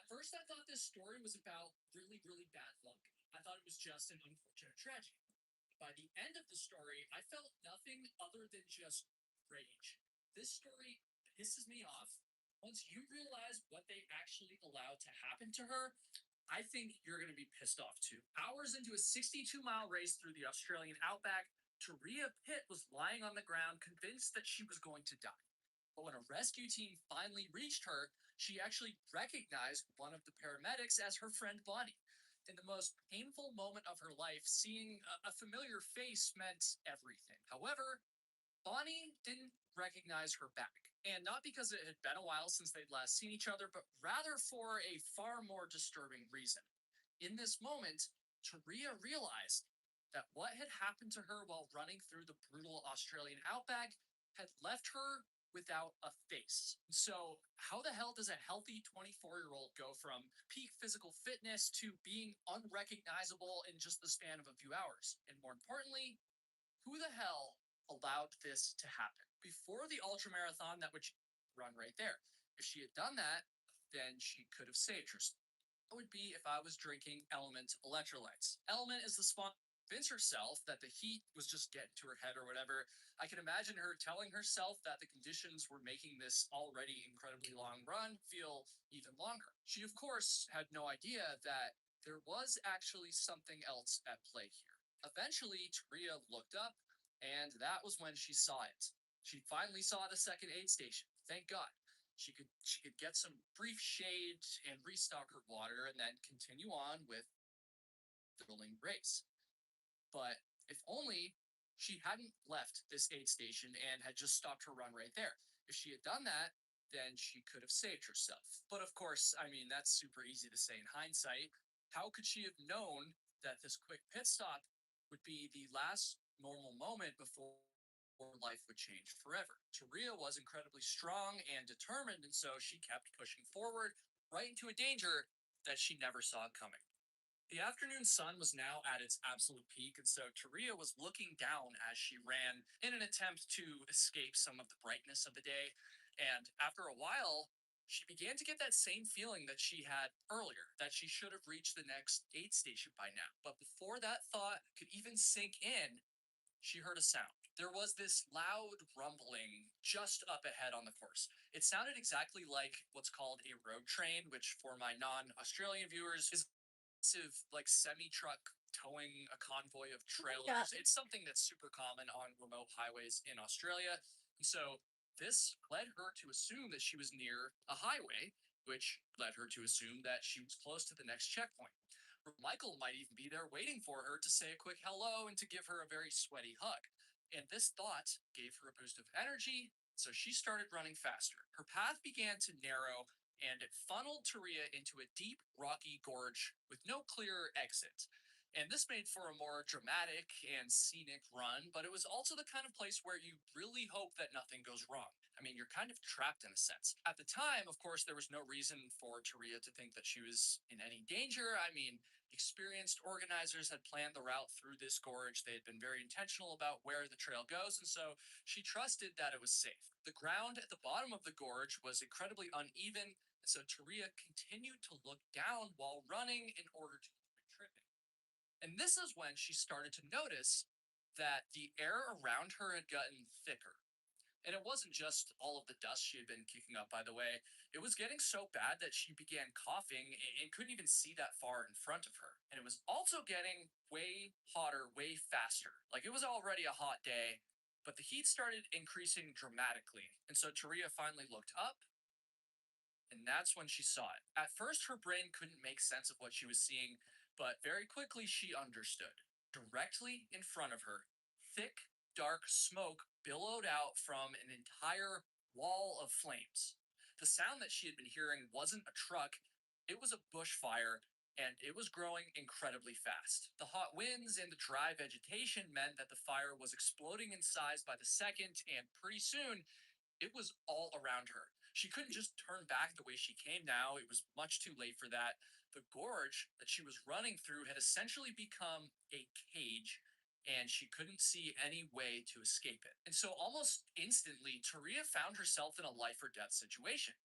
At first, I thought this story was about really, really bad luck. I thought it was just an unfortunate tragedy. By the end of the story, I felt nothing other than just rage. This story pisses me off. Once you realize what they actually allowed to happen to her, I think you're going to be pissed off too. Hours into a 62-mile race through the Australian outback, Taria Pitt was lying on the ground, convinced that she was going to die. But when a rescue team finally reached her, she actually recognized one of the paramedics as her friend Bonnie. In the most painful moment of her life, seeing a familiar face meant everything. However, Bonnie didn't recognize her back. And not because it had been a while since they'd last seen each other, but rather for a far more disturbing reason. In this moment, Taria realized that what had happened to her while running through the brutal Australian outback had left her without a face. So, how the hell does a healthy 24-year-old go from peak physical fitness to being unrecognizable in just the span of a few hours? And more importantly, who the hell allowed this to happen? Before the ultramarathon, that would run right there. If she had done that, then she could have saved herself. It would be if I was drinking Element electrolytes. Element is the sponsor. Convince herself that the heat was just getting to her head or whatever. I can imagine her telling herself that the conditions were making this already incredibly long run feel even longer. She, of course, had no idea that there was actually something else at play here. Eventually, Taria looked up, and that was when she saw it. She finally saw the second aid station. Thank God. She could get some brief shade and restock her water and then continue on with the rolling race. But if only she hadn't left this aid station and had just stopped her run right there. If she had done that, then she could have saved herself. But of course, I mean, that's super easy to say in hindsight. How could she have known that this quick pit stop would be the last normal moment before life would change forever? Taria was incredibly strong and determined, and so she kept pushing forward right into a danger that she never saw coming. The afternoon sun was now at its absolute peak, and so Taria was looking down as she ran in an attempt to escape some of the brightness of the day. And after a while, she began to get that same feeling that she had earlier, that she should have reached the next aid station by now. But before that thought could even sink in, she heard a sound. There was this loud rumbling just up ahead on the course. It sounded exactly like what's called a road train, which for my non Australian viewers is massive like semi truck towing a convoy of Yeah. trailers. It's something that's super common on remote highways in Australia. And so this led her to assume that she was near a highway, which led her to assume that she was close to the next checkpoint. Michael might even be there waiting for her to say a quick hello and to give her a very sweaty hug. And this thought gave her a boost of energy, so she started running faster. Her path began to narrow and it funneled Taria into a deep, rocky gorge with no clear exit. And this made for a more dramatic and scenic run, but it was also the kind of place where you really hope that nothing goes wrong. I mean, you're kind of trapped in a sense. At the time, of course, there was no reason for Taria to think that she was in any danger. I mean, experienced organizers had planned the route through this gorge. They had been very intentional about where the trail goes, and so she trusted that it was safe. The ground at the bottom of the gorge was incredibly uneven, and so Taria continued to look down while running in order to avoid tripping. And this is when she started to notice that the air around her had gotten thicker. And it wasn't just all of the dust she had been kicking up, by the way. It was getting so bad that she began coughing and couldn't even see that far in front of her. And it was also getting way hotter, way faster. Like it was already a hot day, but the heat started increasing dramatically. And so Taria finally looked up, and that's when she saw it. At first, her brain couldn't make sense of what she was seeing, but very quickly she understood. Directly in front of her, thick, dark smoke billowed out from an entire wall of flames. The sound that she had been hearing wasn't a truck, it was a bushfire, and it was growing incredibly fast. The hot winds and the dry vegetation meant that the fire was exploding in size by the second, and pretty soon it was all around her. She couldn't just turn back the way she came now. It was much too late for that. The gorge that she was running through had essentially become a cage, and she couldn't see any way to escape it. And so, almost instantly, Taria found herself in a life or death situation.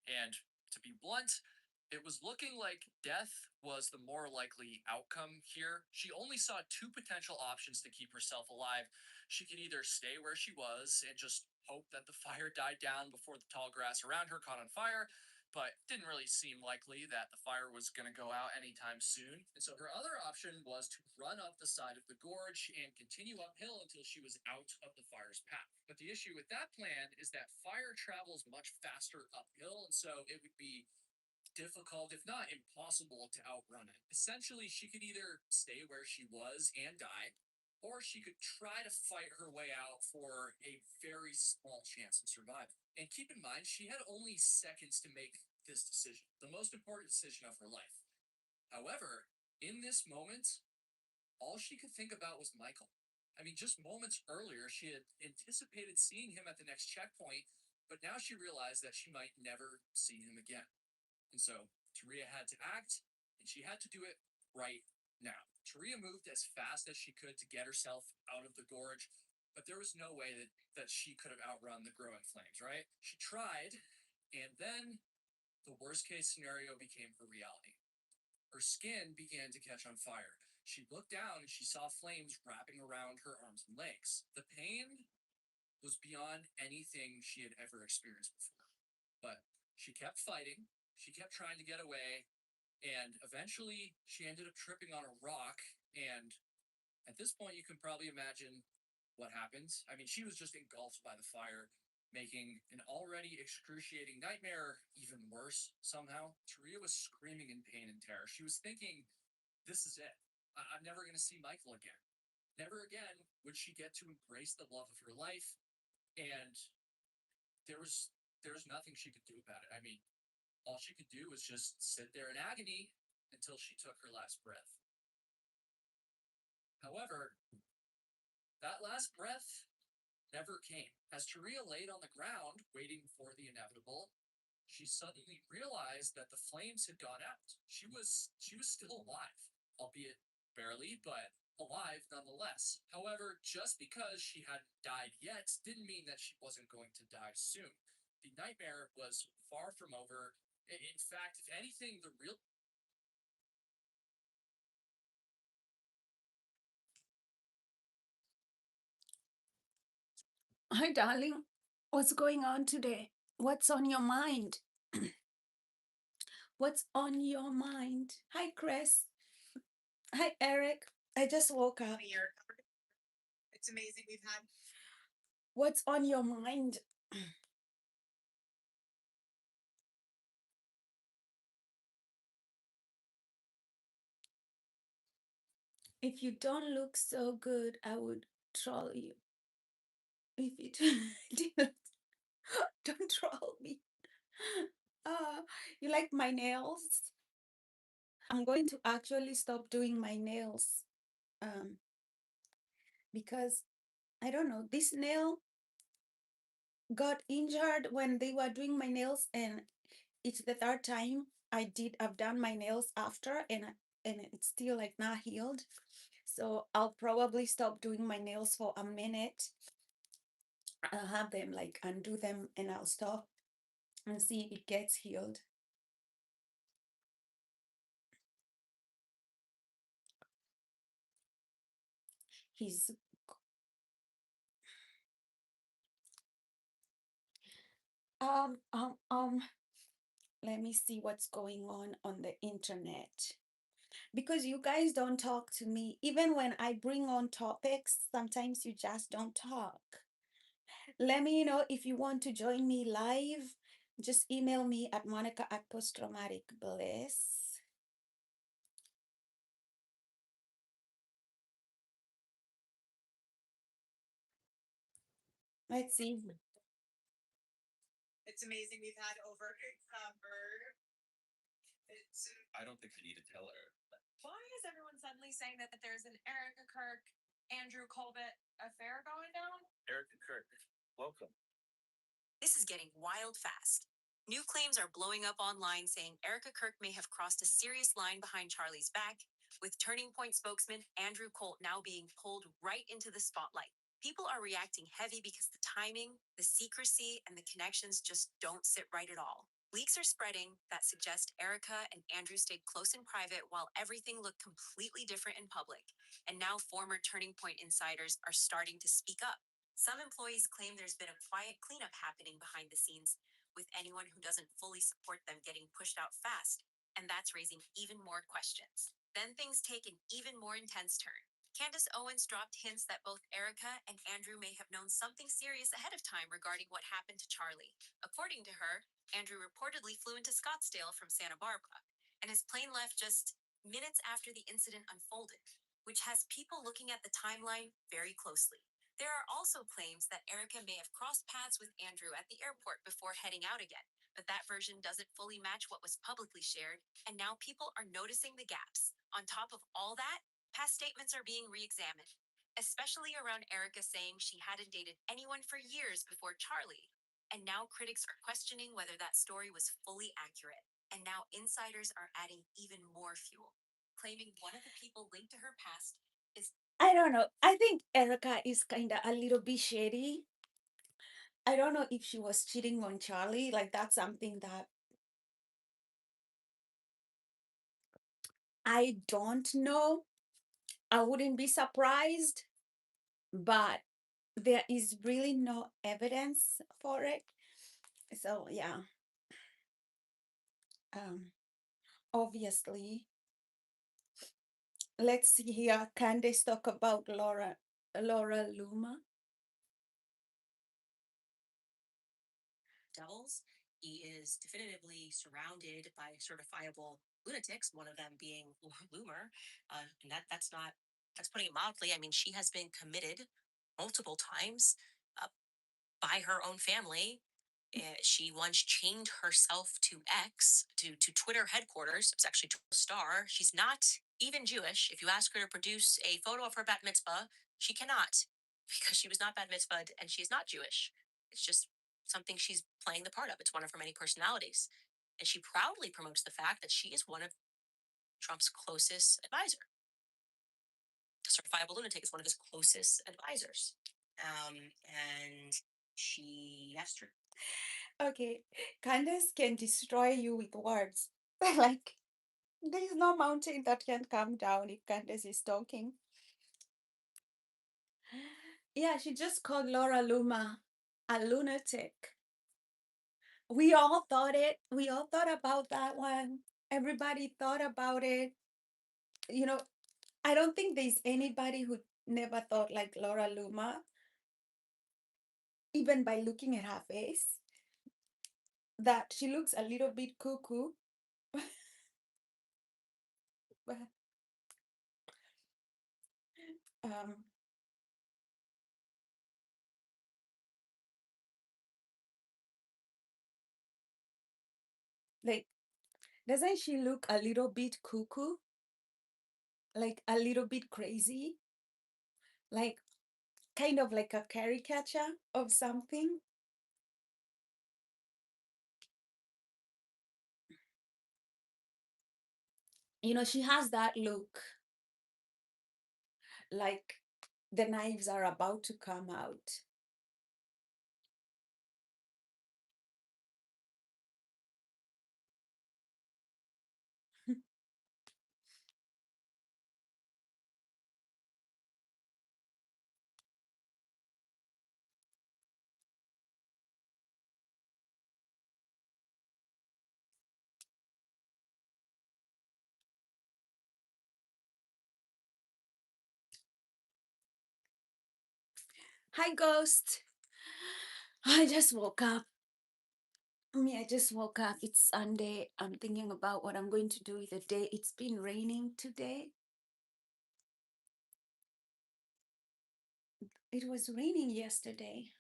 And to be blunt, It was looking like death was the more likely outcome here. She only saw two potential options to keep herself alive. She could either stay where she was and just hope that the fire died down before the tall grass around her caught on fire, but it didn't really seem likely that the fire was going to go out anytime soon. And so her other option was to run up the side of the gorge and continue uphill until she was out of the fire's path. But the issue with that plan is that fire travels much faster uphill, and so it would be difficult, if not impossible, to outrun it. Essentially, she could either stay where she was and die, or she could try to fight her way out for a very small chance of survival. And keep in mind, she had only seconds to make this decision, the most important decision of her life. However, in this moment, all she could think about was Michael. I mean, just moments earlier, she had anticipated seeing him at the next checkpoint, but now she realized that she might never see him again. And so Taria had to act, and she had to do it right now. Taria moved as fast as she could to get herself out of the gorge, but there was no way that she could have outrun the growing flames, right? She tried, and then the worst case scenario became her reality. Her skin began to catch on fire. She looked down and she saw flames wrapping around her arms and legs. The pain was beyond anything she had ever experienced before. But she kept fighting, she kept trying to get away, and eventually she ended up tripping on a rock. And at this point, you can probably imagine what happened. I mean, she was just engulfed by the fire, making an already excruciating nightmare even worse somehow. Taria was screaming in pain and terror. She was thinking, this is it. I'm never going to see Michael again. Never again would she get to embrace the love of her life. And there was nothing she could do about it. I mean, all she could do was just sit there in agony until she took her last breath. However, that last breath never came. As Taria laid on the ground, waiting for the inevitable, she suddenly realized that the flames had gone out. She was still alive, albeit barely, but alive nonetheless. However, just because she hadn't died yet didn't mean that she wasn't going to die soon. The nightmare was far from over. In fact, if anything, the real Hi, darling. What's going on today? What's on your mind? What's on your mind? Hi, Chris. Hi, Eric. I just woke up. It's amazing we've had. What's on your mind? If you don't look so good, I would troll you. If you don't, don't troll me. Uh, you like my nails? I'm going to actually stop doing my nails um, because I don't know, this nail got injured when they were doing my nails, and it's the third time I've done my nails after, and it's still like not healed. So I'll probably stop doing my nails for a minute. I'll have them like undo them, and I'll stop and see if it gets healed. He's um um um let me see what's going on the internet, because you guys don't talk to me. Even when I bring on topics, sometimes you just don't talk. Let me know if you want to join me live. Just email me at Monica at Post-Traumatic Bliss. Let's see. It's amazing we've had over it's I don't think I need to tell her. Why is everyone suddenly saying that there's an Erica Kirk, Andrew Colbert affair going down? Erica Kirk, welcome. This is getting wild fast. New claims are blowing up online saying Erica Kirk may have crossed a serious line behind Charlie's back, with Turning Point spokesman Andrew Colt now being pulled right into the spotlight. People are reacting heavy because the timing, the secrecy, and the connections just don't sit right at all. Leaks are spreading that suggest Erica and Andrew stayed close in private while everything looked completely different in public. And now former Turning Point insiders are starting to speak up. Some employees claim there's been a quiet cleanup happening behind the scenes, with anyone who doesn't fully support them getting pushed out fast. And that's raising even more questions. Then things take an even more intense turn. Candace Owens dropped hints that both Erica and Andrew may have known something serious ahead of time regarding what happened to Charlie. According to her, Andrew reportedly flew into Scottsdale from Santa Barbara, and his plane left just minutes after the incident unfolded, which has people looking at the timeline very closely. There are also claims that Erica may have crossed paths with Andrew at the airport before heading out again, but that version doesn't fully match what was publicly shared, and now people are noticing the gaps. On top of all that, past statements are being re examined, especially around Erica saying she hadn't dated anyone for years before Charlie. And now critics are questioning whether that story was fully accurate. And now insiders are adding even more fuel, claiming one of the people linked to her past is. I don't know. I think Erica is kind of a little bit shady. I don't know if she was cheating on Charlie. Like, that's something that I don't know. I wouldn't be surprised, but there is really no evidence for it. So, yeah, um, obviously, let's see here. Candace talk about Laura Luma. Devils. He is definitively surrounded by certifiable lunatics, one of them being Laura Loomer. And that's not, that's putting it mildly. I mean, she has been committed multiple times uh, by her own family. She once chained herself to to Twitter headquarters. It was actually to a star. She's not even Jewish. If you ask her to produce a photo of her bat mitzvah, she cannot because she was not bat mitzvahed and she's not Jewish. It's just something she's playing the part of. It's one of her many personalities. And she proudly promotes the fact that she is one of Trump's closest advisors. A certifiable lunatic is one of his closest advisors. And she yesterday. Okay, Candace can destroy you with words. Like, there is no mountain that can come down if Candace is talking. Yeah, she just called Laura Luma a lunatic. We all thought it. We all thought about that one. Everybody thought about it. You know, I don't think there's anybody who never thought like Laura Luma, even by looking at her face, that she looks a little bit cuckoo. But um, like, doesn't she look a little bit cuckoo? Like a little bit crazy? Like kind of like a caricature of something? You know, she has that look like the knives are about to come out. Hi, Ghost. I just woke up. I just woke up. It's Sunday. I'm thinking about what I'm going to do with the day. It's been raining today. It was raining yesterday.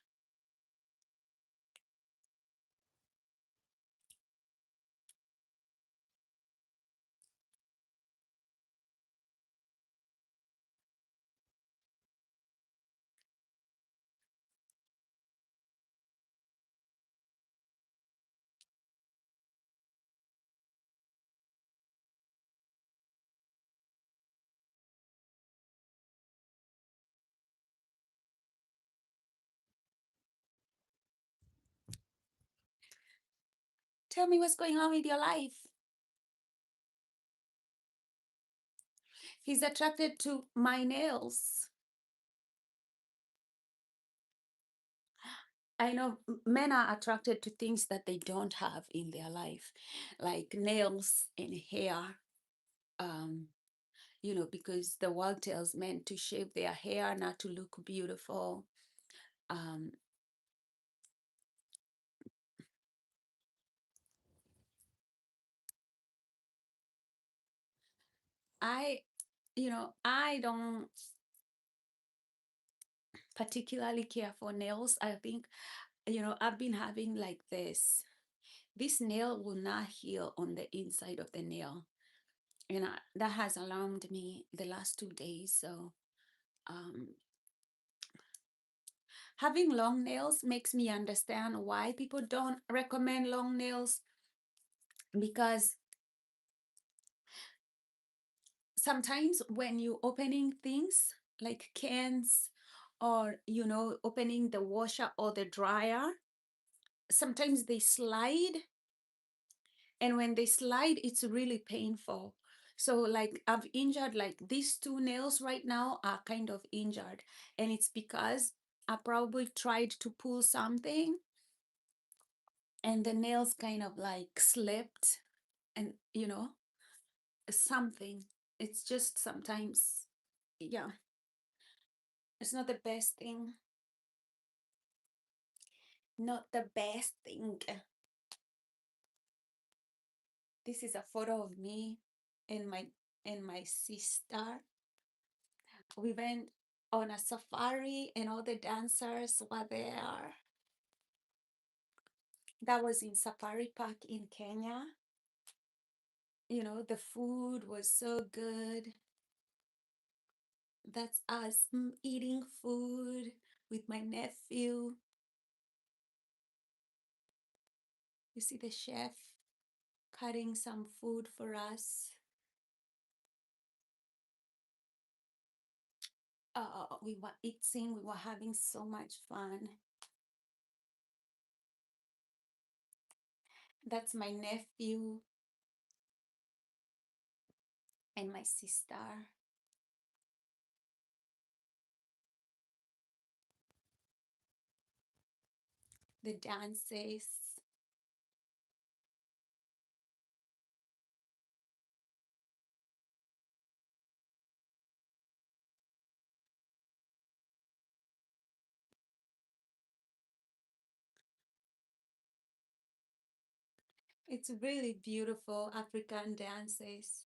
Tell me what's going on with your life. He's attracted to my nails. I know men are attracted to things that they don't have in their life, like nails and hair. Um, because the world tells men to shave their hair, not to look beautiful. Um, I, I don't particularly care for nails. I think, I've been having like this nail will not heal on the inside of the nail. And that has alarmed me the last 2 days. So, um, having long nails makes me understand why people don't recommend long nails, because sometimes when you opening things like cans, or opening the washer or the dryer, sometimes they slide, and when they slide it's really painful. So like I've injured, like these two nails right now are kind of injured, and it's because I probably tried to pull something and the nails kind of like slipped, and something. It's just sometimes, yeah, it's not the best thing. Not the best thing. This is a photo of me and my sister. We went on a safari and all the dancers were there. That was in Safari Park in Kenya. The food was so good. That's us eating food with my nephew. You see the chef cutting some food for us. We were eating, we were having so much fun. That's my nephew and my sister. The dances. It's really beautiful African dances.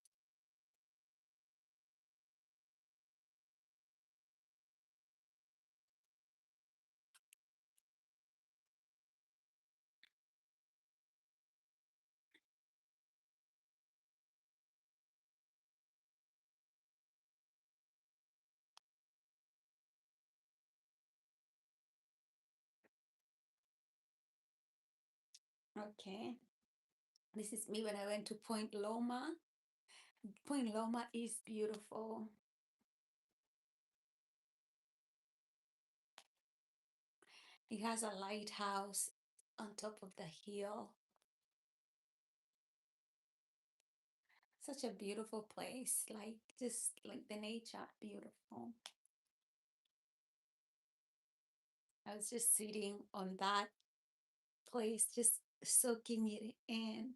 Okay. This is me when I went to Point Loma. Point Loma is beautiful. It has a lighthouse on top of the hill. Such a beautiful place, like just like the nature, beautiful. I was just sitting on that place, just soaking it in.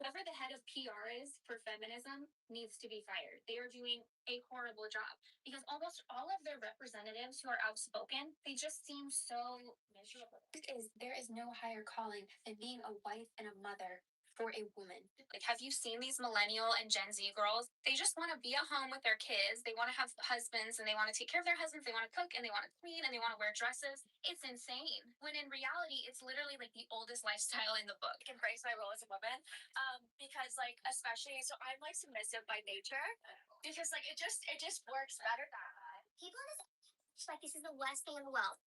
Whoever the head of PR is for feminism needs to be fired. They are doing a horrible job because almost all of their representatives who are outspoken, they just seem so miserable. There is no higher calling than being a wife and a mother for a woman. Like, have you seen these millennial and Gen Z girls? They just want to be at home with their kids. They want to have husbands and they want to take care of their husbands. They want to cook and they want to clean and they want to wear dresses. It's insane. When in reality, it's literally like the oldest lifestyle in the book. I embrace my role as a woman because like especially so I'm like submissive by nature because like it just works better that way. People in this like this is the worst thing in the world.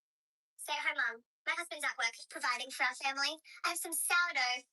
Stay at home mom. My husband's at work providing for our family. I have some sourdough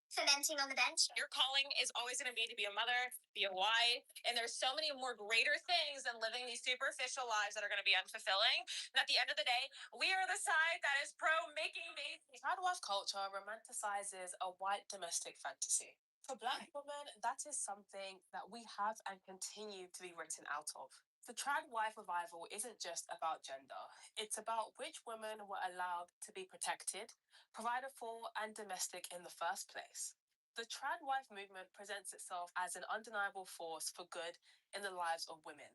fermenting on the bench. Your calling is always going to be a mother, be a wife, and there's so many more greater things than living these superficial lives that are going to be unfulfilling. And at the end of the day, we are the side that is pro making babies. Child wife culture romanticizes a white domestic fantasy. For Black women, that is something that we have and continue to be written out of. The trad wife revival isn't just about gender. It's about which women were allowed to be protected, provided for, and domestic in the first place. The trad wife movement presents itself as an undeniable force for good in the lives of women,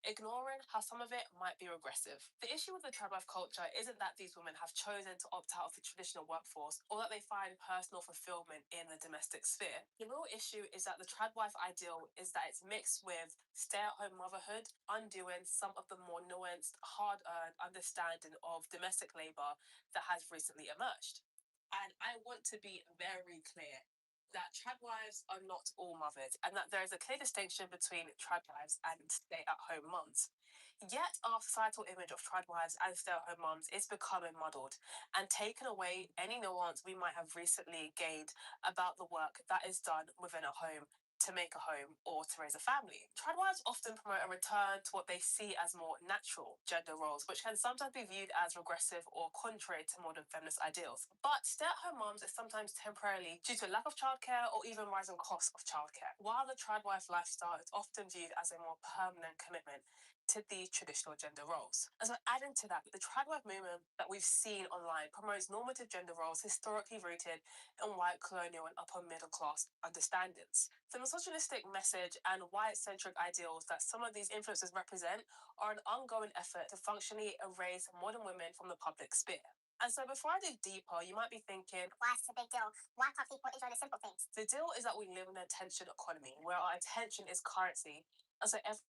ignoring how some of it might be regressive. The issue with the trad wife culture isn't that these women have chosen to opt out of the traditional workforce or that they find personal fulfillment in the domestic sphere. The real issue is that the trad wife ideal is that it's mixed with stay-at-home motherhood, undoing some of the more nuanced, hard-earned understanding of domestic labor that has recently emerged. And I want to be very clear that trad wives are not all mothers and that there is a clear distinction between trad wives and stay-at-home moms. Yet our societal image of trad wives and stay-at-home moms is becoming muddled and taken away any nuance we might have recently gained about the work that is done within a home to make a home or to raise a family. Trad wives often promote a return to what they see as more natural gender roles, which can sometimes be viewed as regressive or contrary to modern feminist ideals. But stay-at-home moms is sometimes temporarily due to lack of childcare or even rising costs of childcare, while the trad wife lifestyle is often viewed as a more permanent commitment to these traditional gender roles. And so adding to that, the trad wife movement that we've seen online promotes normative gender roles historically rooted in white colonial and upper middle class understandings. The misogynistic message and white-centric ideals that some of these influences represent are an ongoing effort to functionally erase modern women from the public sphere. And so before I dig deeper, you might be thinking, why is this a big deal? Why can't people enjoy the simple things? The deal is that we live in an attention economy where our attention is currency. And so every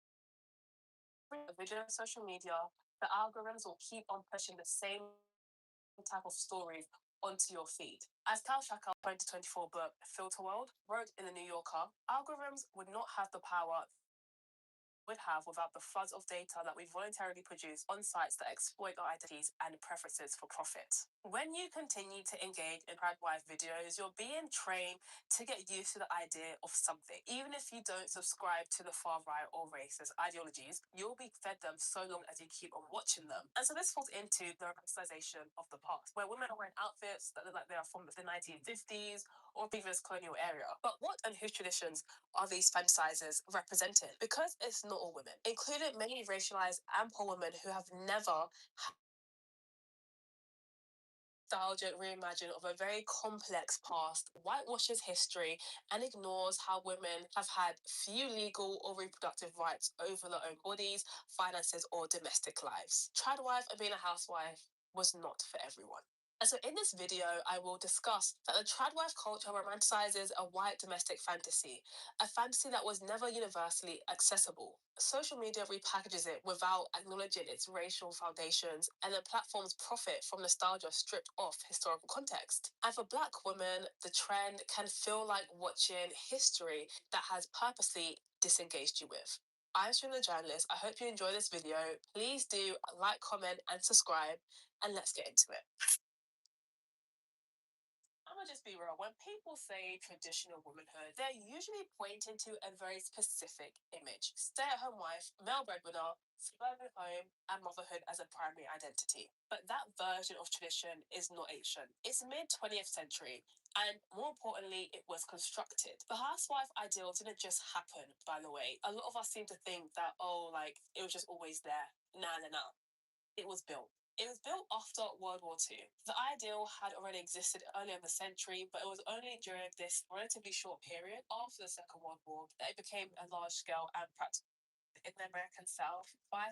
video on social media, the algorithms will keep on pushing the same type of stories onto your feed. As Tal Shaka's 2024 book, Filter World, wrote in the New Yorker, algorithms would not have the power would have without the floods of data that we voluntarily produce on sites that exploit our identities and preferences for profit. When you continue to engage in trad wife videos, you're being trained to get used to the idea of something. Even if you don't subscribe to the far right or racist ideologies, you'll be fed them so long as you keep on watching them. And so this falls into the romanticization of the past, where women are wearing outfits that look like they are from the 1950s or previous colonial era. But what and whose traditions are these fantasizers represented? Because it's not all women, including many racialized and poor women who have never nostalgic reimagining of a very complex past, whitewashes history, and ignores how women have had few legal or reproductive rights over their own bodies, finances, or domestic lives. Trad wife and being a housewife was not for everyone. And so in this video, I will discuss that the trad wife culture romanticizes a white domestic fantasy, a fantasy that was never universally accessible. Social media repackages it without acknowledging its racial foundations, and the platforms profit from nostalgia stripped off historical context. And for Black women, the trend can feel like watching history that has purposely disengaged you with. I'm Stream the Journalist. I hope you enjoy this video. Please do like, comment, and subscribe, and let's get into it. I'm gonna just be real. When people say traditional womanhood, they're usually pointing to a very specific image: stay-at-home wife, male breadwinner, suburban home, and motherhood as a primary identity. But that version of tradition is not ancient. It's mid 20th century, and more importantly, it was constructed. The housewife ideal didn't just happen, by the way. A lot of us seem to think that, oh, like, it was just always there. Nah, nah, nah. It was built. It was built after World War II. The ideal had already existed earlier in the century, but it was only during this relatively short period after the Second World War that it became a large scale and practical in the American South. By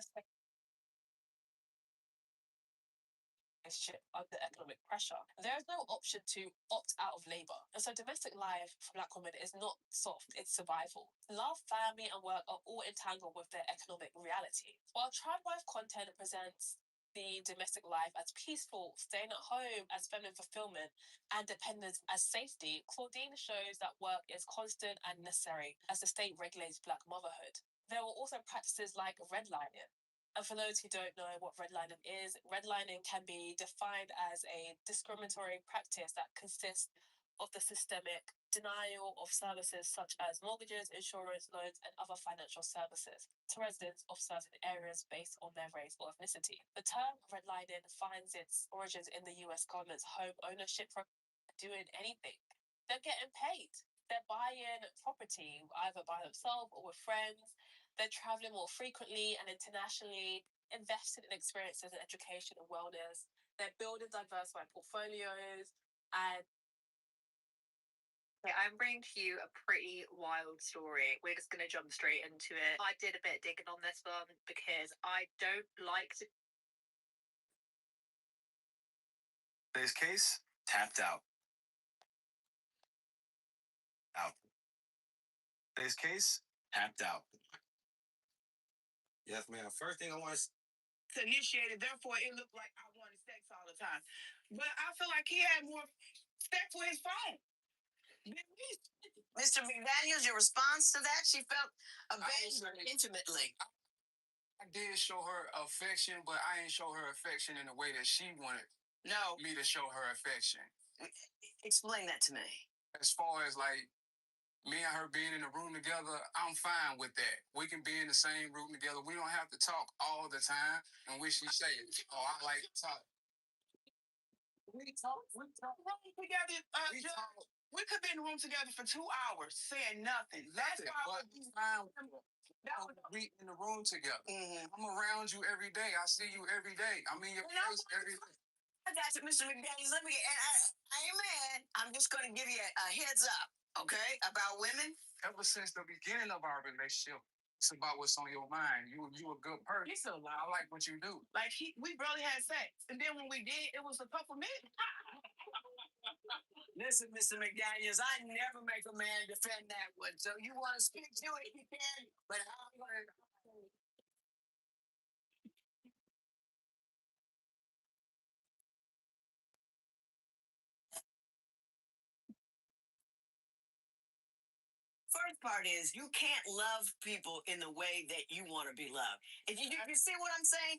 relationship under economic pressure. There is no option to opt out of labour. And so domestic life for black women is not soft, it's survival. Love, family, and work are all entangled with their economic reality. While Tribe Wife content presents the domestic life as peaceful, staying at home as feminine fulfillment, and dependence as safety, Claudine shows that work is constant and necessary as the state regulates black motherhood. There were also practices like redlining, and for those who don't know what redlining is, redlining can be defined as a discriminatory practice that consists of the systemic denial of services such as mortgages, insurance, loans, and other financial services to residents of certain areas based on their race or ethnicity. The term redlining finds its origins in the US government's home ownership program. Doing anything. They're getting paid. They're buying property either by themselves or with friends. They're traveling more frequently and internationally, investing in experiences in education and wellness. They're building diversified portfolios. And okay, I'm bringing to you a pretty wild story. We're just going to jump straight into it. I did a bit of digging on this one because I don't like to. This case, tapped out. Out. This case, tapped out. Yes, ma'am. First thing I want to initiate it, therefore it looked like I wanted sex all the time. But I feel like he had more sex with his phone than me. Mr. McDaniels, your response to that? She felt abandoned intimately. I did show her affection, but I didn't show her affection in the way that she wanted me to show her affection. Explain that to me. As far as like me and her being in the room together, I'm fine with that. We can be in the same room together. We don't have to talk all the time. And when she say, "Oh, I like to talk," we talk together. We could be in the room together for 2 hours saying nothing. That's why we fine. We in the room together. I'm around you every day. I see you every day. I'm in your face every day. I got you, Mr. McDaniels. Let me get, amen. I'm just going to give you a heads up, okay, about women. Ever since the beginning of our relationship, it's about what's on your mind. You a good person. He's so loud. I like what you do. Like we barely had sex, and then when we did, it was a couple minutes. Listen, Mr. McDaniels, I never make a man defend that one. So you want to speak to it, you can. But I'm going to. First part is you can't love people in the way that you want to be loved. If you see what I'm saying?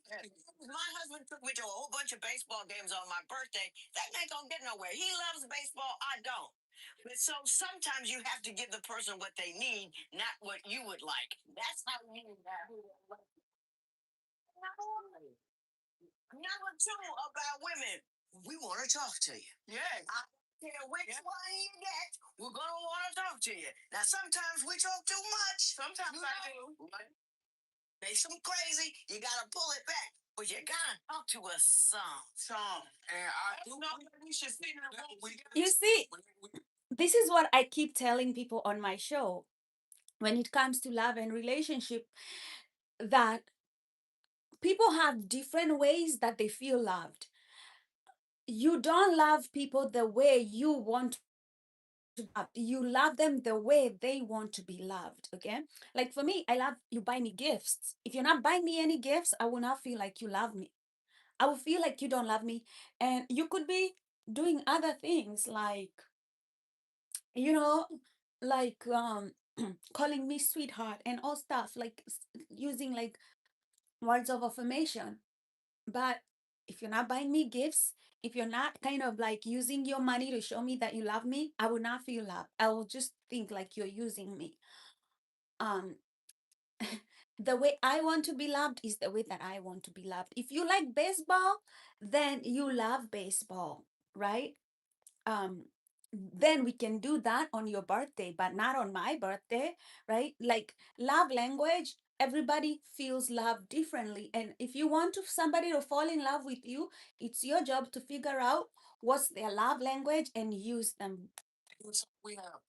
My husband took me to a whole bunch of baseball games on my birthday. That ain't gonna get nowhere. He loves baseball. I don't. But so sometimes you have to give the person what they need, not what you would like. That's how you. Number two about women, we want to talk to you. Yeah. I don't care which one you get, we're going to want to talk to you. Now, sometimes we talk too much. Sometimes I do. They some crazy, you got to pull it back. But you got to talk to us some. And I do know that we should sit in the room. You see, this is what I keep telling people on my show when it comes to love and relationship, that people have different ways that they feel loved. You don't love people the way you want to be loved. You love them the way they want to be loved. Okay. Like for me, I love you buy me gifts. If you're not buying me any gifts, I will not feel like you love me. I will feel like you don't love me. And you could be doing other things like, you know, like calling me sweetheart and all stuff, like using like words of affirmation. But if you're not buying me gifts, if you're not kind of like using your money to show me that you love me, I will not feel love. I will just think like you're using me. Um, the way I want to be loved is the way that I want to be loved. If you like baseball, then you love baseball, right? Um, then we can do that on your birthday, but not on my birthday, right? Like love language, everybody feels love differently. And if you want to somebody to fall in love with you, it's your job to figure out what's their love language and use them. We have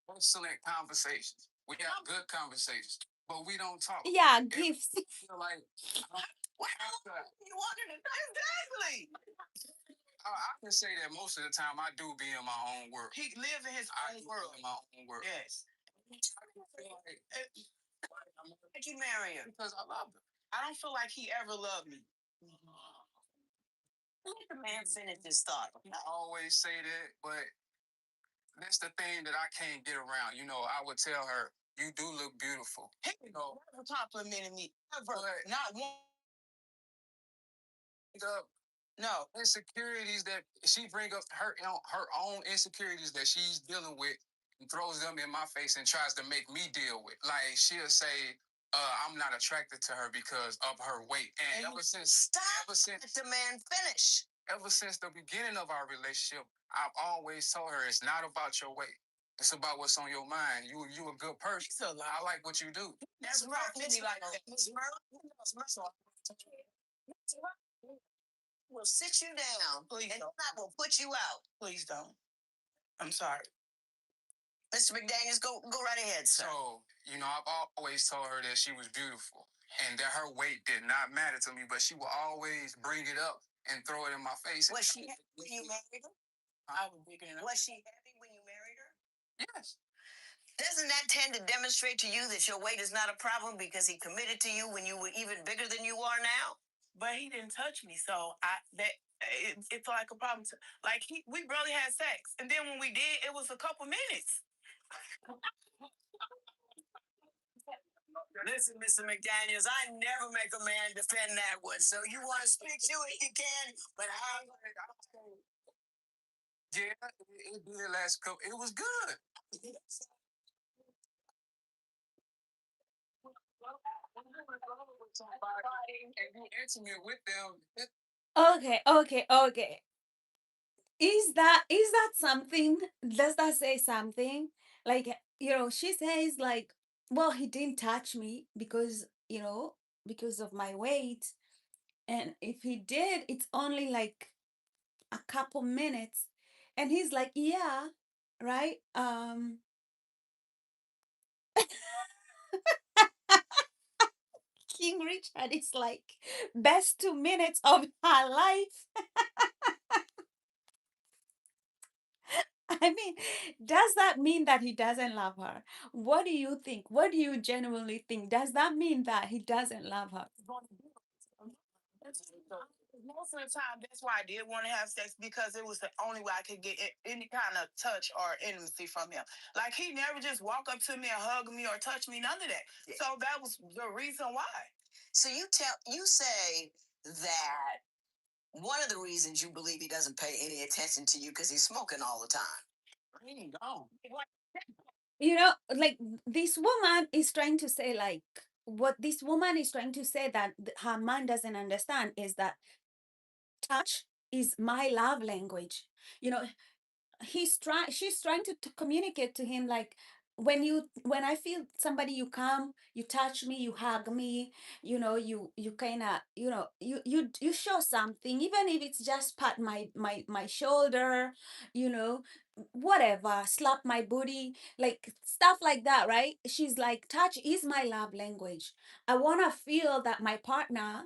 excellent conversations. We have good conversations, but we don't talk. Yeah, And gifts. I feel like well, you wanted to exactly. I can say that most of the time I do be in my own world. He lives in his own world. In my own world. Yes. I don't feel like why'd you marry him? Because I love him. I don't feel like he ever loved me. Let the man finish this thought. I always say that, but that's the thing that I can't get around. You know, I would tell her, "You do look beautiful." He never complimented me ever. But not one. The no insecurities that she bring up, her her own insecurities that she's dealing with, and throws them in my face and tries to make me deal with. Like she'll say, I'm not attracted to her because of her weight. And ever since the man finish. Ever since the beginning of our relationship, I've always told her it's not about your weight. It's about what's on your mind. You a good person. I like what you do. That's right. Miss like that. Miss Merle. Will sit you down. Please and don't. I will put you out. Please don't. I'm sorry. Mr. McDaniels, go right ahead, sir. So, you know, I've always told her that she was beautiful and that her weight did not matter to me, but she will always bring it up and throw it in my face. Was she heavy when you married her? I was bigger than her. Was she heavy when you married her? Yes. Doesn't that tend to demonstrate to you that your weight is not a problem because he committed to you when you were even bigger than you are now? But he didn't touch me, so it's like a problem. Like we barely had sex, and then when we did, it was a couple minutes. Listen, Mr. McDaniels, I never make a man defend that one. So you want to speak to it, you can. But yeah, it did last couple. It was good. Somebody and be intimate with them. Okay, okay, okay. Is that something? Does that say something? Like, she says like, well, he didn't touch me because, because of my weight. And if he did, it's only like a couple minutes. And he's like, yeah, right? King Richard is like best 2 minutes of her life. I mean, does that mean that he doesn't love her? What do you think? What do you genuinely think? Does that mean that he doesn't love her? Most of the time, that's why I did want to have sex because it was the only way I could get any kind of touch or intimacy from him. Like he never just walk up to me and hug me or touch me, none of that. Yeah. So that was the reason why. So you say that one of the reasons you believe he doesn't pay any attention to you because he's smoking all the time. He don't. Like this woman is trying to say, like, what this woman is trying to say that her man doesn't understand is that touch is my love language. You know, she's trying to communicate to him like, when I feel somebody, you come, you touch me, you hug me, you kind of, you show something, even if it's just pat my shoulder, you know whatever, slap my booty, like stuff like that, right? She's like, touch is my love language. I want to feel that my partner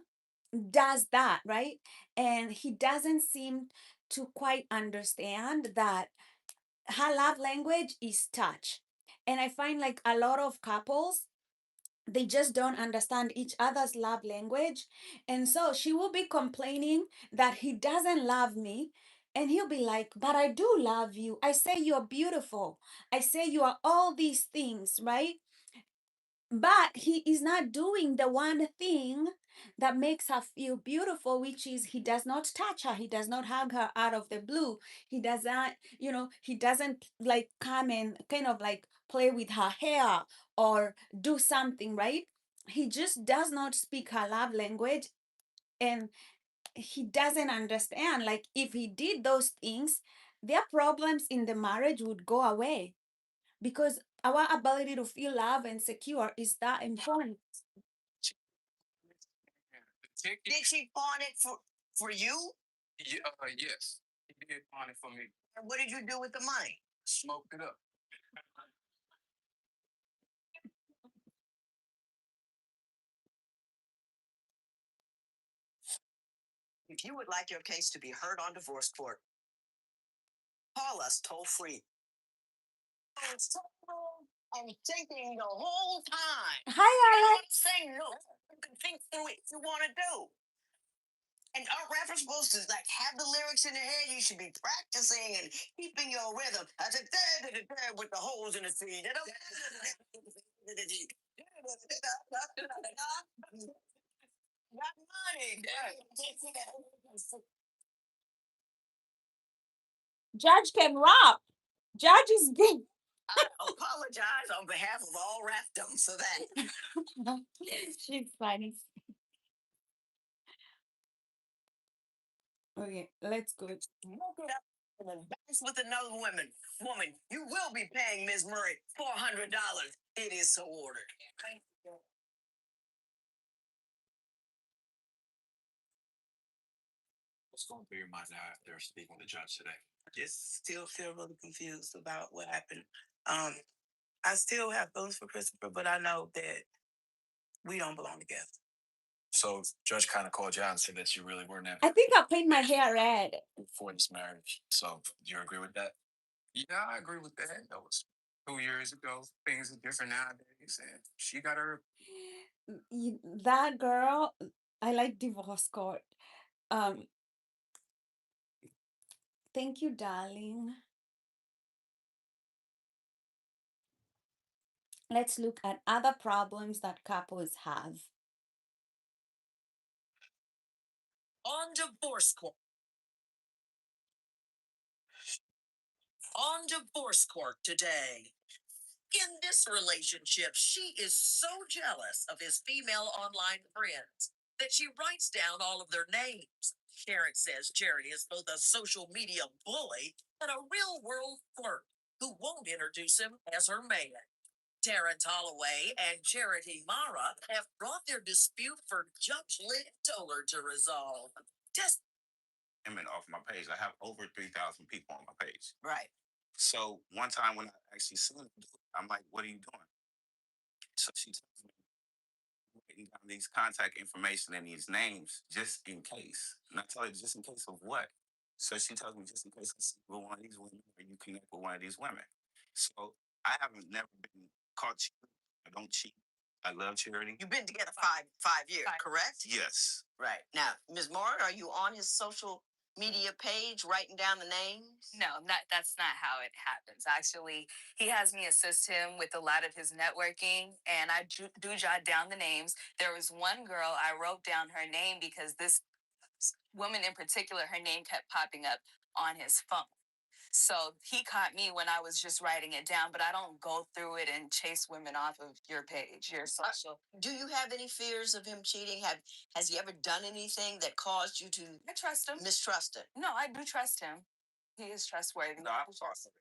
does that, right? And he doesn't seem to quite understand that her love language is touch. And I find like a lot of couples, they just don't understand each other's love language. And so she will be complaining that he doesn't love me. And he'll be like, but I do love you. I say you're beautiful. I say you are all these things, right? But he is not doing the one thing that makes her feel beautiful, which is he does not touch her, he does not hug her out of the blue, he doesn't, he doesn't like come and kind of like play with her hair or do something, right? He just does not speak her love language. And he doesn't understand, like, if he did those things, their problems in the marriage would go away, because our ability to feel love and secure is that important. ticket. Did she pawn it for you? Yeah, yes, he did pawn it for me. And what did you do with the money? Smoked it up. If you would like your case to be heard on divorce court, call us toll free. I'm thinking the whole time. Hi, I'm Alex. saying no. You can think through it if you want to do. And our rappers supposed to like have the lyrics in their head. You should be practicing and keeping your rhythm. I said with the holes in the feed. Got money. Judge can rap. Judge is good. I apologize on behalf of all rapdoms for that. She's funny. Okay, let's go. Look it up and then dance with another woman. You will be paying Ms. Murray $400. It is so ordered. What's going through your mind now after speaking with the judge today? I just still feel really confused about what happened. I still have feelings for Christopher, but I know that we don't belong together. So, judge kind of called you out and said that you really weren't I think I'll paint my hair red. for this marriage. So, do you agree with that? Yeah, I agree with that. That was 2 years ago. Things are different nowadays, and she got her. That girl, I like divorce court. Thank you, darling. Let's look at other problems that couples have. On divorce court. On divorce court today. In this relationship, she is so jealous of his female online friends that she writes down all of their names. Sharon says Jerry is both a social media bully and a real world flirt who won't introduce him as her man. Terrence Holloway and Charity Mara have brought their dispute for Judge Lynn Toller to resolve. Just off my page. I have over 3,000 people on my page. right. So one time when I actually seen it, I'm like, what are you doing? So she tells me, writing down these contact information and these names just in case. And I tell her, just in case of what? So she tells me, just in case I see with one of these women or you connect with one of these women. So I haven't never been caught cheating. I don't cheat. I love charity. You've been together five years, correct? Yes. Right. Now, Ms. Moore, are you on his social media page writing down the names? No, that's not how it happens. Actually, he has me assist him with a lot of his networking, and I do jot down the names. There was one girl, I wrote down her name because this woman in particular, her name kept popping up on his phone. So he caught me when I was just writing it down, but I don't go through it and chase women off of your page, your social. Do you have any fears of him cheating? Has he ever done anything that caused you to I trust him. mistrust it? No, I do trust him. He is trustworthy. No, I was also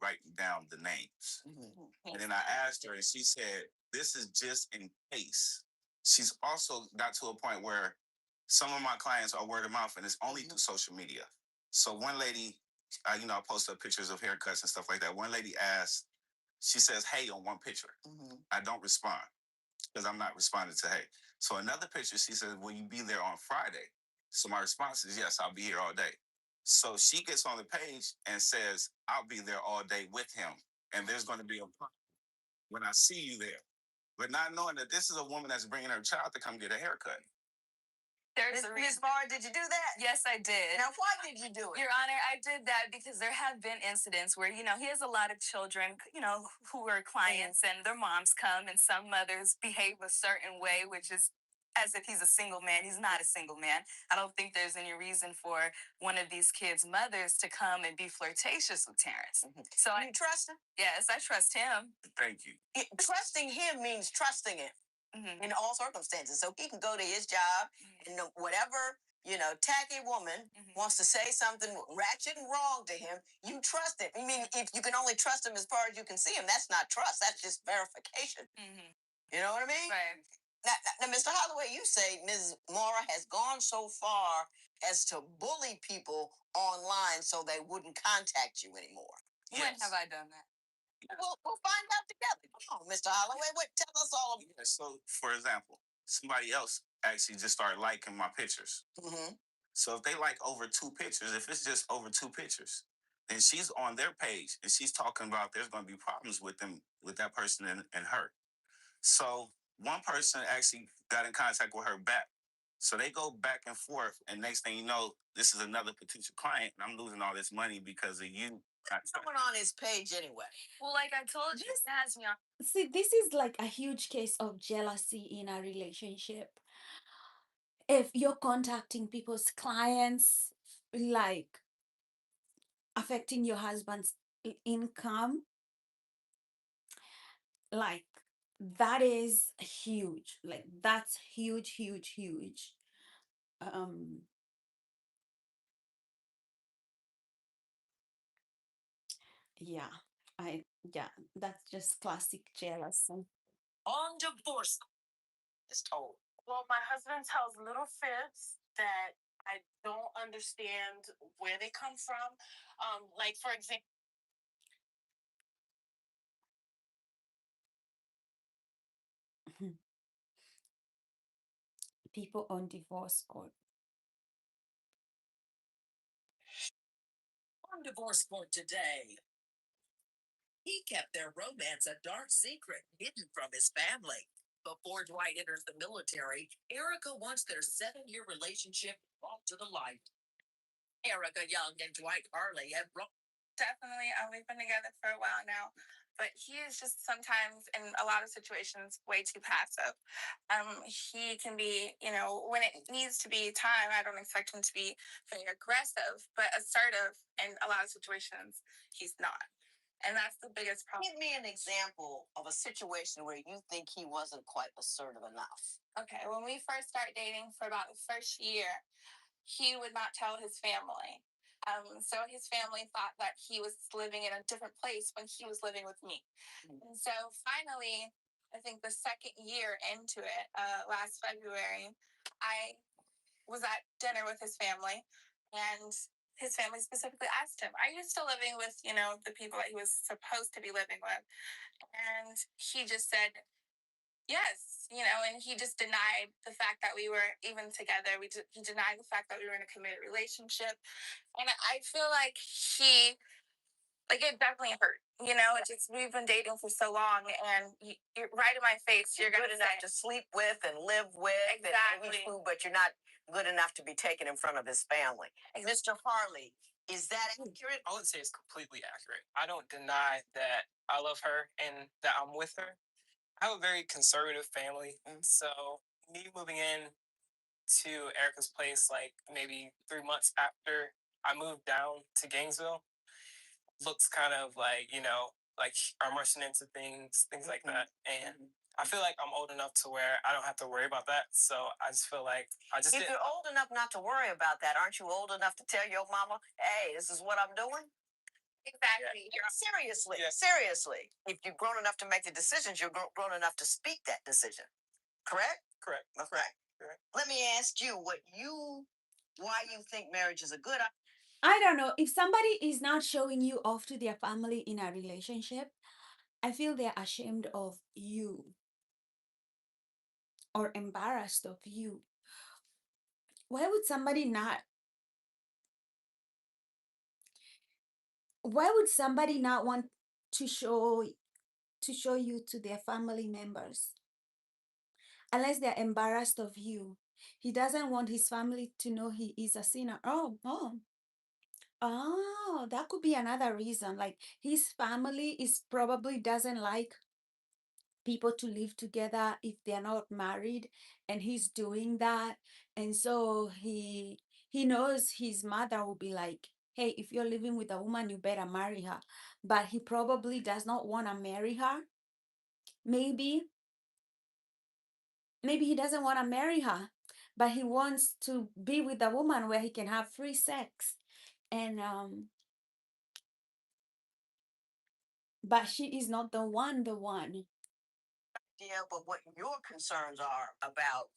writing down the names. Mm-hmm. And then I asked her, and she said, this is just in case. She's also got to a point where some of my clients are word of mouth, and it's only through social media. So one lady, I post up pictures of haircuts and stuff like that. One lady asked, she says, hey, on one picture. Mm-hmm. I don't respond because I'm not responding to hey. So another picture, she says, will you be there on Friday? So my response is, yes, I'll be here all day. So she gets on the page and says, I'll be there all day with him. And there's going to be a problem when I see you there. But not knowing that this is a woman that's bringing her child to come get a haircut. There's a Ms. reason. Barr, did you do that? Yes, I did. Now, why did you do it? Your Honor, I did that because there have been incidents where, he has a lot of children, who are clients and their moms come and some mothers behave a certain way, which is as if he's a single man. He's not a single man. I don't think there's any reason for one of these kids' mothers to come and be flirtatious with Terrence. Mm-hmm. So you trust him? Yes, I trust him. Thank you. Trusting him means trusting him. Mm-hmm. In all circumstances. So he can go to his job and whatever, tacky woman wants to say something ratchet and wrong to him, you trust him. I mean, if you can only trust him as far as you can see him, that's not trust. That's just verification. Mm-hmm. You know what I mean? Right. Now, Mr. Holloway, you say Ms. Mora has gone so far as to bully people online so they wouldn't contact you anymore. When have I done that? We'll find out together. Come on, Mr. Holloway, tell us all about Yeah, so, for example, somebody else actually just started liking my pictures. it. So if they like over two pictures, if it's just over two pictures, then she's on their page and she's talking about there's going to be problems with them, with that person and her. So one person actually got in contact with her back. So they go back and forth, and next thing you know, this is another potential client, and I'm losing all this money because of you. Someone on his page anyway. Well, like I told you, it has me on. See, this is like a huge case of jealousy in a relationship. If you're contacting people's clients, like affecting your husband's income, like that is huge. Like that's huge, huge, huge. Um, yeah, yeah, that's just classic jealousy. On divorce is told. Well, my husband tells little fibs that I don't understand where they come from. Like, for example, People on divorce court. On divorce court today. He kept their romance a dark secret hidden from his family. Before Dwight enters the military, Erica wants their 7-year relationship brought to the light. Erica Young and Dwight Harley have Definitely, we've been together for a while now, but he is just sometimes, in a lot of situations, way too passive. He can be, when it needs to be time, I don't expect him to be very aggressive, but assertive in a lot of situations, he's not. And that's the biggest problem. Give me an example of a situation where you think he wasn't quite assertive enough. Okay, when we first started dating for about the first year, he would not tell his family. So his family thought that he was living in a different place when he was living with me. And so finally, I think the second year into it, last February, I was at dinner with his family, and his family specifically asked him, "Are you still living with, the people that he was supposed to be living with?" And he just said, "Yes," and he just denied the fact that we were even together. He denied the fact that we were in a committed relationship. And I feel like it definitely hurt. It's just, we've been dating for so long, and you're right in my face. You're good gonna enough say, to sleep with and live with Exactly. and eat food, but you're not good enough to be taken in front of his family. Mr. Harley, is that accurate? I would say it's completely accurate. I don't deny that I love her and that I'm with her. I have a very conservative family, so me moving in to Erica's place like maybe 3 months after I moved down to Gainesville looks kind of like, like I'm rushing into things like that. And I feel like I'm old enough to where I don't have to worry about that. So I just feel like If you're old enough not to worry about that, aren't you old enough to tell your mama, hey, this is what I'm doing? exactly. Seriously, Yeah. seriously. If you're grown enough to make the decisions, you're grown enough to speak that decision. Correct? correct. Okay. Correct. Let me ask you why you think marriage is a good idea. I don't know. If somebody is not showing you off to their family in a relationship, I feel they're ashamed of you or embarrassed of you. Why would somebody not? Why would somebody not want to show you to their family members? Unless they're embarrassed of you. He doesn't want his family to know he is a sinner. Oh, that could be another reason. Like his family is probably doesn't like people to live together if they're not married, and he's doing that. And so he knows his mother will be like, hey, if you're living with a woman, you better marry her. But he probably does not want to marry her. Maybe he doesn't want to marry her, but he wants to be with a woman where he can have free sex. And but she is not the one. Yeah, but what your concerns are about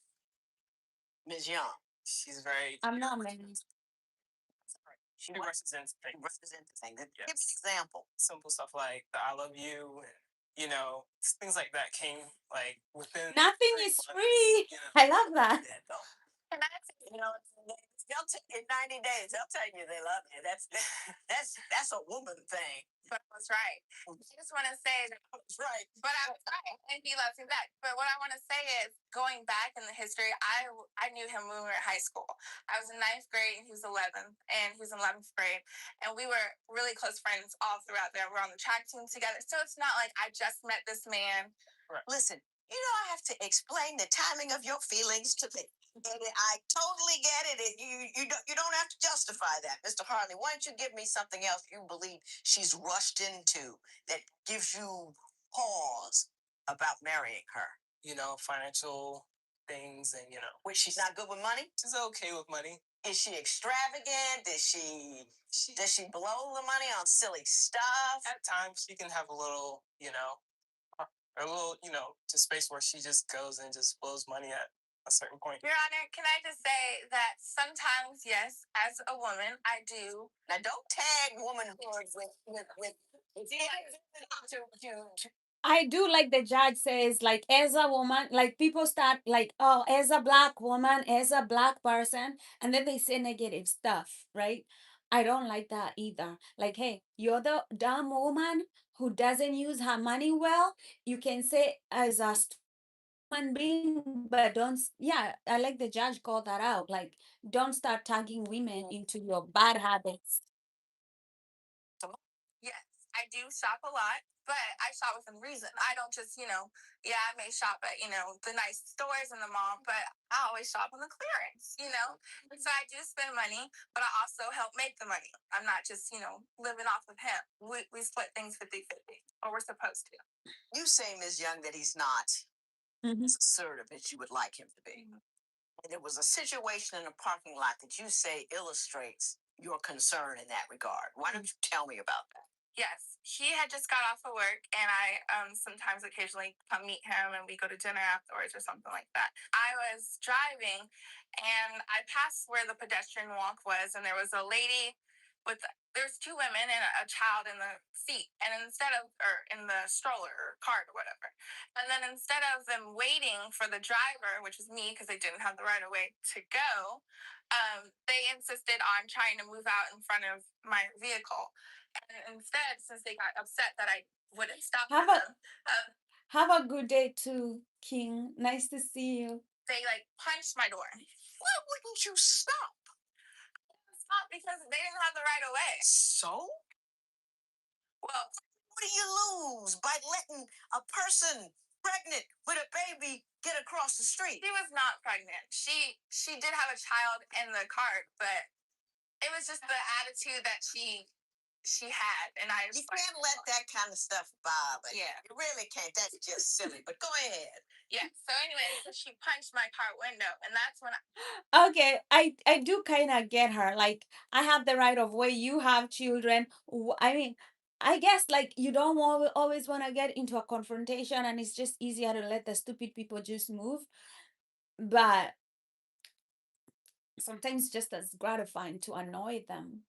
Ms. Young? She's very. I'm not married. She represents things. Represents things. Yes. Give me an example. Simple stuff like the "I love you," and things like that came like within. Nothing 3 is months, free. You know. I love that. That though. And that's they'll in 90 days they'll tell you they love you. That's a woman thing. But I was right. I just want to say That's right. But I was right, and he loves me back. But what I want to say is, going back in the history, I knew him when we were in high school. I was in ninth grade, and he was 11th, and he was in 11th grade, and we were really close friends all throughout there. We're on the track team together, so it's not like I just met this man. Right. Listen, I have to explain the timing of your feelings to me. And I totally get it. You don't have to justify that, Mr. Harley. Why don't you give me something else you believe she's rushed into that gives you pause about marrying her? Financial things, and Which she's not good with money. she's okay with money. Is she extravagant? Does she blow the money on silly stuff? At times, she can have a little, a little, just space where she just goes and just blows money at a certain point. Your Honor, can I just say that sometimes, yes, as a woman, I do. Now, don't tag womanhood with to I do like the judge says, like, as a woman, like people start like, oh, as a black woman, as a black person, and then they say negative stuff, right? I don't like that either. Like, hey, you're the dumb woman who doesn't use her money well. You can say as a human being, but yeah, I like the judge called that out. Like, don't start tagging women into your bad habits. Yes, I do shop a lot, but I shop within reason. I don't just, yeah, I may shop at, the nice stores in the mall, but I always shop on the clearance. So I do spend money, but I also help make the money. I'm not just, living off of him. We split things 50-50, or we're supposed to. You say, Ms. Young, that he's not as assertive as you would like him to be. And there was a situation in a parking lot that you say illustrates your concern in that regard. Why don't you tell me about that? Yes, he had just got off of work, and I sometimes occasionally come meet him, and we go to dinner afterwards or something like that. I was driving, and I passed where the pedestrian walk was, and there was a lady with there's two women and a child in the seat, and or in the stroller or cart or whatever, and then instead of them waiting for the driver, which was me because they didn't have the right of way to go, they insisted on trying to move out in front of my vehicle. And instead, since they got upset that I wouldn't stop for Have a them, have a good day too, King. Nice to see you. they punched my door. Why wouldn't you stop? Stop because they didn't have the right of way. So? Well, What do you lose by letting a person pregnant with a baby get across the street? she was not pregnant. She did have a child in the cart, but it was just the attitude that she had, and I You can't let that kind of stuff bother. Yeah. You really can't. That's just silly. But go ahead. Yeah. So anyway, so she punched my car window, and that's when Okay, I do kind of get her. Like, I have the right of way. You have children. I mean, I guess like you don't always want to get into a confrontation, and it's just easier to let the stupid people just move. But sometimes just as gratifying to annoy them.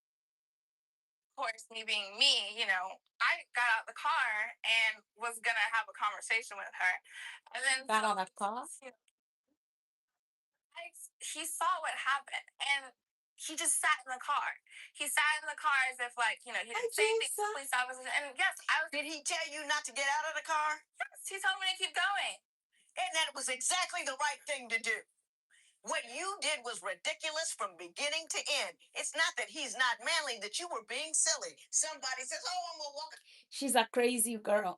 of course, me being me, I got out the car and was gonna have a conversation with her, and then Got out of car. he saw what happened, and he just sat in the car. He sat in the car as if he didn't say anything to police officers. And yes, Did he tell you not to get out of the car? Yes, he told me to keep going. And that was exactly the right thing to do. What you did was ridiculous from beginning to end. It's not that he's not manly, that you were being silly. Somebody says, oh, I'm going to walk. She's a crazy girl.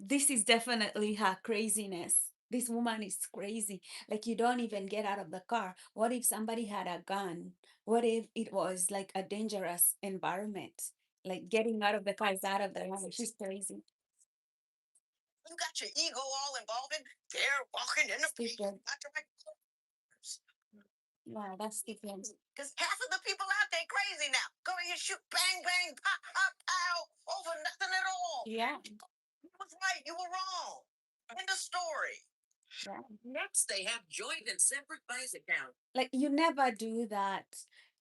This is definitely her craziness. This woman is crazy. Like, you don't even get out of the car. What if somebody had a gun? What if it was like a dangerous environment? Like, getting out of the car is out of the line. She's crazy. You got your ego all involved in they're walking in the Stupid. not the right. Wow, that's stupid. Because half of the people out there crazy now. Go and shoot, bang, bang, pop, pop, pow, over nothing at all. Yeah. You was right, you were wrong. End of story. Yeah. Next, they have joint and separate bank accounts. Like you never do that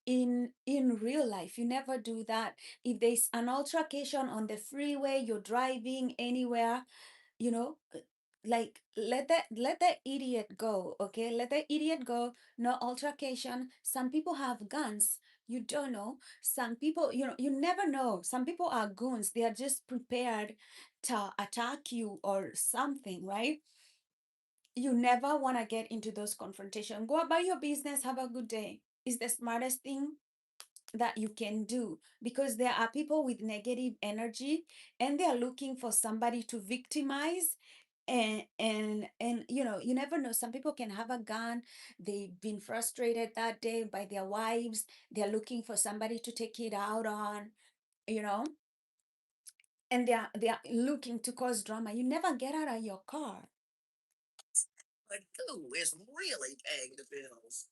in real life. You never do that. If there's an altercation on the freeway, you're driving anywhere, you know, like let that idiot go, okay? Let the idiot go. No altercation. Some people have guns. You don't know. Some people, you never know. Some people are goons. They are just prepared to attack you or something, right? You never want to get into those confrontation. Go about your business. Have a good day. Is the smartest thing that you can do, because there are people with negative energy and they are looking for somebody to victimize. And you never know. Some people can have a gun. They've been frustrated that day by their wives. They're looking for somebody to take it out on, you know and they are looking to cause drama. You never get out of your car. But who is really paying the bills?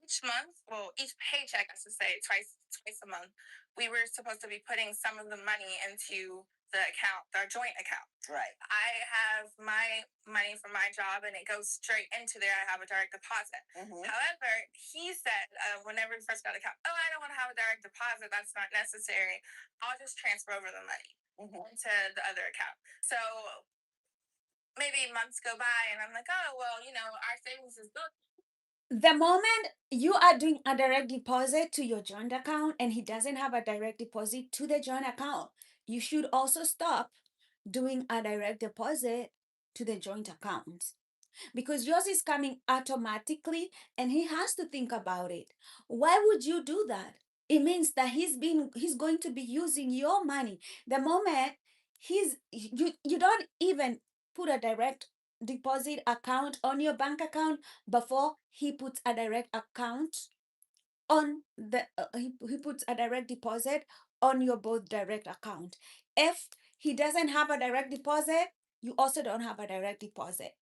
Each month, well, each paycheck, I should say, twice a month, we were supposed to be putting some of the money into the account, our joint account. Right. I have my money from my job, and it goes straight into there. I have a direct deposit. However, he said whenever we first got the account, oh, I don't want to have a direct deposit. That's not necessary. I'll just transfer over the money into the other account. So maybe months go by, and I'm like, oh, well, our savings is good. The moment you are doing a direct deposit to your joint account and he doesn't have a direct deposit to the joint account, you should also stop doing a direct deposit to the joint account, because yours is coming automatically and he has to think about it. Why would you do that? It means that he's going to be using your money. The moment you don't even put a direct deposit account on your bank account before he puts a direct account on he puts a direct deposit on your both direct account. If he doesn't have a direct deposit, you also don't have a direct deposit.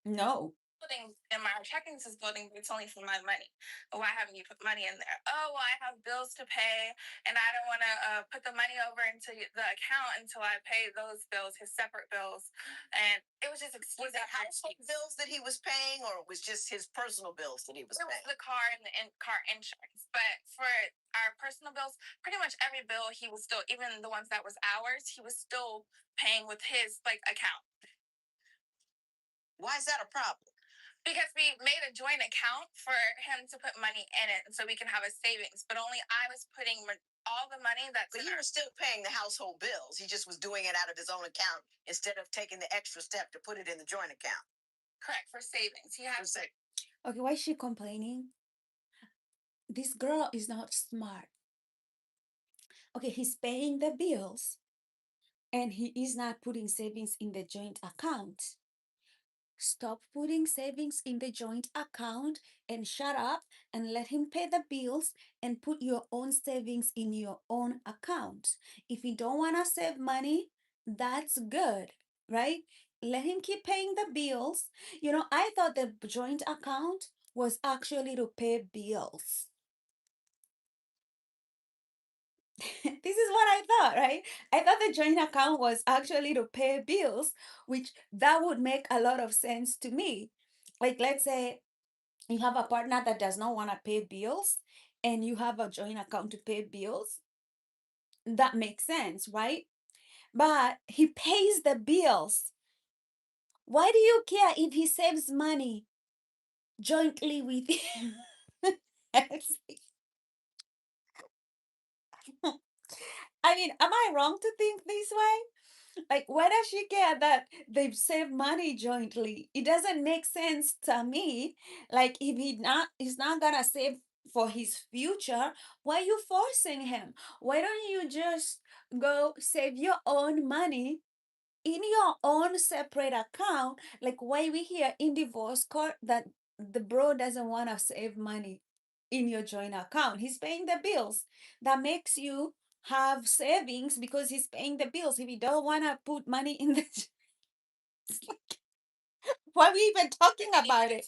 No. Building and my checking is building, but it's only for my money. Why haven't you put money in there? Oh, well, I have bills to pay, and I don't want to put the money over into the account until I pay those bills, his separate bills. And it was just Was it household bills that he was paying, or it was just his personal bills that he was It paying? was the car and the car insurance. But for our personal bills, pretty much every bill he was still, even the ones that was ours, he was still paying with his account. Why is that a problem? Because we made a joint account for him to put money in it so we can have a savings. But only I was putting all the money that's But you were still paying the household bills. He just was doing it out of his own account instead of taking the extra step to put it in the joint account. Correct, for savings. He has to. Okay, why is she complaining? This girl is not smart. Okay, he's paying the bills and he is not putting savings in the joint account. Stop putting savings in the joint account and shut up and let him pay the bills and put your own savings in your own account. If you don't want to save money, that's good, right? Let him keep paying the bills. I thought the joint account was actually to pay bills. This is what I thought, right? I thought the joint account was actually to pay bills, which that would make a lot of sense to me. Like, let's say you have a partner that does not want to pay bills and you have a joint account to pay bills. That makes sense, right? But he pays the bills. Why do you care if he saves money jointly with you? I mean, am I wrong to think this way? Like, why does she care that they've saved money jointly? It doesn't make sense to me. Like, if he's not gonna save for his future, why are you forcing him? Why don't you just go save your own money in your own separate account? Like, why we hear in divorce court that the bro doesn't want to save money in your joint account? He's paying the bills. That makes you have savings because he's paying the bills. If you don't want to put money in the why are we even talking about it?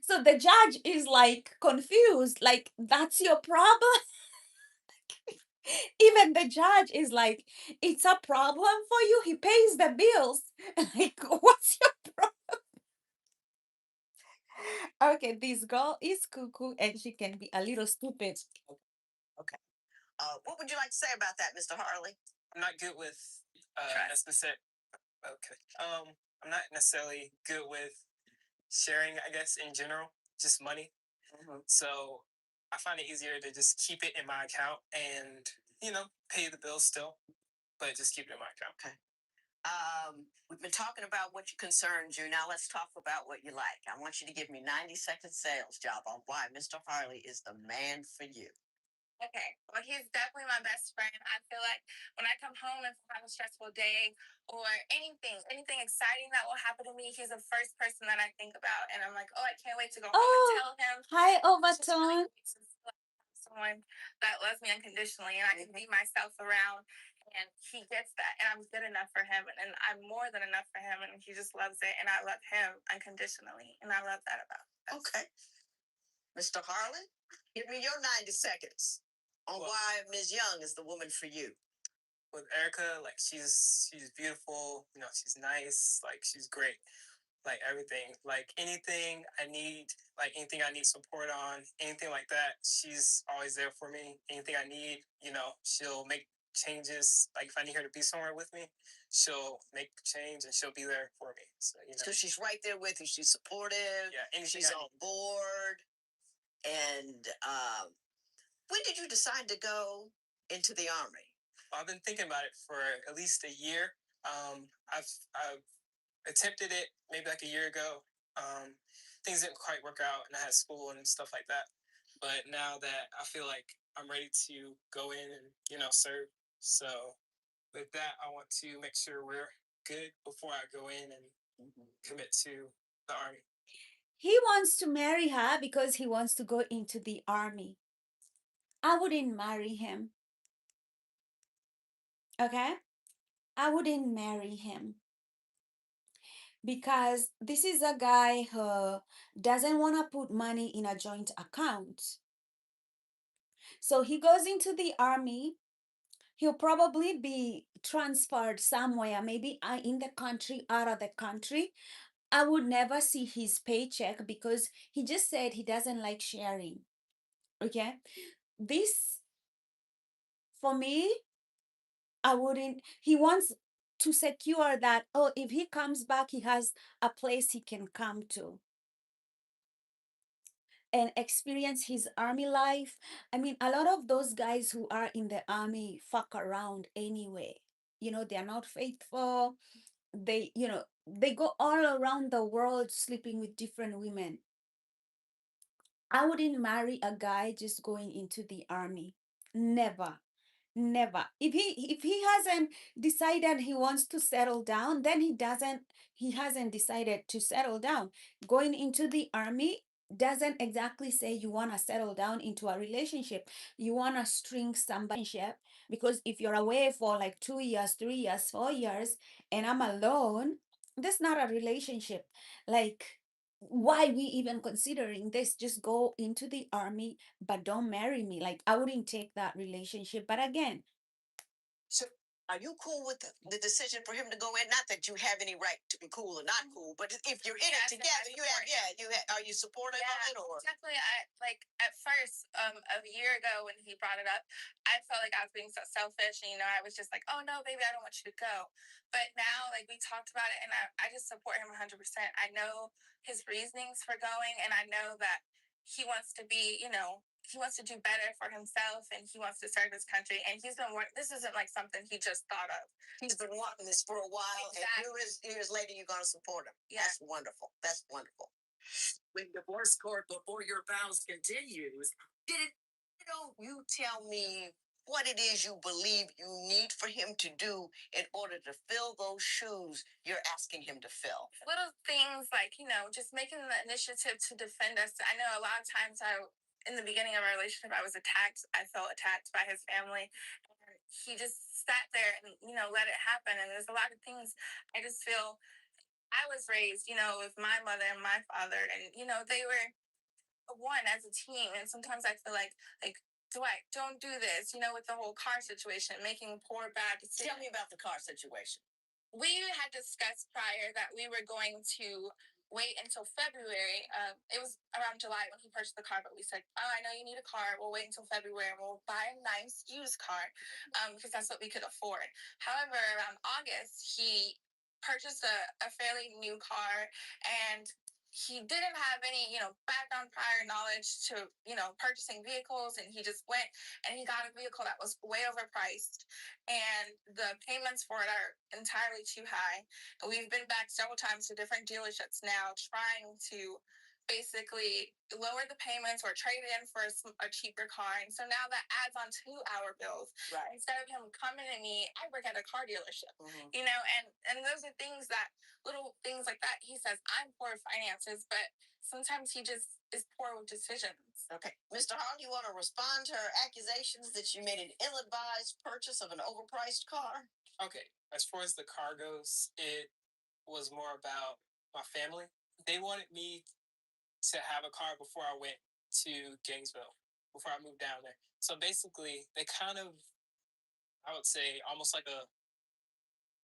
So the judge is like confused, like, that's your problem. Even even the judge is like, it's a problem for you. He pays the bills. Like, what's your problem? Okay, this girl is cuckoo and she can be a little stupid. Okay. What would you like to say about that, Mr. Harley? I'm not good with necessary. Okay. I'm not necessarily good with sharing, I guess, in general, just money. So I find it easier to just keep it in my account and, pay the bills still, but just keep it in my account. Okay. We've been talking about what concerns you. Now let's talk about what you like. I want you to give me 90-second sales job on why Mr. Harley is the man for you. Okay. Well, he's definitely my best friend. I feel like when I come home and have a stressful day or anything exciting that will happen to me, he's the first person that I think about. And I'm like, oh, I can't wait to go home and tell him. Hi, It's just really Overton. great to feel like I have someone that loves me unconditionally and I can be myself around. And he gets that. And I'm good enough for him. And I'm more than enough for him. And he just loves it. And I love him unconditionally. And I love that about him. Okay. Mr. Harlan, give me your 90 seconds on why Ms. Young is the woman for you. With Erica, like she's beautiful, she's nice, like she's great. Like everything, like anything I need, support on, anything like that, she's always there for me. Anything I need, she'll make changes. Like if I need her to be somewhere with me, she'll make change and she'll be there for me. So she's right there with you. She's supportive. Yeah, she's on board. And when did you decide to go into the Army? I've been thinking about it for at least a year. I've attempted it maybe like a year ago. Things didn't quite work out, and I had school and stuff like that. But now that I feel like I'm ready to go in and serve, so with that, I want to make sure we're good before I go in and commit to the Army. He wants to marry her because he wants to go into the Army. I wouldn't marry him. Okay? I wouldn't marry him. Because this is a guy who doesn't want to put money in a joint account. So he goes into the Army. He'll probably be transferred somewhere, maybe in the country, out of the country. I would never see his paycheck because he just said he doesn't like sharing. Okay? This, for me, I wouldn't. He wants to secure that, oh, if he comes back, he has a place he can come to and experience his army life. I mean, a lot of those guys who are in the army fuck around anyway. They're not faithful. They go all around the world sleeping with different women. I wouldn't marry a guy just going into the army. Never. Never. If he hasn't decided he wants to settle down, then he hasn't decided to settle down. Going into the army doesn't exactly say you want to settle down into a relationship. You want to string somebody ship, because if you're away for like 2 years, 3 years, 4 years, and I'm alone, that's not a relationship. Like, why we even considering this? Just go into the army, but don't marry me. Like, I wouldn't take that relationship. But again, So are you cool with the decision for him to go in? Not that you have any right to be cool or not cool, but if you're in it together, are you supportive of it? Or definitely. At first, a year ago when he brought it up, I felt like I was being so selfish, and I was just like, oh no, baby, I don't want you to go. But now, like, we talked about it, and I just support him 100%. I know his reasonings for going, and I know that he wants to be, he wants to do better for himself, and he wants to serve his country. And he's been working. This isn't like something he just thought of. He's been wanting this for a while, Exactly. and years later, you're going to support him. Yeah. That's wonderful. That's wonderful. When divorce court before your vows continues, you tell me what it is you believe you need for him to do in order to fill those shoes you're asking him to fill? Little things like, just making the initiative to defend us. I know a lot of times in the beginning of our relationship, I was attacked. I felt attacked by his family. And he just sat there and, let it happen. And there's a lot of things I just feel I was raised, with my mother and my father. And, they were one as a team. And sometimes I feel like Dwight, don't do this, with the whole car situation, making poor, bad decisions. Tell me about the car situation. We had discussed prior that we were going to wait until February. It was around July when he purchased the car, but we said, "Oh, I know you need a car. We'll wait until February and we'll buy a nice used car because that's what we could afford." However, around August, he purchased a fairly new car, and he didn't have any, background prior knowledge to, purchasing vehicles, and he just went and he got a vehicle that was way overpriced, and the payments for it are entirely too high. We've been back several times to different dealerships now, trying to basically lower the payments or trade it in for a cheaper car. And so now that adds on to our bills. Right. Instead of him coming to me, I work at a car dealership, Mhm. and those are things that, little things like that. He says, I'm poor with finances, but sometimes he just is poor with decisions. Okay. Mr. Hahn, you want to respond to her accusations that you made an ill-advised purchase of an overpriced car? Okay, as far as the car goes, it was more about my family. They wanted me to have a car before I went to Gainesville, before I moved down there. So basically, they kind of, I would say, almost like a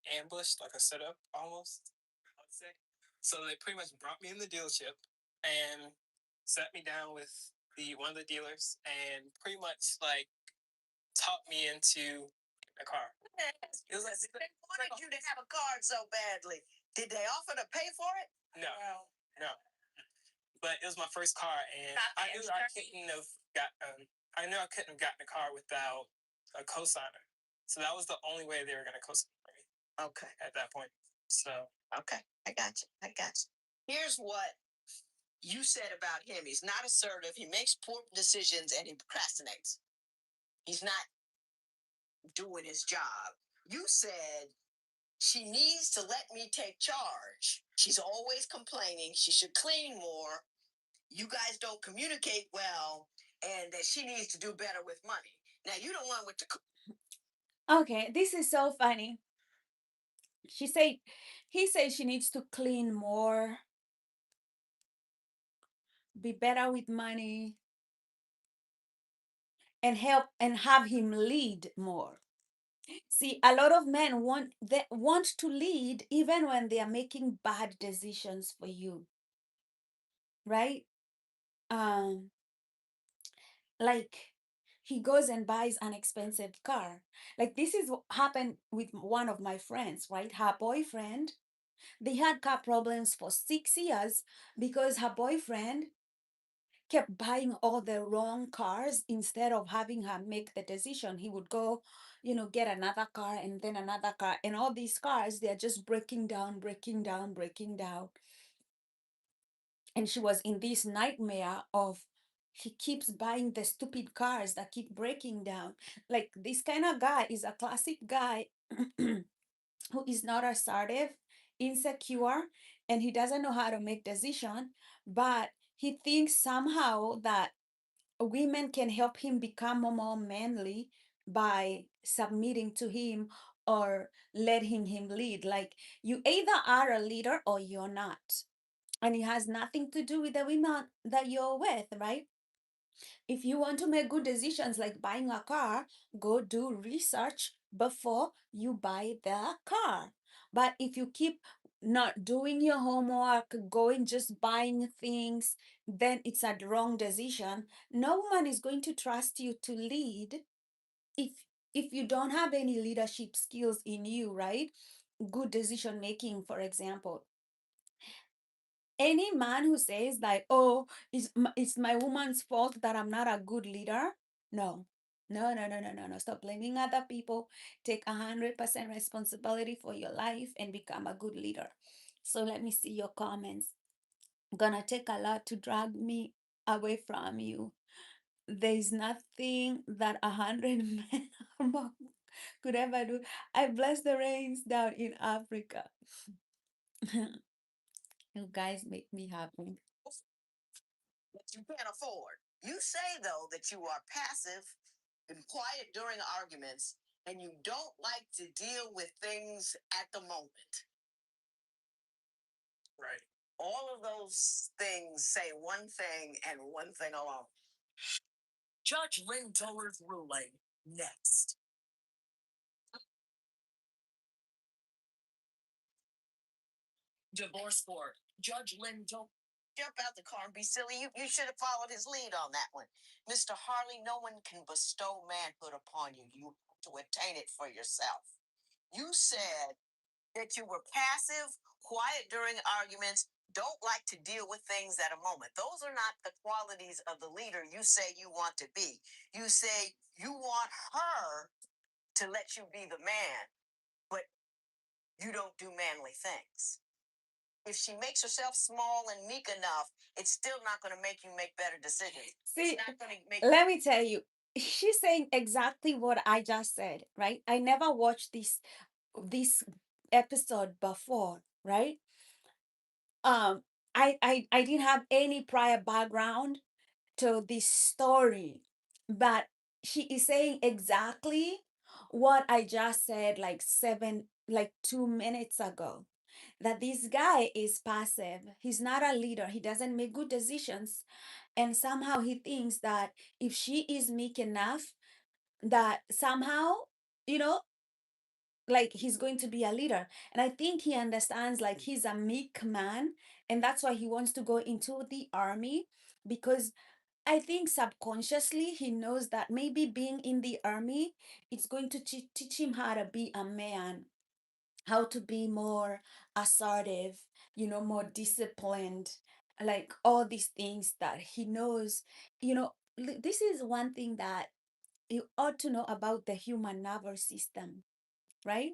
ambush, like a setup, almost. I would say. So they pretty much brought me in the dealership and sat me down with the one of the dealers and pretty much like talked me into a car. It was like, they wanted you to have a car so badly. Did they offer to pay for it? No, no. But it was my first car, and I knew I couldn't have I knew I couldn't have gotten a car without a cosigner. So that was the only way they were going to cosign for me. Okay. At that point. So. Okay. I got you. Here's what you said about him. He's not assertive. He makes poor decisions and he procrastinates. He's not doing his job. You said she needs to let me take charge. She's always complaining. She should clean more. You guys don't communicate well, and that she needs to do better with money. Now, you don't want to. Okay, this is so funny. He said she needs to clean more, be better with money, and help and have him lead more. See, a lot of men want to lead even when they are making bad decisions for you, right? Um, like he goes and buys an expensive car. Like this is what happened with one of my friends, right? Her boyfriend, they had car problems for 6 years because her boyfriend kept buying all the wrong cars instead of having her make the decision. He would go, get another car and then another car. And all these cars, they're just breaking down, breaking down, breaking down. And she was in this nightmare of he keeps buying the stupid cars that keep breaking down. Like this kind of guy is a classic guy who is not assertive, insecure, and he doesn't know how to make decision, but he thinks somehow that women can help him become more manly by submitting to him or letting him lead. Like you either are a leader or you're not. And it has nothing to do with the women that you're with, right? If you want to make good decisions like buying a car, go do research before you buy the car. But if you keep not doing your homework, going just buying things, then it's a wrong decision. No one is going to trust you to lead if you don't have any leadership skills in you, right? Good decision making, for example. Any man who says like, oh, it's my woman's fault that I'm not a good leader, no. No. Stop blaming other people. Take 100% responsibility for your life and become a good leader. So let me see your comments. Gonna take a lot to drag me away from you. There's nothing that 100 men or more could ever do. I bless the rains down in Africa. You guys make me happy. That you can't afford. You say, though, that you are passive and quiet during arguments and you don't like to deal with things at the moment. Right. All of those things say one thing and one thing alone. Judge Lynn Toller's ruling next. Divorce court. Judge Lynn Toller. Jump out the car and be silly. You should have followed his lead on that one. Mr. Harley, no one can bestow manhood upon you. You have to attain it for yourself. You said that you were passive, quiet during arguments, don't like to deal with things at a moment. Those are not the qualities of the leader you say you want to be. You say you want her to let you be the man, but you don't do manly things. If she makes herself small and meek enough, it's still not going to make you make better decisions. See, It's not going to make. let me tell you, she's saying exactly what I just said, right? I never watched this episode before, right? Um, I didn't have any prior background to this story, but she is saying exactly what I just said like 2 minutes ago. That this guy is passive. He's not a leader. He doesn't make good decisions. And somehow he thinks that if she is meek enough, that somehow, you know, like he's going to be a leader. And I think he understands like he's a meek man. And that's why he wants to go into the army, because I think subconsciously he knows that maybe being in the army, it's going to teach him how to be a man, how to be more assertive, more disciplined, like all these things that he knows. This is one thing that you ought to know about the human nervous system, right?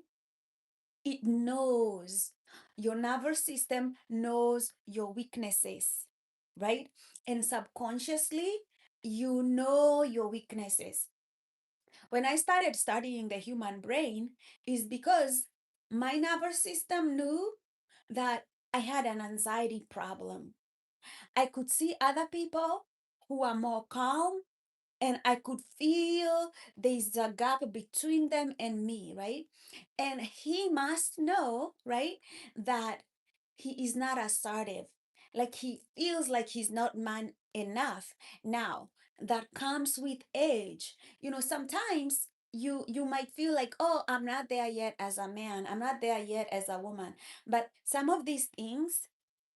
It knows, your nervous system knows your weaknesses, right? And subconsciously, you know your weaknesses. When I started studying the human brain, is because my nervous system knew that I had an anxiety problem. I could see other people who are more calm, and I could feel there's a gap between them and me, right? And he must know, right, that he is not assertive. Like he feels like he's not man enough. Now, that comes with age. Sometimes you might feel like, oh, I'm not there yet as a man. I'm not there yet as a woman. But some of these things,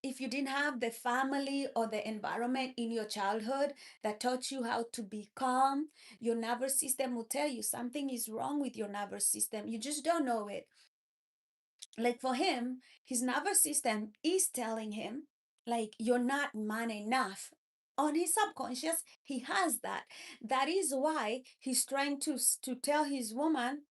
if you didn't have the family or the environment in your childhood that taught you how to be calm, your nervous system will tell you something is wrong with your nervous system. You just don't know it. Like for him, his nervous system is telling him, like, you're not man enough. On his subconscious, he has that. That is why he's trying to tell his woman,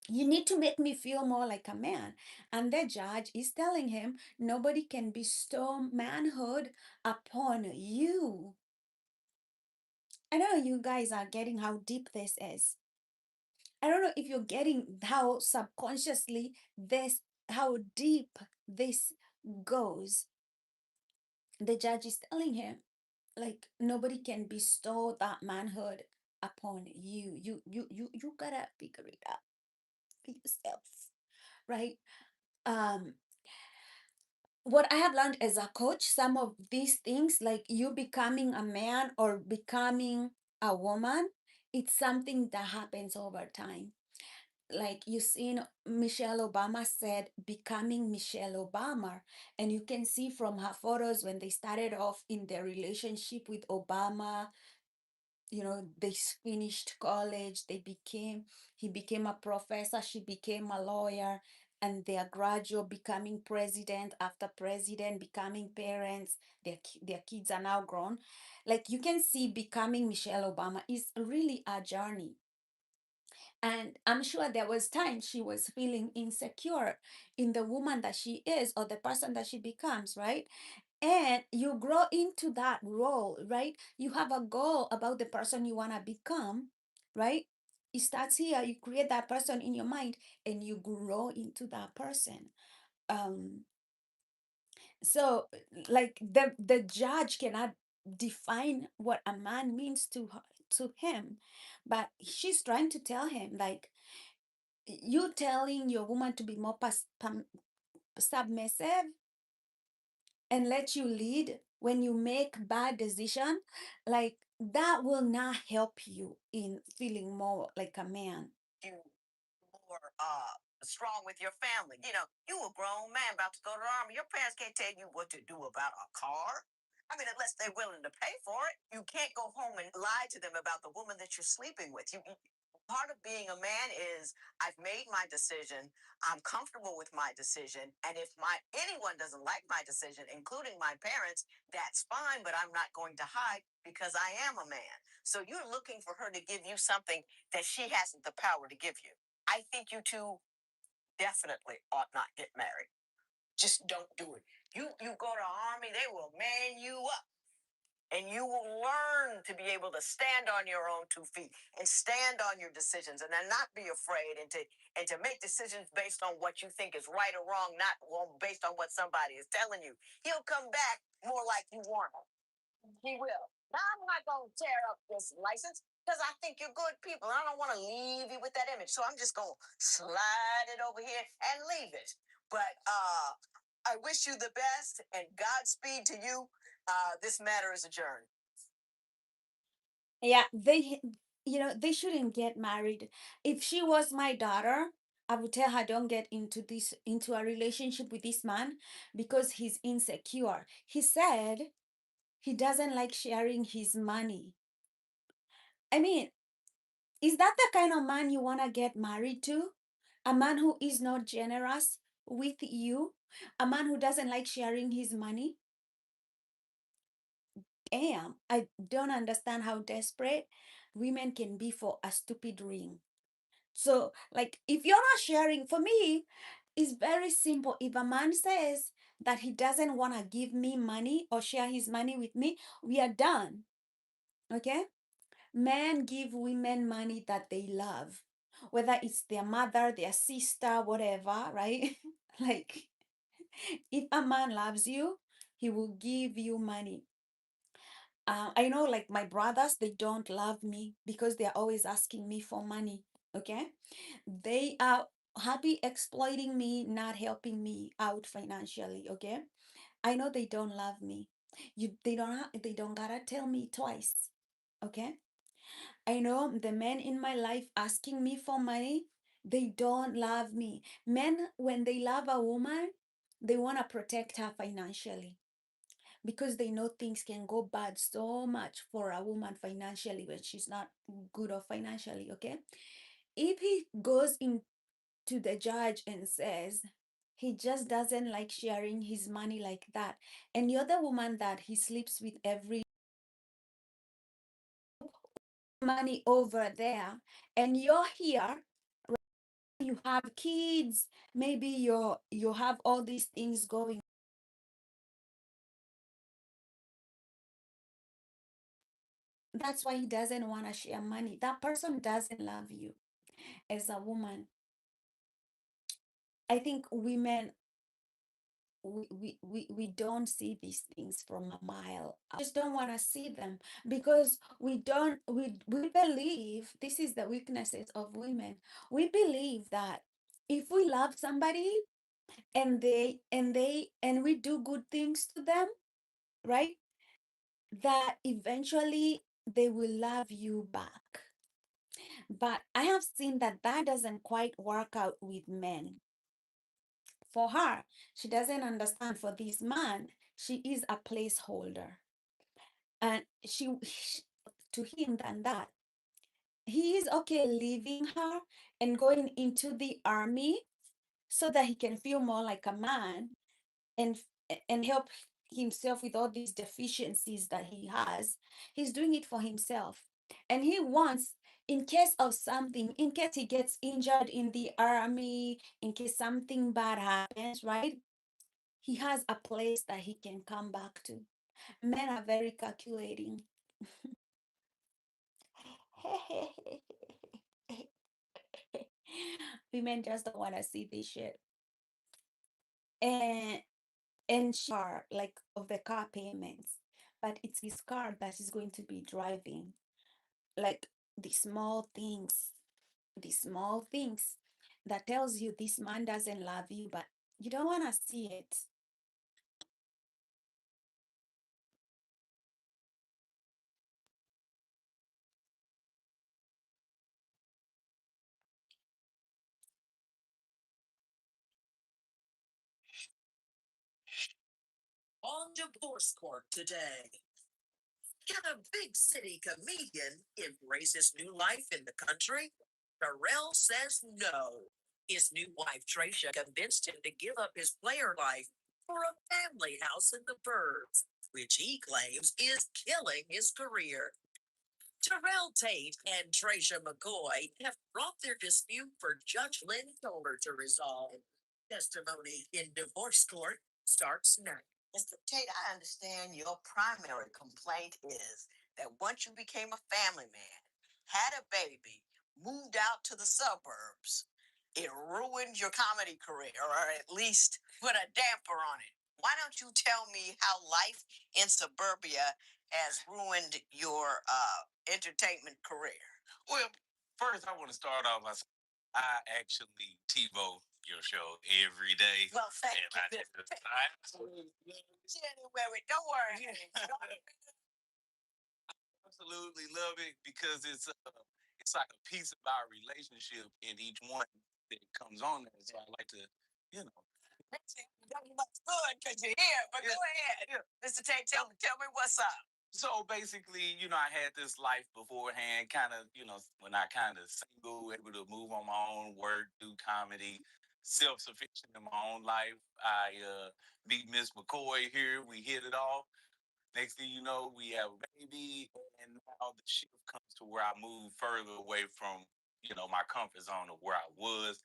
you need to make me feel more like a man. And the judge is telling him, nobody can bestow manhood upon you. I know you guys are getting how deep this is. I don't know if you're getting how subconsciously how deep this goes. The judge is telling him, like, nobody can bestow that manhood upon you. You gotta figure it out for yourself, right? Um, what I have learned as a coach, some of these things, like you becoming a man or becoming a woman, it's something that happens over time. Like you seen Michelle Obama said, becoming Michelle Obama. And you can see from her photos when they started off in their relationship with Obama, they finished college, he became a professor, she became a lawyer, and they are gradual becoming president after president, becoming parents, their kids are now grown. Like you can see becoming Michelle Obama is really a journey. And I'm sure there was times she was feeling insecure in the woman that she is or the person that she becomes, right? And you grow into that role, right? You have a goal about the person you want to become, right? It starts here. You create that person in your mind and you grow into that person. Um, so like the judge cannot define what a man means to him, but she's trying to tell him, like, you telling your woman to be more submissive and let you lead when you make bad decision, like that will not help you in feeling more like a man. You more strong with your family. You know, you a grown man about to go to the army. Your parents can't tell you what to do about a car. I mean, unless they're willing to pay for it. You can't go home and lie to them about the woman that you're sleeping with. Part of being a man is I've made my decision. I'm comfortable with my decision, and if anyone doesn't like my decision, including my parents, that's fine. But I'm not going to hide because I am a man. So you're looking for her to give you something that she hasn't the power to give you. I think you two definitely ought not get married. Just don't do it. You go to the army, they will man you up. And you will learn to be able to stand on your own 2 feet and stand on your decisions and then not be afraid and to make decisions based on what you think is right or wrong, not based on what somebody is telling you. He'll come back more like you want him. He will. Now, I'm not going to tear up this license because I think you're good people. I don't want to leave you with that image. So I'm just going to slide it over here and leave it. But I wish you the best and Godspeed to you. This matter is adjourned. Yeah, they shouldn't get married. If she was my daughter, I would tell her don't get into a relationship with this man because he's insecure. He said he doesn't like sharing his money. I mean, is that the kind of man you want to get married to? A man who is not generous with you? A man who doesn't like sharing his money? Damn, I don't understand how desperate women can be for a stupid ring. So, like, if you're not sharing, for me, it's very simple. If a man says that he doesn't want to give me money or share his money with me, we are done. Okay? Men give women money that they love, whether it's their mother, their sister, whatever, right? Like, if a man loves you, he will give you money. I know, like, my brothers, they don't love me because they're always asking me for money. Okay? They are happy exploiting me, not helping me out financially. Okay? I know they don't love me. They don't gotta tell me twice. Okay? I know the men in my life asking me for money, they don't love me. Men, when they love a woman, they want to protect her financially because they know things can go bad so much for a woman financially when she's not good or financially. Okay? If he goes into the judge and says he just doesn't like sharing his money like that, and you're the woman that he sleeps with every money over there, and you're here, you have kids, maybe you have all these things going. That's why he doesn't want to share money. That person doesn't love you as a woman. I think women, we don't see these things from a mile. I just don't want to see them because we believe this is the weaknesses of women. We believe that if we love somebody and we do good things to them, right? That eventually they will love you back. But I have seen that that doesn't quite work out with men. For her, she doesn't understand. For this man, she is a placeholder. And to him, than that, he is okay leaving her and going into the army so that he can feel more like a man and help himself with all these deficiencies that he has. He's doing it for himself, and he wants, in case of something, in case he gets injured in the army, in case something bad happens, right, he has a place that he can come back to. Men are very calculating. Women just don't want to see this shit. And like of the car payments, but it's his car that he's going to be driving. Like the small things that tells you this man doesn't love you, but you don't want to see it. On divorce court today. Can a big city comedian embrace his new life in the country? Terrell says no. His new wife, Tracia, convinced him to give up his player life for a family house in the burbs, which he claims is killing his career. Terrell Tate and Tracia McCoy have brought their dispute for Judge Lynn Toller to resolve. Testimony in divorce court starts now. Mr. Tate, I understand your primary complaint is that once you became a family man, had a baby, moved out to the suburbs, it ruined your comedy career, or at least put a damper on it. Why don't you tell me how life in suburbia has ruined your entertainment career? Well, first, I want to start off by saying I actually TiVo your show every day. Well, thank and you. I absolutely love it. January, don't worry. Absolutely love it because it's like a piece of our relationship in each one that comes on there. So I like to, you know. That's good because you're here, but go ahead. Mr. Tate, tell me what's up. So basically, I had this life beforehand, kind of, when I kind of single, able to move on my own, work, do comedy, self sufficient in my own life. I meet Miss McCoy here. We hit it off. Next thing you know, we have a baby, and now the shift comes to where I move further away from, my comfort zone of where I was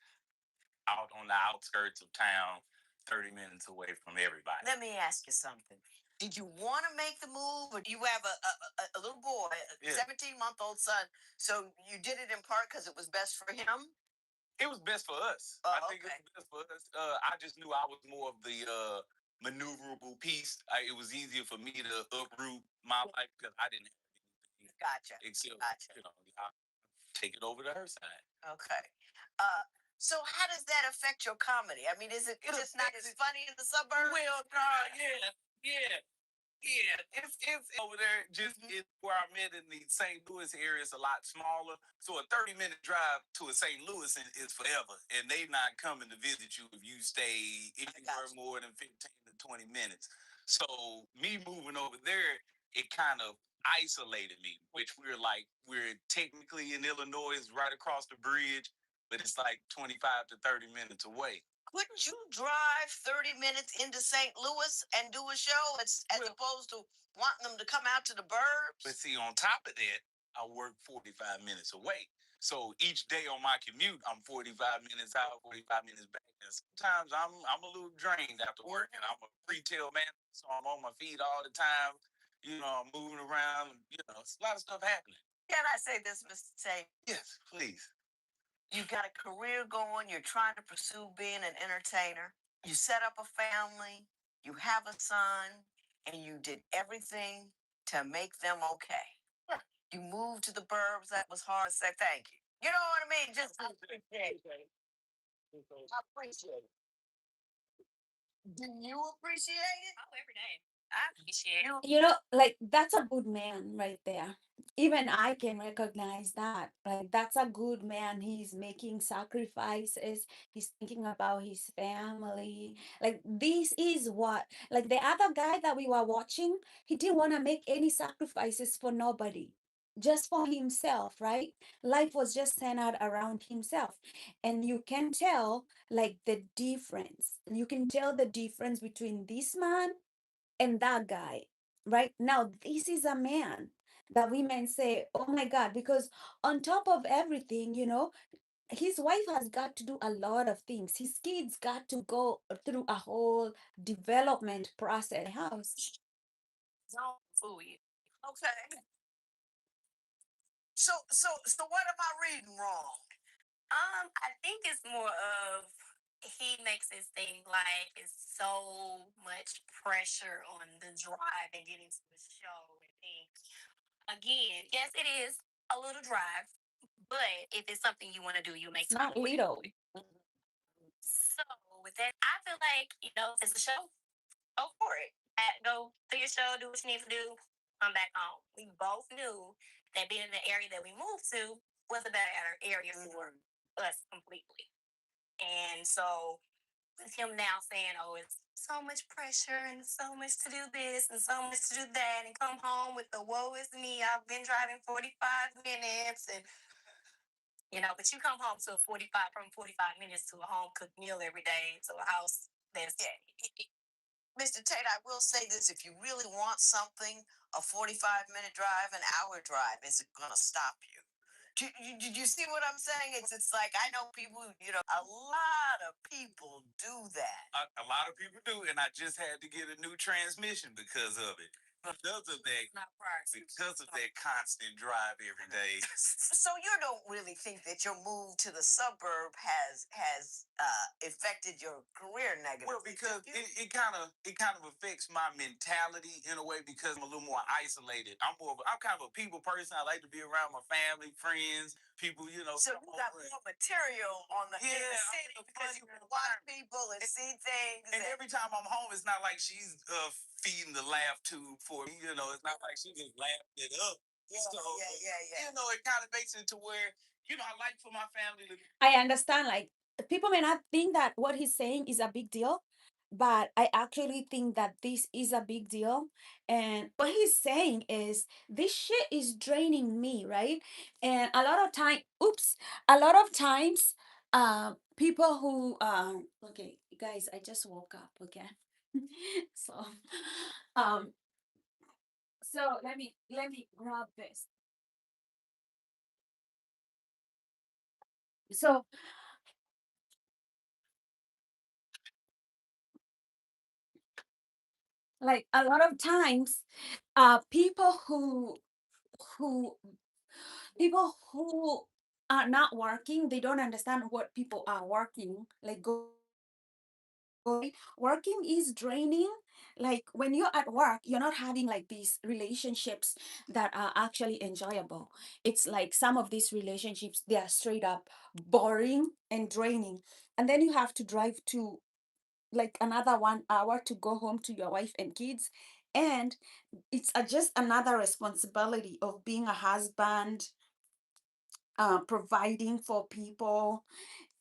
out on the outskirts of town, 30 minutes away from everybody. Let me ask you something. Did you want to make the move, or do you have a little boy, a 17-month-old son? So you did it in part because it was best for him? It was best for us. Oh, I think it was best for us. I just knew I was more of the maneuverable piece. It was easier for me to uproot my life because I didn't have anything. Gotcha. Except, Gotcha. I take it over to her side. Okay. So how does that affect your comedy? I mean, is it just not as funny in the suburbs? Well, yeah. It's over there. Just it's where I'm in the St. Louis area. It's a lot smaller. So a 30-minute drive to a St. Louis is forever, and they not coming to visit you if you stay anywhere more than 15 to 20 minutes. So me moving over there, it kind of isolated me. Which we're technically in Illinois, it's right across the bridge, but it's like 25 to 30 minutes away. Couldn't you drive 30 minutes into St. Louis and do a show as opposed to wanting them to come out to the burbs? But see, on top of that, I work 45 minutes away. So each day on my commute, I'm 45 minutes out, 45 minutes back. And sometimes I'm a little drained after work, and I'm a retail man, so I'm on my feet all the time. I'm moving around. It's a lot of stuff happening. Can I say this, Mr. Tate? Yes, please. You got a career going. You're trying to pursue being an entertainer. You set up a family. You have a son, and you did everything to make them okay. You moved to the burbs. That was hard to say thank you. You know what I mean? Just I appreciate it. I appreciate it. Do you appreciate it? Oh, every day. I appreciate it. You know, like that's a good man right there. Even I can recognize that. Like that's a good man. He's making sacrifices. He's thinking about his family. Like this is what, like the other guy that we were watching, he didn't want to make any sacrifices for nobody. Just for himself, right? Life was just centered around himself. And you can tell like the difference. You can tell the difference between this man and that guy. Right now, this is a man that women say, oh my God, because on top of everything, his wife has got to do a lot of things. His kids got to go through a whole development process. House. Don't fool you. Okay. So what am I reading wrong? I think it's more of he makes it seem like it's so much pressure on the drive and getting to the show and things. Again, yes, it is a little drive, but if it's something you want to do, you make It's time not for it. little. So with that, I feel like it's a show. Go for it. Go do your show. Do what you need to do. Come back home. We both knew that being in the area that we moved to was a better area for us completely. And so with him now saying, "Oh, it's so much pressure and so much to do this and so much to do that," and come home with the woe is me. I've been driving 45 minutes, and but you come home to 45 minutes to a home cooked meal every day, to a house that's Mr. Tate, I will say this: if you really want something, a 45-minute drive, an hour drive isn't going to stop you. Did you see what I'm saying? It's like I know people, a lot of people do that. A lot of people do, and I just had to get a new transmission because of it. Because of that constant drive every day. So you don't really think that your move to the suburb has affected your career negatively? Well, because it kind of affects my mentality in a way because I'm a little more isolated. I'm kind of a people person. I like to be around my family, friends, people. So you got more material in the city because you can watch people and see things. And every time I'm home, it's not like she's feeding the laugh tube for me. It's not like she just laughing it up. It kind of makes it to where I like for my family to. I understand, like, people may not think that what he's saying is a big deal, but I actually think that this is a big deal. And what he's saying is this shit is draining me, right? And a lot of times, people who, okay, guys, I just woke up, okay? So, um, so let me grab this. So, like, a lot of times, people who who are not working, they don't understand what people are working, like, working is draining. Like, when you're at work, you're not having like these relationships that are actually enjoyable. It's like some of these relationships, they are straight up boring and draining, and then you have to drive to like another 1 hour to go home to your wife and kids. And it's just another responsibility of being a husband, providing for people.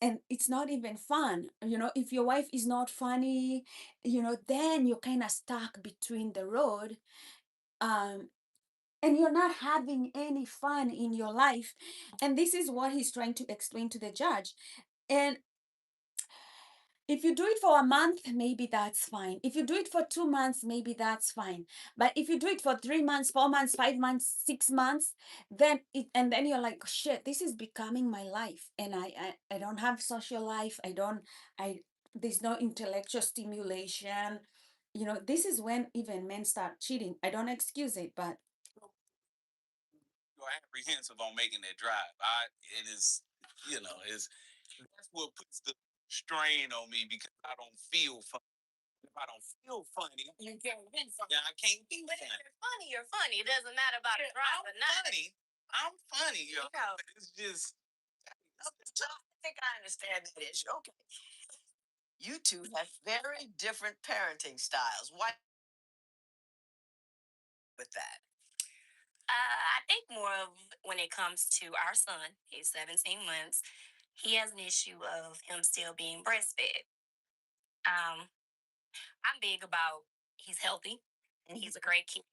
And it's not even fun. If your wife is not funny, then you're kind of stuck between the road. um and you're not having any fun in your life. And this is what he's trying to explain to the judge. And if you do it for a month, maybe that's fine. If you do it for 2 months, maybe that's fine. But if you do it for 3 months, 4 months, 5 months, 6 months, then you're like, shit, this is becoming my life. And I don't have social life. I there's no intellectual stimulation. This is when even men start cheating. I don't excuse it, but You're apprehensive on making that drive. It is, is that's what puts the strain on me because I don't feel fun. If I don't feel funny, you can't be funny. Yeah, I can't be But if funny. you're funny, you're funny. It doesn't matter about the drive or not. I'm funny, It's just. So I think I understand that issue. Okay. You two have very different parenting styles. Why with that? I think more of when it comes to our son, he's 17 months, he has an issue of him still being breastfed. Um, I'm big about he's healthy and he's a great kid.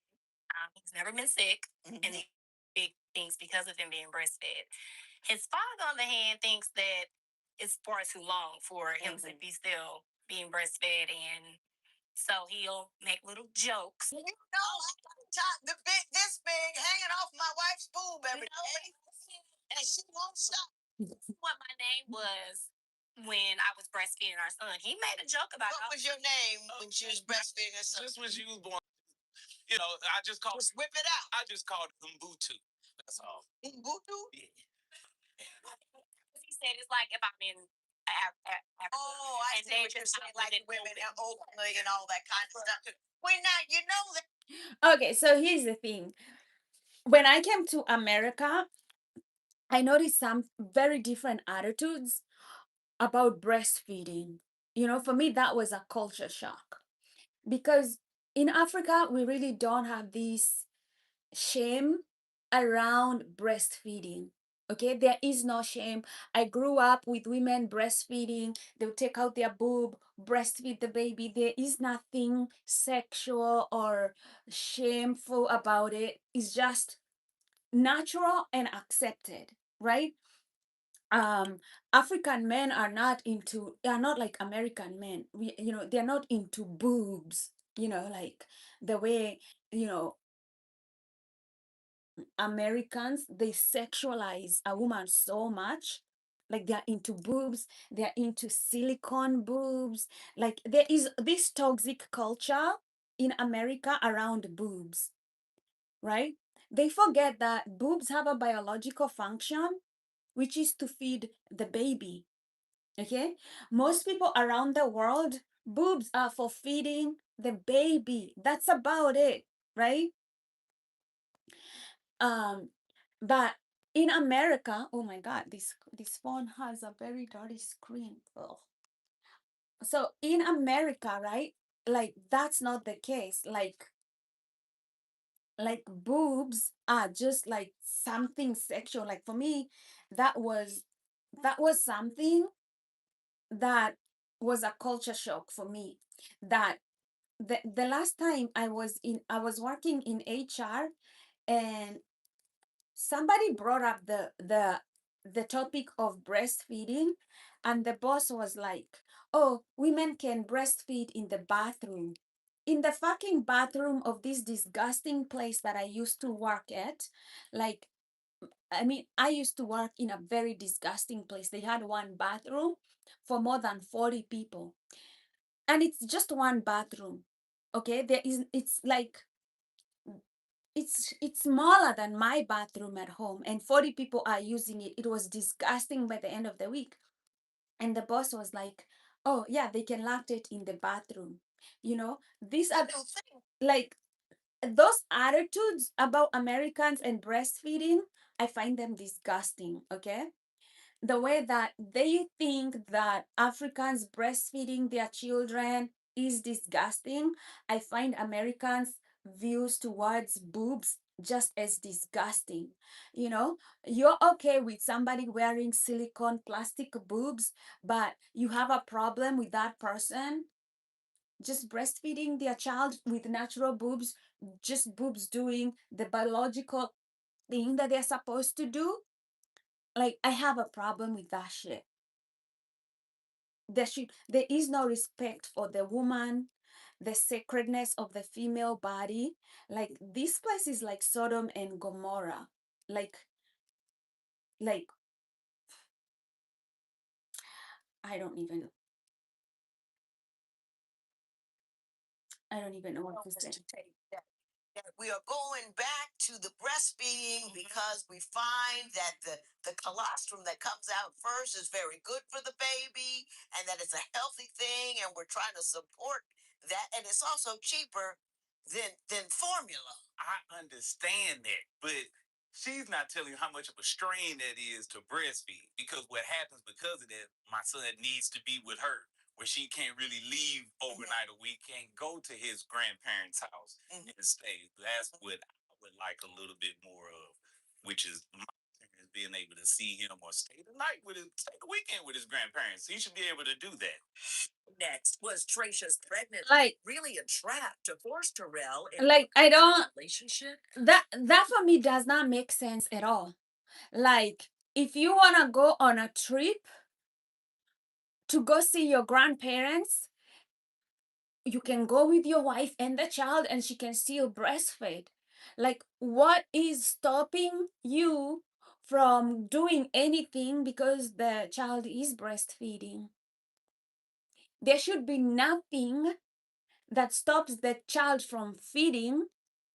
He's never been sick, and he big things because of him being breastfed. His father, on the hand, thinks that it's far too long for him to be still being breastfed, and so he'll make little jokes. I got this big hanging off my wife's boob every day, and she won't stop. What my name was when I was breastfeeding our son. He made a joke about What was your name when she was breastfeeding her son? Just when she was born, I just called. Just whip it out. I just called it Mbutu. That's all. Mbutu? Yeah. he said it's like if I'm in Africa. Oh, I see what you're saying, like women openly and all that kind of stuff. Well, now you know that. okay, so here's the thing. When I came to America, I noticed some very different attitudes about breastfeeding. For me, that was a culture shock because in Africa, we really don't have this shame around breastfeeding. Okay, there is no shame. I grew up with women breastfeeding. They'll take out their boob, breastfeed the baby. There is nothing sexual or shameful about it. It's just natural and accepted, right? African men are not like American men. They're not into boobs, like the way, you know, Americans, they sexualize a woman so much. Like they're into boobs, they're into silicone boobs. Like there is this toxic culture in America around boobs, right? They forget that boobs have a biological function, which is to feed the baby. Okay? Most people around the world, boobs are for feeding the baby. That's about it, right? But in America, oh my God, this phone has a very dirty screen. Ugh. So in America, right? Like that's not the case. Like boobs are just like something sexual. Like for me, that was something that was a culture shock for me. That the last time I was working in HR, and somebody brought up the topic of breastfeeding, and the boss was like, oh, women can breastfeed in the bathroom, in the fucking bathroom of this disgusting place that I used to work at. Like, I mean, I used to work in a very disgusting place. They had one bathroom for more than 40 people, and it's just one bathroom. Okay, it's like it's smaller than my bathroom at home, and 40 people are using it. It was disgusting by the end of the week. And the boss was like, oh yeah, they can lactate in the bathroom. These are like those attitudes about Americans and breastfeeding. I find them disgusting. Okay, the way that they think that Africans breastfeeding their children is disgusting, I find Americans' views towards boobs just as disgusting. You're okay with somebody wearing silicone plastic boobs, but you have a problem with that person just breastfeeding their child with natural boobs, just boobs doing the biological thing that they're supposed to do. Like, I have a problem with that shit. There is no respect for the woman, the sacredness of the female body. Like, this place is like Sodom and Gomorrah. Like I don't even know what to say. That we are going back to the breastfeeding because we find that the colostrum that comes out first is very good for the baby and that it's a healthy thing, and we're trying to support that, and it's also cheaper than formula. I understand that, but she's not telling you how much of a strain that is to breastfeed. Because what happens because of that, my son needs to be with her, where she can't really leave overnight, or we can't go to his grandparents' house and stay. That's what I would like a little bit more of, which is my parents being able to see him or stay the night with his, stay the weekend with his grandparents. He should be able to do that. Next, was Tracia's pregnancy Like, really a trap to force Terrell like I don't relationship? that for me does not make sense at all. Like, if you want to go on a trip to go see your grandparents, you can go with your wife and the child, and she can still breastfeed. Like, what is stopping you from doing anything because the child is breastfeeding? There should be nothing that stops the child from feeding.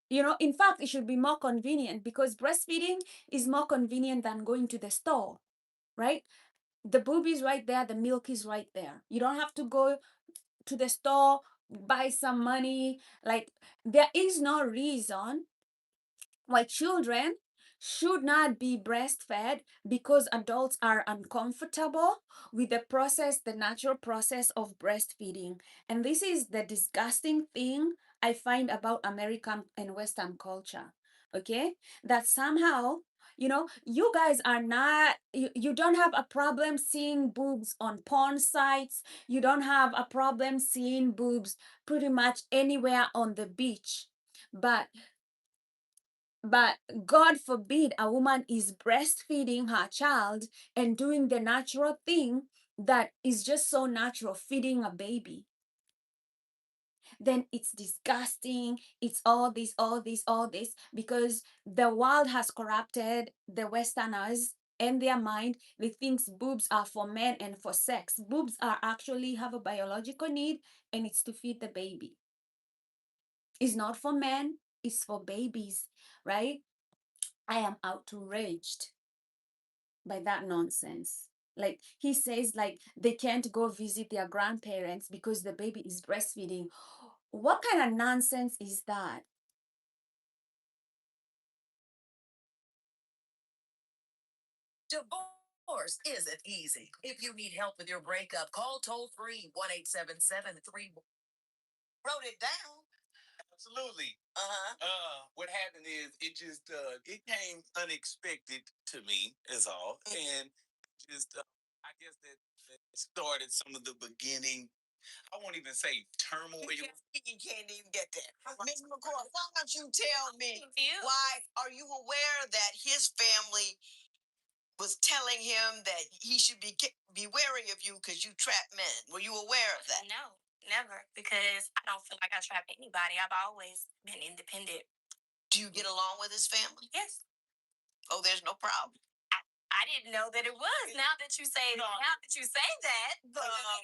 In fact, it should be more convenient, because breastfeeding is more convenient than going to the store, right? The boob is right there, the milk is right there. You don't have to go to the store, buy some money. Like, there is no reason why children should not be breastfed because adults are uncomfortable with the natural process of breastfeeding. And this is the disgusting thing I find about American and Western culture. Okay? That somehow You guys are not, you don't have a problem seeing boobs on porn sites. You don't have a problem seeing boobs pretty much anywhere on the beach. But but God forbid a woman is breastfeeding her child and doing the natural thing that is just so natural, feeding a baby. Then it's disgusting. It's all this, because the world has corrupted the Westerners and their mind. They think boobs are for men and for sex. Boobs are actually have a biological need, and it's to feed the baby. It's not for men, it's for babies, right? I am outraged by that nonsense. Like he says, like they can't go visit their grandparents because the baby is breastfeeding. What kind of nonsense is that? Divorce isn't easy. If you need help with your breakup, call toll free 1-877-3. Wrote it down. Absolutely. Uh-huh. What happened is it just it came unexpected to me, is all, and just I guess that started some of the beginning. I won't even say turmoil. You can't even get there. Miss McCoy, why don't you tell me why are you aware that his family was telling him that he should be wary of you because you trap men? Were you aware of that? No, never, because I don't feel like I trap anybody. I've always been independent. Do you get along with his family? Yes. Oh, there's no problem. I didn't know that it was. Now that you say that,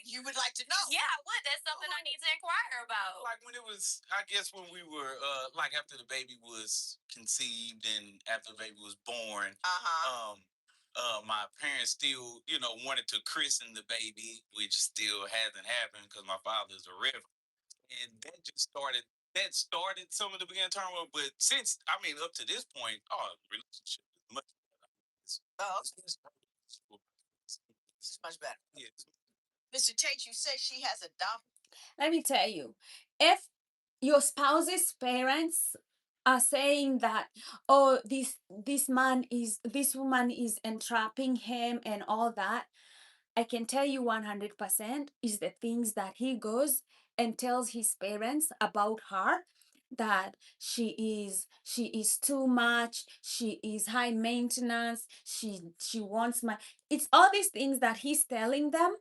You would like to know. yeah, I would. That's something I need to inquire about. Like when it was, I guess when we were like after the baby was conceived and after the baby was born, my parents still, wanted to christen the baby, which still hasn't happened because my father's a reverend, and that started some of the beginning turmoil. But since, I mean, up to this point, our relationship is much better. It's much better. Yeah. Mr. Tate, you said she has adopted. Let me tell you, if your spouse's parents are saying that, oh, this woman is entrapping him and all that, I can tell you 100% is the things that he goes and tells his parents about her, that she is too much, she is high maintenance, she wants my, it's all these things that he's telling them,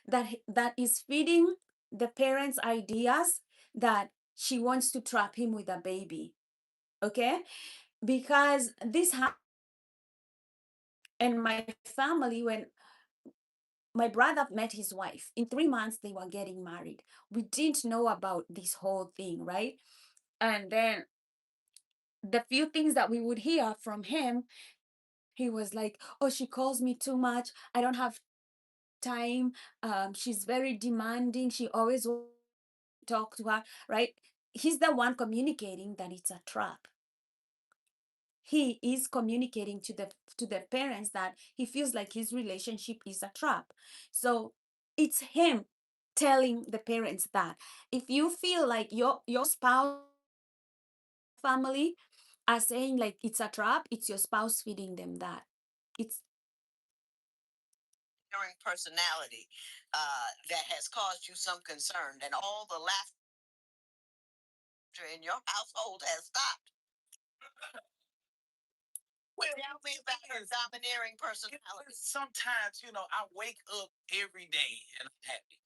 that is feeding the parents ideas that she wants to trap him with a baby. Okay, because this happened, and my family, when my brother met his wife, in 3 months they were getting married. We didn't know about this whole thing, right? And then the few things that we would hear from him, he was like, oh, she calls me too much, I don't have time, she's very demanding, she always wants to talk to her, right? He's the one communicating that it's a trap. He is communicating to the parents that he feels like his relationship is a trap. So it's him telling the parents that if you feel like your spouse family are saying like it's a trap, it's your spouse feeding them that. It's Personality that has caused you some concern, and all the laughter in your household has stopped. Tell me about her domineering personality. Sometimes, I wake up every day and I'm happy.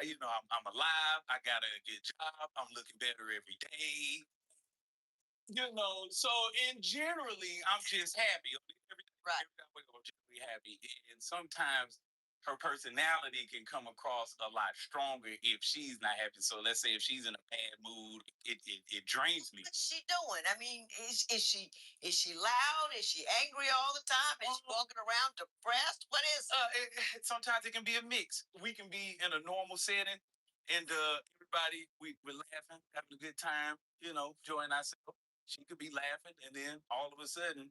I'm alive. I got a good job. I'm looking better every day. So in generally, I'm just happy. Right. Every time I wake up, I'm generally happy. And sometimes her personality can come across a lot stronger if she's not happy. So let's say if she's in a bad mood, it drains me. What's she doing? I mean, is she loud? Is she angry all the time? Is she walking around depressed? What is? Sometimes it can be a mix. We can be in a normal setting, and everybody we're laughing, having a good time, enjoying ourselves. She could be laughing, and then all of a sudden,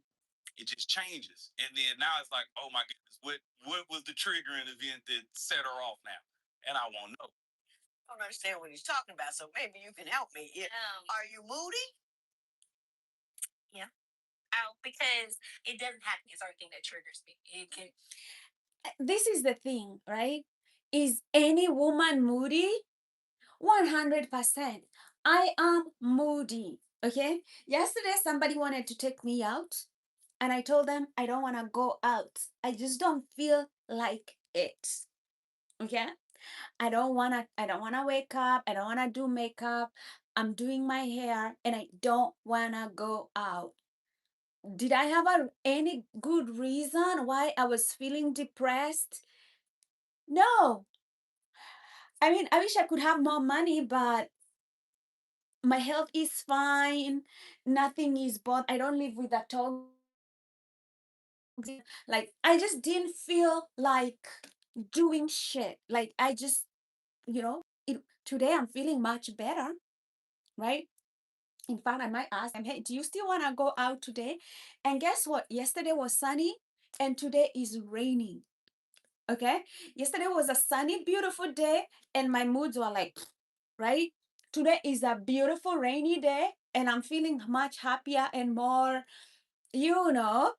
it just changes. And then now it's like, oh my goodness, what was the triggering event that set her off now? And I won't know. I don't understand what he's talking about, so maybe you can help me. Are you moody? Yeah. out because it doesn't have to be a certain thing that triggers me. It can. This is the thing, right? Is any woman moody? 100%. I am moody. Okay. Yesterday, somebody wanted to take me out, and I told them I don't want to go out. I just don't feel like it. Okay. I don't want to wake up. I don't want to do makeup. I'm doing my hair and I don't want to go out. Did I have any good reason why I was feeling depressed? No. I mean, I wish I could have more money, but my health is fine. Nothing is bad. I don't live with a toxic. Like, I just didn't feel like doing shit. Like, I just, today I'm feeling much better, right? In fact, I might ask them, hey, do you still want to go out today? And guess what? Yesterday was sunny and today is raining. Okay. Yesterday was a sunny, beautiful day, and my moods were like, right? Today is a beautiful rainy day, and I'm feeling much happier and more, you know,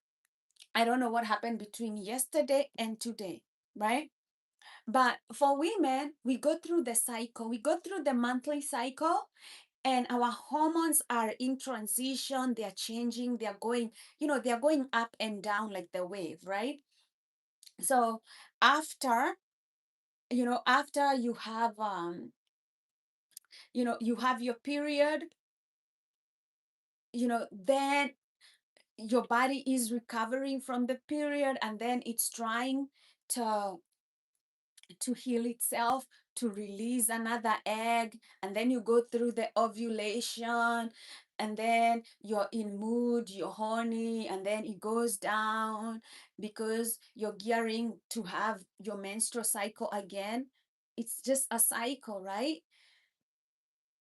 I don't know what happened between yesterday and today, right? But for women, we go through the cycle, we go through the monthly cycle, and our hormones are in transition, they're changing, they're going, they're going up and down like the wave, right? So after, after you have your period, then your body is recovering from the period, and then it's trying to heal itself, to release another egg, and then you go through the ovulation, and then you're in mood, you're horny, and then it goes down because you're gearing to have your menstrual cycle again. It's just a cycle, right?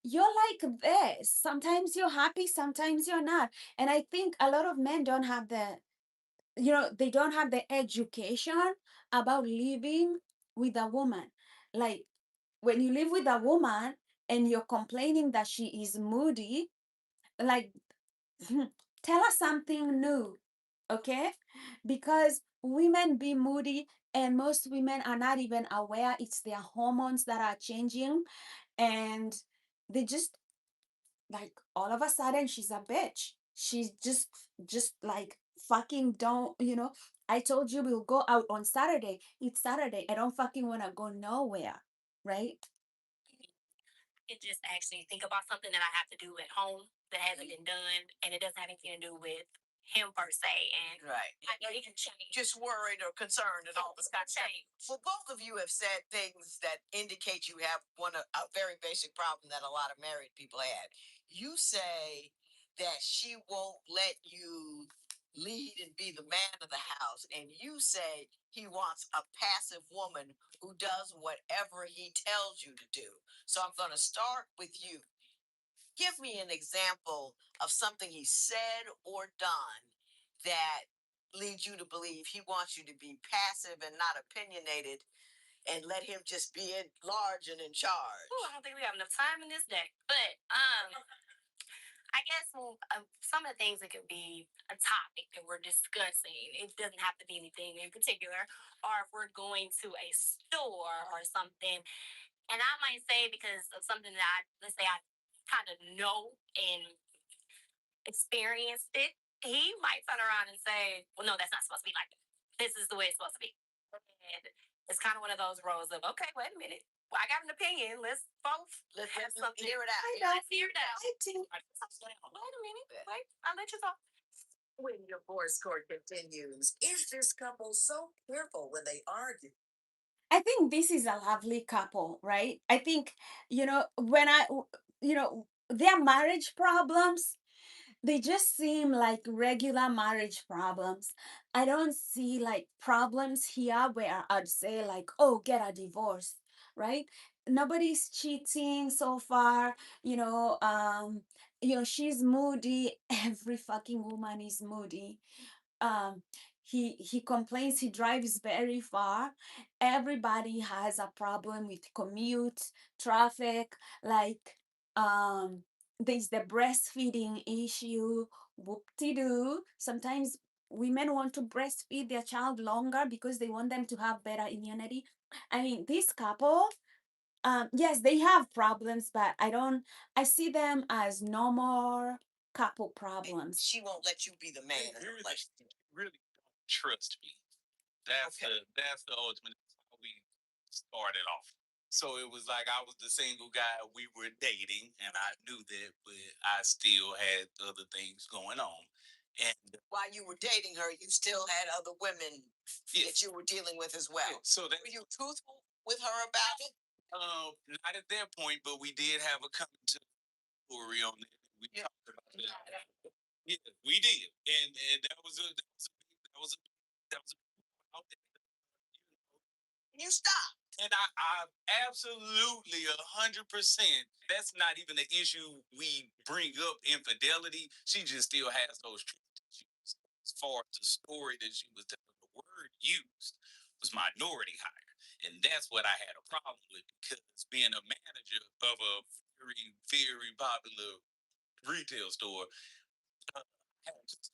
You're like this. Sometimes you're happy, sometimes you're not. And I think a lot of men don't have they don't have the education about living with a woman. Like, when you live with a woman and you're complaining that she is moody, like, tell us something new, okay? Because women be moody, and most women are not even aware it's their hormones that are changing, and they just, like, all of a sudden she's a bitch. She's just like, fucking don't, I told you we'll go out on Saturday. It's Saturday. I don't fucking want to go nowhere, right? It just actually think about something that I have to do at home that hasn't been done, and it doesn't have anything to do with him per se. And right, I know he can change. Just worried or concerned and all this kind of change. Well, both of you have said things that indicate you have a very basic problem that a lot of married people have. You say that she won't let you lead and be the man of the house, and you say he wants a passive woman who does whatever he tells you to do. So I'm going to start with you. Give me an example of something he said or done that leads you to believe he wants you to be passive and not opinionated, and let him just be in large and in charge. Oh, I don't think we have enough time in this day. But I guess some of the things that could be a topic that we're discussing, it doesn't have to be anything in particular, or if we're going to a store or something, and I might say, because of something that let's say I kind of know and experienced it, he might turn around and say, well, no, that's not supposed to be like that. This is the way it's supposed to be. And it's kind of one of those roles of, okay, wait a minute. Well, I got an opinion. Let's have something. Hear it out. Let's hear it out. Wait a minute. Wait, I'll let you talk. When your divorce court continues, is this couple so careful when they argue? I think this is a lovely couple, right? I think, when their marriage problems, they just seem like regular marriage problems. I don't see like problems here where I'd say, like, oh, get a divorce, right? Nobody's cheating so far. She's moody. Every fucking woman is moody. um he complains he drives very far. Everybody has a problem with commute, traffic, like, there's the breastfeeding issue whoop-de-doo. Sometimes women want to breastfeed their child longer because they want them to have better immunity. I mean, this couple, yes, they have problems, but I see them as normal couple problems. She won't let you be the man. Really don't trust me. That's the ultimate. That's how we started off. So it was like I was the single guy we were dating, and I knew that, but I still had other things going on. And While you were dating her, you still had other women that you were dealing with as well. so that Were you truthful with her about it? not at that point, but we did have a coming to story on it. We talked about that. Yeah, we did, and that was a out there. You stop. And I absolutely 100%. That's not even the issue we bring up. Infidelity. She just still has those trust issues. As far as the story that she was telling, the word used was minority hire, and that's what I had a problem with because being a manager of a very popular retail store, I had just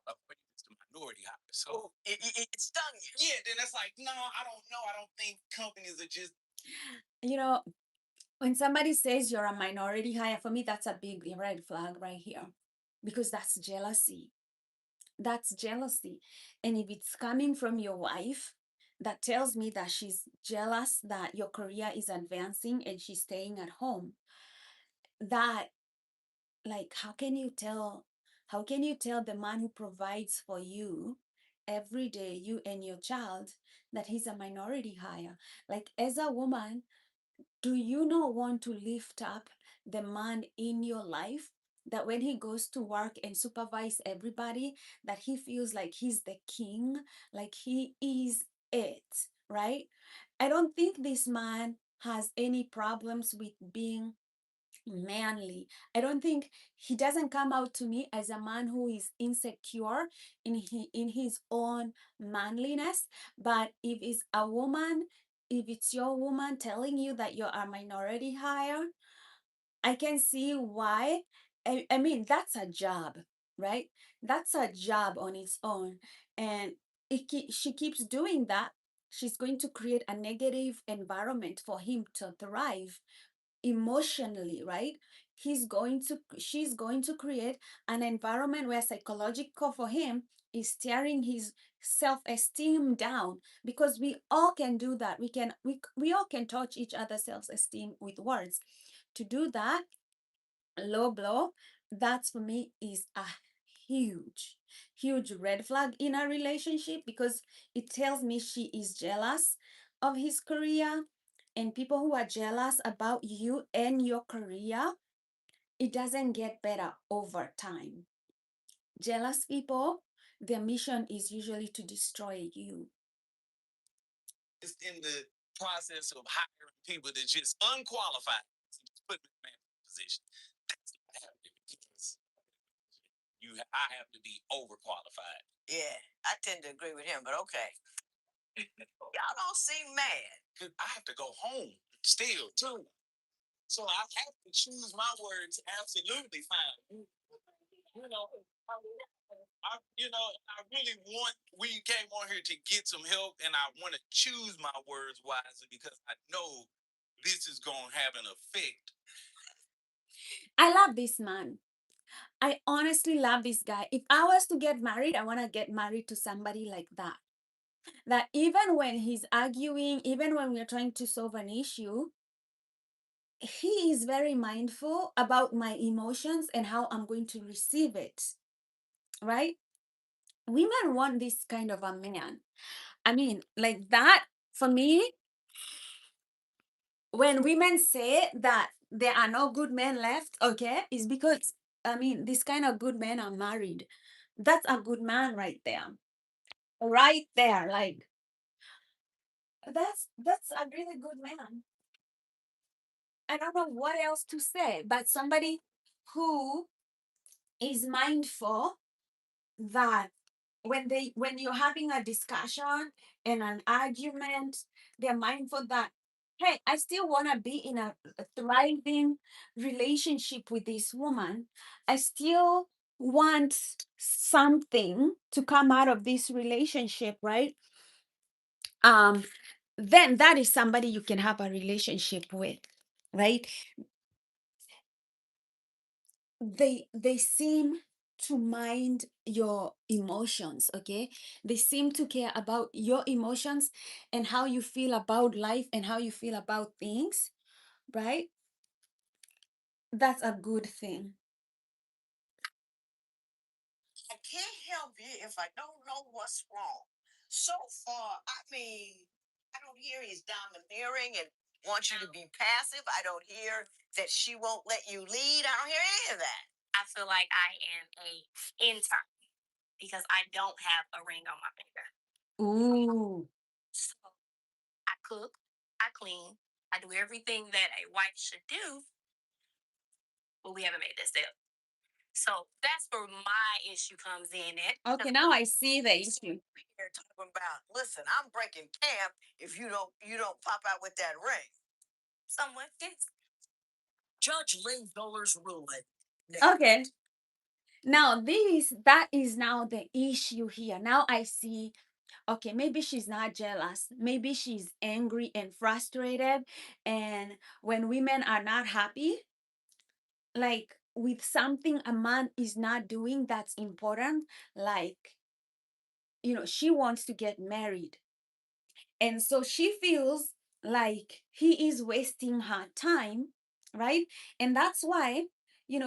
the minority hire. So it stung you. yeah, then that's like, no, I don't know. I don't think companies are just You know, when somebody says you're a minority hire, for me, that's a big red flag right here because that's jealousy. That's jealousy. And if it's coming from your wife, that tells me that she's jealous that your career is advancing and she's staying at home. That, like, how can you tell the man who provides for you every day, you and your child, that he's a minority hire? Like, as a woman, do you not want to lift up the man in your life, that when he goes to work and supervise everybody, that he feels like he's the king, like he is it, right? I don't think this man has any problems with being manly. I don't think he doesn't come out to me as a man who is insecure in his own manliness. But if it's a woman, if it's your woman telling you that you're a minority hire, I can see why. I mean, that's a job, right? That's a job on its own. And she keeps doing that, she's going to create a negative environment for him to thrive emotionally, right? She's going to create an environment where psychological for him is tearing his self-esteem down, because we all can do that. We all can touch each other's self-esteem with words. To do that, low blow, that for me is a huge red flag in a relationship, because it tells me she is jealous of his career. And people who are jealous about you and your career, it doesn't get better over time. Jealous people, their mission is usually to destroy you. it's in the process of hiring people that just unqualified and just put them in a position. That's not happening because I have to be overqualified. Yeah, I tend to agree with him, but okay. Y'all don't seem mad. Cause I have to go home still too. So I have to choose my words absolutely fine. You know, I really want. We came on here to get some help, and I want to choose my words wisely because I know this is gonna have an effect. I love this man. I honestly love this guy. If I was to get married, I want to get married to somebody like that. That even when he's arguing, even when we're trying to solve an issue, he is very mindful about my emotions and how I'm going to receive it, right? Women want this kind of a man. I mean, like that, for me, when women say that there are no good men left, okay, is because, I mean, this kind of good men are married. That's a good man right there. Right there. Like, that's a really good man. I don't know what else to say, but somebody who is mindful that when you're having a discussion and an argument, they're mindful that, hey, I still want to be in a thriving relationship with this woman. I still wants something to come out of this relationship, right? Um, then that is somebody you can have a relationship with, right? They seem to mind your emotions, okay? They seem to care about your emotions and how you feel about life and how you feel about things, right? That's a good thing. I can't help you if I don't know what's wrong. So far, I mean, I don't hear he's domineering and wants you to be passive. I don't hear that she won't let you lead. I don't hear any of that. I feel like I am a intern because I don't have a ring on my finger. Ooh. So I cook, I clean, I do everything that a wife should do, but we haven't made that step. So that's where my issue comes in at. Okay, now I see the issue. They're talking about, listen, I'm breaking camp if you don't pop out with that ring. Someone, yes. Judge Lynn Dollar's ruling. Okay. Now that is now the issue here. Now I see, okay, maybe she's not jealous. Maybe she's angry and frustrated. And when women are not happy, like with something a man is not doing that's important, like, she wants to get married. And so she feels like he is wasting her time, right? And that's why,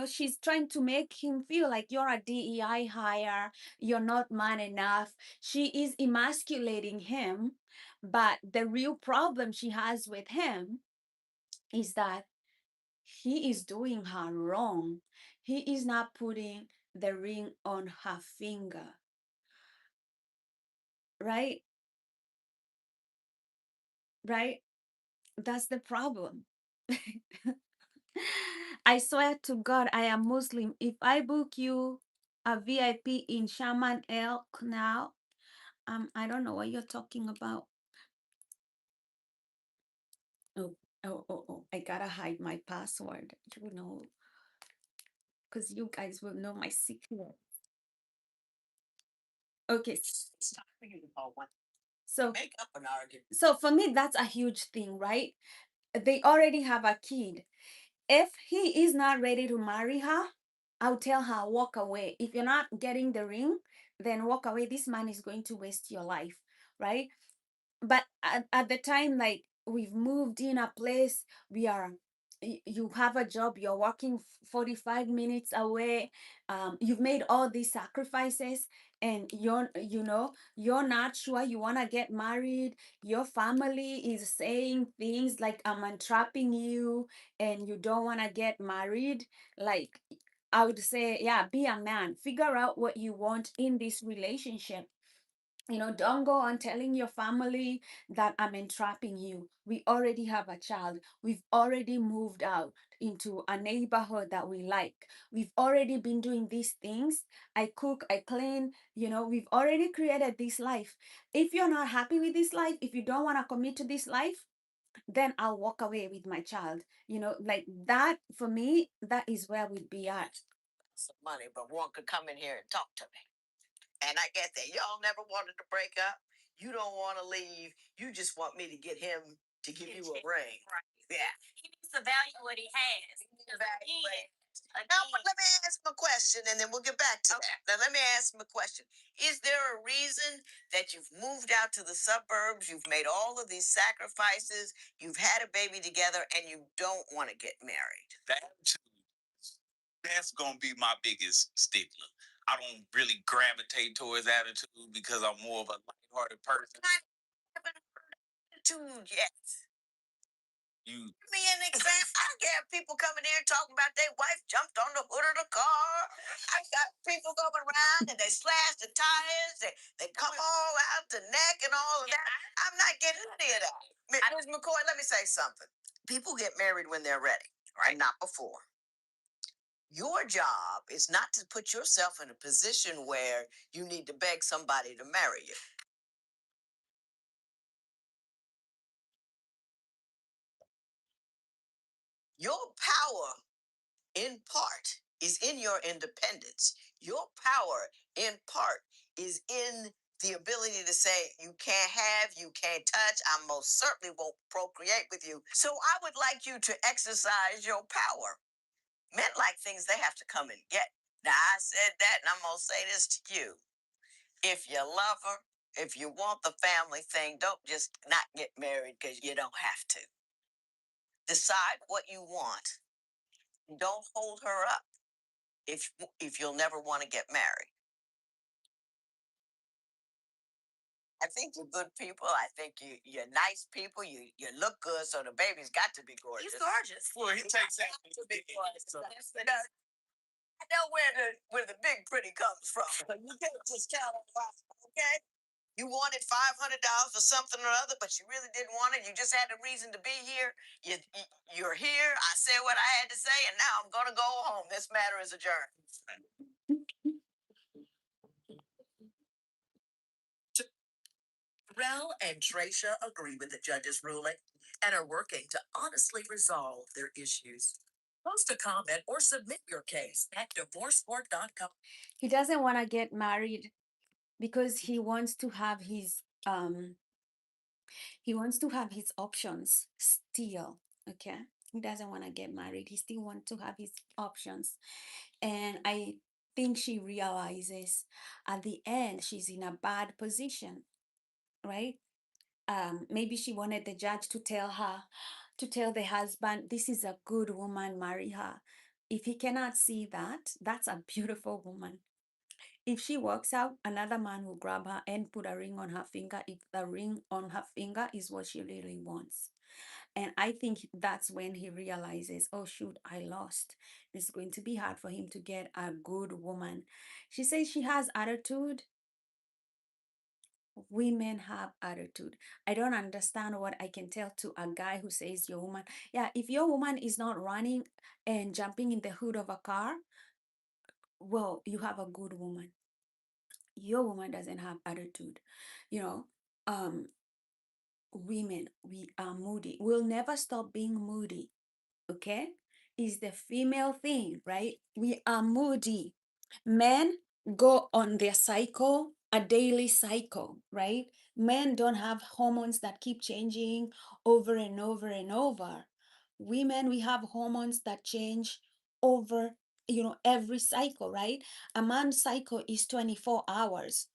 she's trying to make him feel like you're a DEI hire, you're not man enough. She is emasculating him. But the real problem she has with him is that he is doing her wrong. He is not putting the ring on her finger, right? Right? That's the problem. I swear to God, I am Muslim. If I book you a VIP in Shaman Elk now, I don't know what you're talking about. Oh, oh, I gotta hide my password, because you guys will know my secret. Okay, It's not for you to call one. so Make up an argument. so for me, that's a huge thing, right? They already have a kid. If he is not ready to marry her, I'll tell her, walk away. If you're not getting the ring, then walk away. This man is going to waste your life, right? But at the time, like, we've moved in a place, you have a job, you're working 45 minutes away, you've made all these sacrifices, and you're not sure you want to get married. Your family is saying things like, I'm entrapping you and you don't want to get married. Like, I would say, yeah, be a man, figure out what you want in this relationship. Don't go on telling your family that I'm entrapping you. We already have a child. We've already moved out into a neighborhood that we like. We've already been doing these things. I cook, I clean, we've already created this life. If you're not happy with this life, if you don't want to commit to this life, then I'll walk away with my child. Like that, for me, that is where we'd be at. Some money, but one could come in here and talk to me. And I get that. Y'all never wanted to break up. You don't want to leave. You just want me to get him to give you a ring. Right. Yeah. He needs to value what he has. Evaluate. Now, but let me ask him a question and then we'll get back to that. Now, let me ask him a question. Is there a reason that you've moved out to the suburbs, you've made all of these sacrifices, you've had a baby together, and you don't want to get married? The attitude, that's gonna be my biggest stickler. I don't really gravitate towards attitude because I'm more of a lighthearted person. I haven't heard attitude yet. You Give me an example. I get people coming here talking about their wife jumped on the hood of the car. I got people going around and they slash the tires. They come all out the neck and all of that. I'm not getting any of that. Ms. McCoy, let me say something. People get married when they're ready, right? Not before. Your job is not to put yourself in a position where you need to beg somebody to marry you. Your power, in part, is in your independence. Your power, in part, is in the ability to say, you can't have, you can't touch, I most certainly won't procreate with you. So I would like you to exercise your power. Men like things they have to come and get. Now, I said that, and I'm going to say this to you. If you love her, if you want the family thing, don't just not get married because you don't have to. Decide what you want. Don't hold her up if you'll never want to get married. I think you're good people. I think you're nice people. You look good, so the baby's got to be gorgeous. He's gorgeous. Well, he takes that. To be gorgeous. I know where the big pretty comes from. But you can't just count on it, okay? You wanted $500 for something or other, but you really didn't want it. You just had a reason to be here. You're here. I said what I had to say, and now I'm going to go home. This matter is adjourned. Rel and Tracia agree with the judge's ruling and are working to honestly resolve their issues. Post a comment or submit your case at divorcecourt.com. He doesn't want to get married because he wants to have his options still. Okay, he doesn't want to get married. He still wants to have his options, and I think she realizes at the end she's in a bad position, right? Maybe she wanted the judge to tell the husband, this is a good woman, marry her. If he cannot see that, that's a beautiful woman. If she walks out, another man will grab her and put a ring on her finger if the ring on her finger is what she really wants. And I think that's when he realizes, oh shoot, I lost. It's going to be hard for him to get a good woman. She says she has attitude. Women have attitude. I don't understand what I can tell to a guy who says your woman. Yeah, if your woman is not running and jumping in the hood of a car, well, you have a good woman. Your woman doesn't have attitude. You know, women, we are moody. We'll never stop being moody. Okay? Is the female thing, right? We are moody. Men go on their cycle, a daily cycle, right? Men don't have hormones that keep changing over and over and over. Women, we have hormones that change over, every cycle, right? A man's cycle is 24 hours.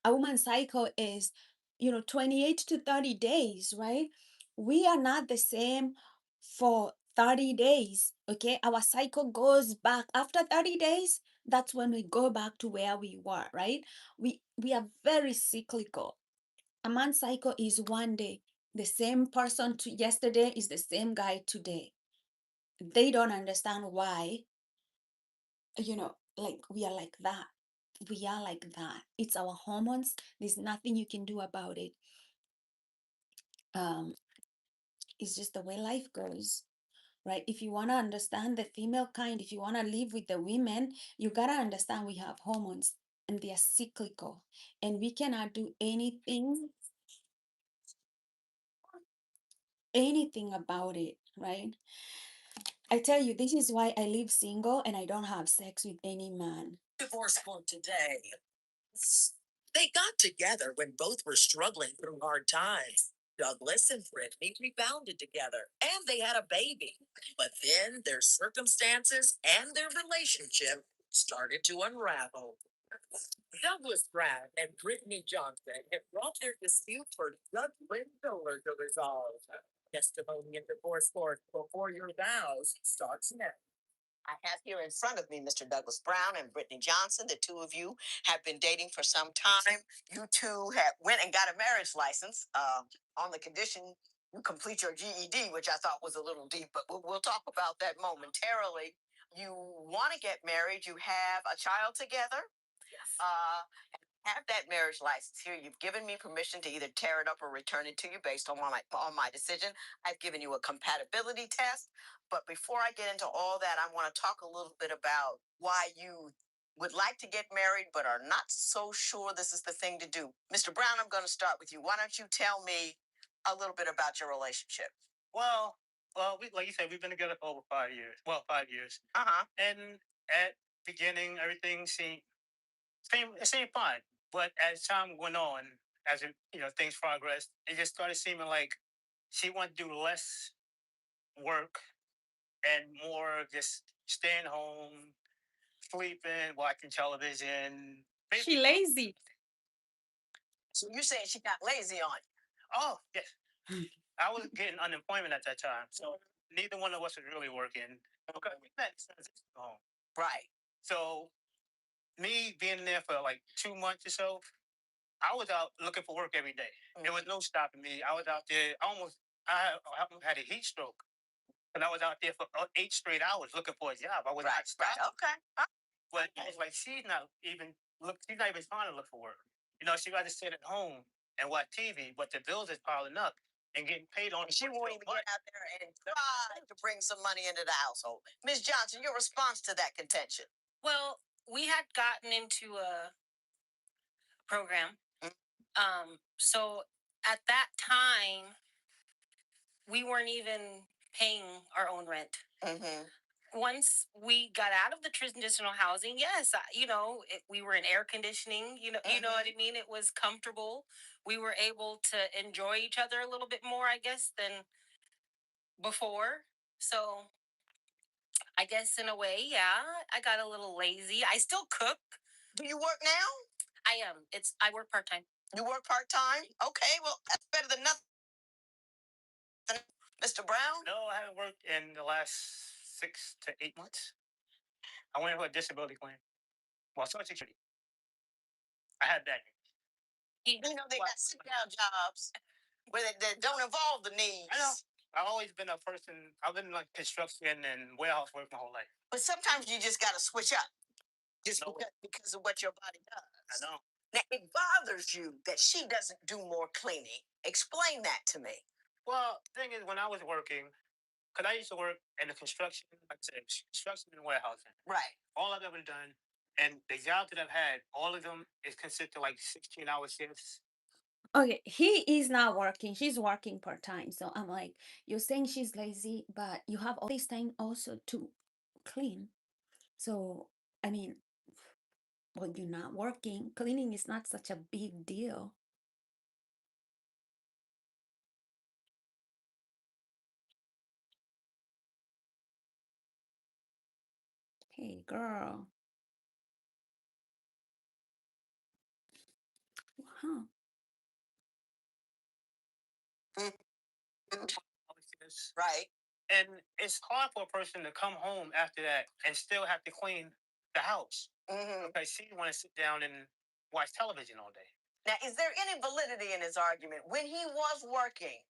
A woman's cycle is, 28 to 30 days, right? We are not the same for 30 days, okay? Our cycle goes back after 30 days. That's when we go back to where we were, right? We are very cyclical. A man's cycle is one day. The same person to yesterday is the same guy today. They don't understand why, like we are like that. We are like that. It's our hormones. There's nothing you can do about it. It's just the way life goes, right? If you want to understand the female kind, if you want to live with the women, you got to understand we have hormones and they are cyclical, and we cannot do anything about it, right? I tell you, this is why I live single and I don't have sex with any man. Divorce court today. They got together when both were struggling through hard times. Douglas and Brittany rebounded together and they had a baby. But then their circumstances and their relationship started to unravel. Douglas Brown and Brittany Johnson have brought their dispute for Judge Lynn Miller to resolve. Testimony in divorce court before your vows starts now. I have here in front of me Mr. Douglas Brown and Brittany Johnson. The two of you have been dating for some time. You two have went and got a marriage license on the condition you complete your GED, which I thought was a little deep, but we'll talk about that momentarily. You want to get married. You have a child together. Yes. Have that marriage license here. You've given me permission to either tear it up or return it to you based on my decision. I've given you a compatibility test. But before I get into all that, I want to talk a little bit about why you would like to get married but are not so sure this is the thing to do. Mr. Brown, I'm going to start with you. Why don't you tell me a little bit about your relationship? Well, we, like you said, we've been together for over 5 years. Well, 5 years. Uh huh. And at beginning, everything seemed fine. But as time went on, as it, things progressed, it just started seeming like she wanted to do less work and more just staying home, sleeping, watching television. She lazy. So you're saying she got lazy on you? Oh, yes. I was getting unemployment at that time, so neither one of us was really working. Okay, we met in transition home. Right. So me being there for like 2 months or so, I was out looking for work every day. There was no stopping me. I was out there. I almost had a heat stroke, and I was out there for 8 straight hours looking for a job. I was Right. not stopping. Okay. But I was like, she's not even trying to look for work. She got to sit at home and watch TV, but the bills is piling up and getting paid on. She won't even get out there and try to bring some money into the household. Ms. Johnson, your response to that contention? Well, we had gotten into a program. So at that time, we weren't even paying our own rent. Mm-hmm. Once we got out of the transitional housing, yes, we were in air conditioning. You know what I mean. It was comfortable. We were able to enjoy each other a little bit more, I guess, than before. So I guess in a way, yeah, I got a little lazy. I still cook. Do you work now? I am. I work part-time. You work part-time? Okay, well, that's better than nothing. Mr. Brown? No, I haven't worked in the last 6 to 8 months. I went for a disability claim. Well, Social Security. I had that. They got sit-down jobs where they don't involve the knees. I know. I've always been a person. I've been like construction and warehouse work my whole life. But sometimes you just got to switch up just No. because of what your body does. I know. Now, it bothers you that she doesn't do more cleaning. Explain that to me. Well, the thing is, when I was working, because I used to work in the construction, like I said, construction and warehousing. Right. All I've ever done, and the jobs that I've had, all of them is consist of like 16-hour shifts. Okay, he is not working. She's working part-time. So I'm like, you're saying she's lazy, but you have all this time also to clean. So, I mean, when you're not working, cleaning is not such a big deal. Hey, girl. Huh. Right. And it's hard for a person to come home after that and still have to clean the house. Because she want to sit down and watch television all day. Now, is there any validity in his argument? When he was working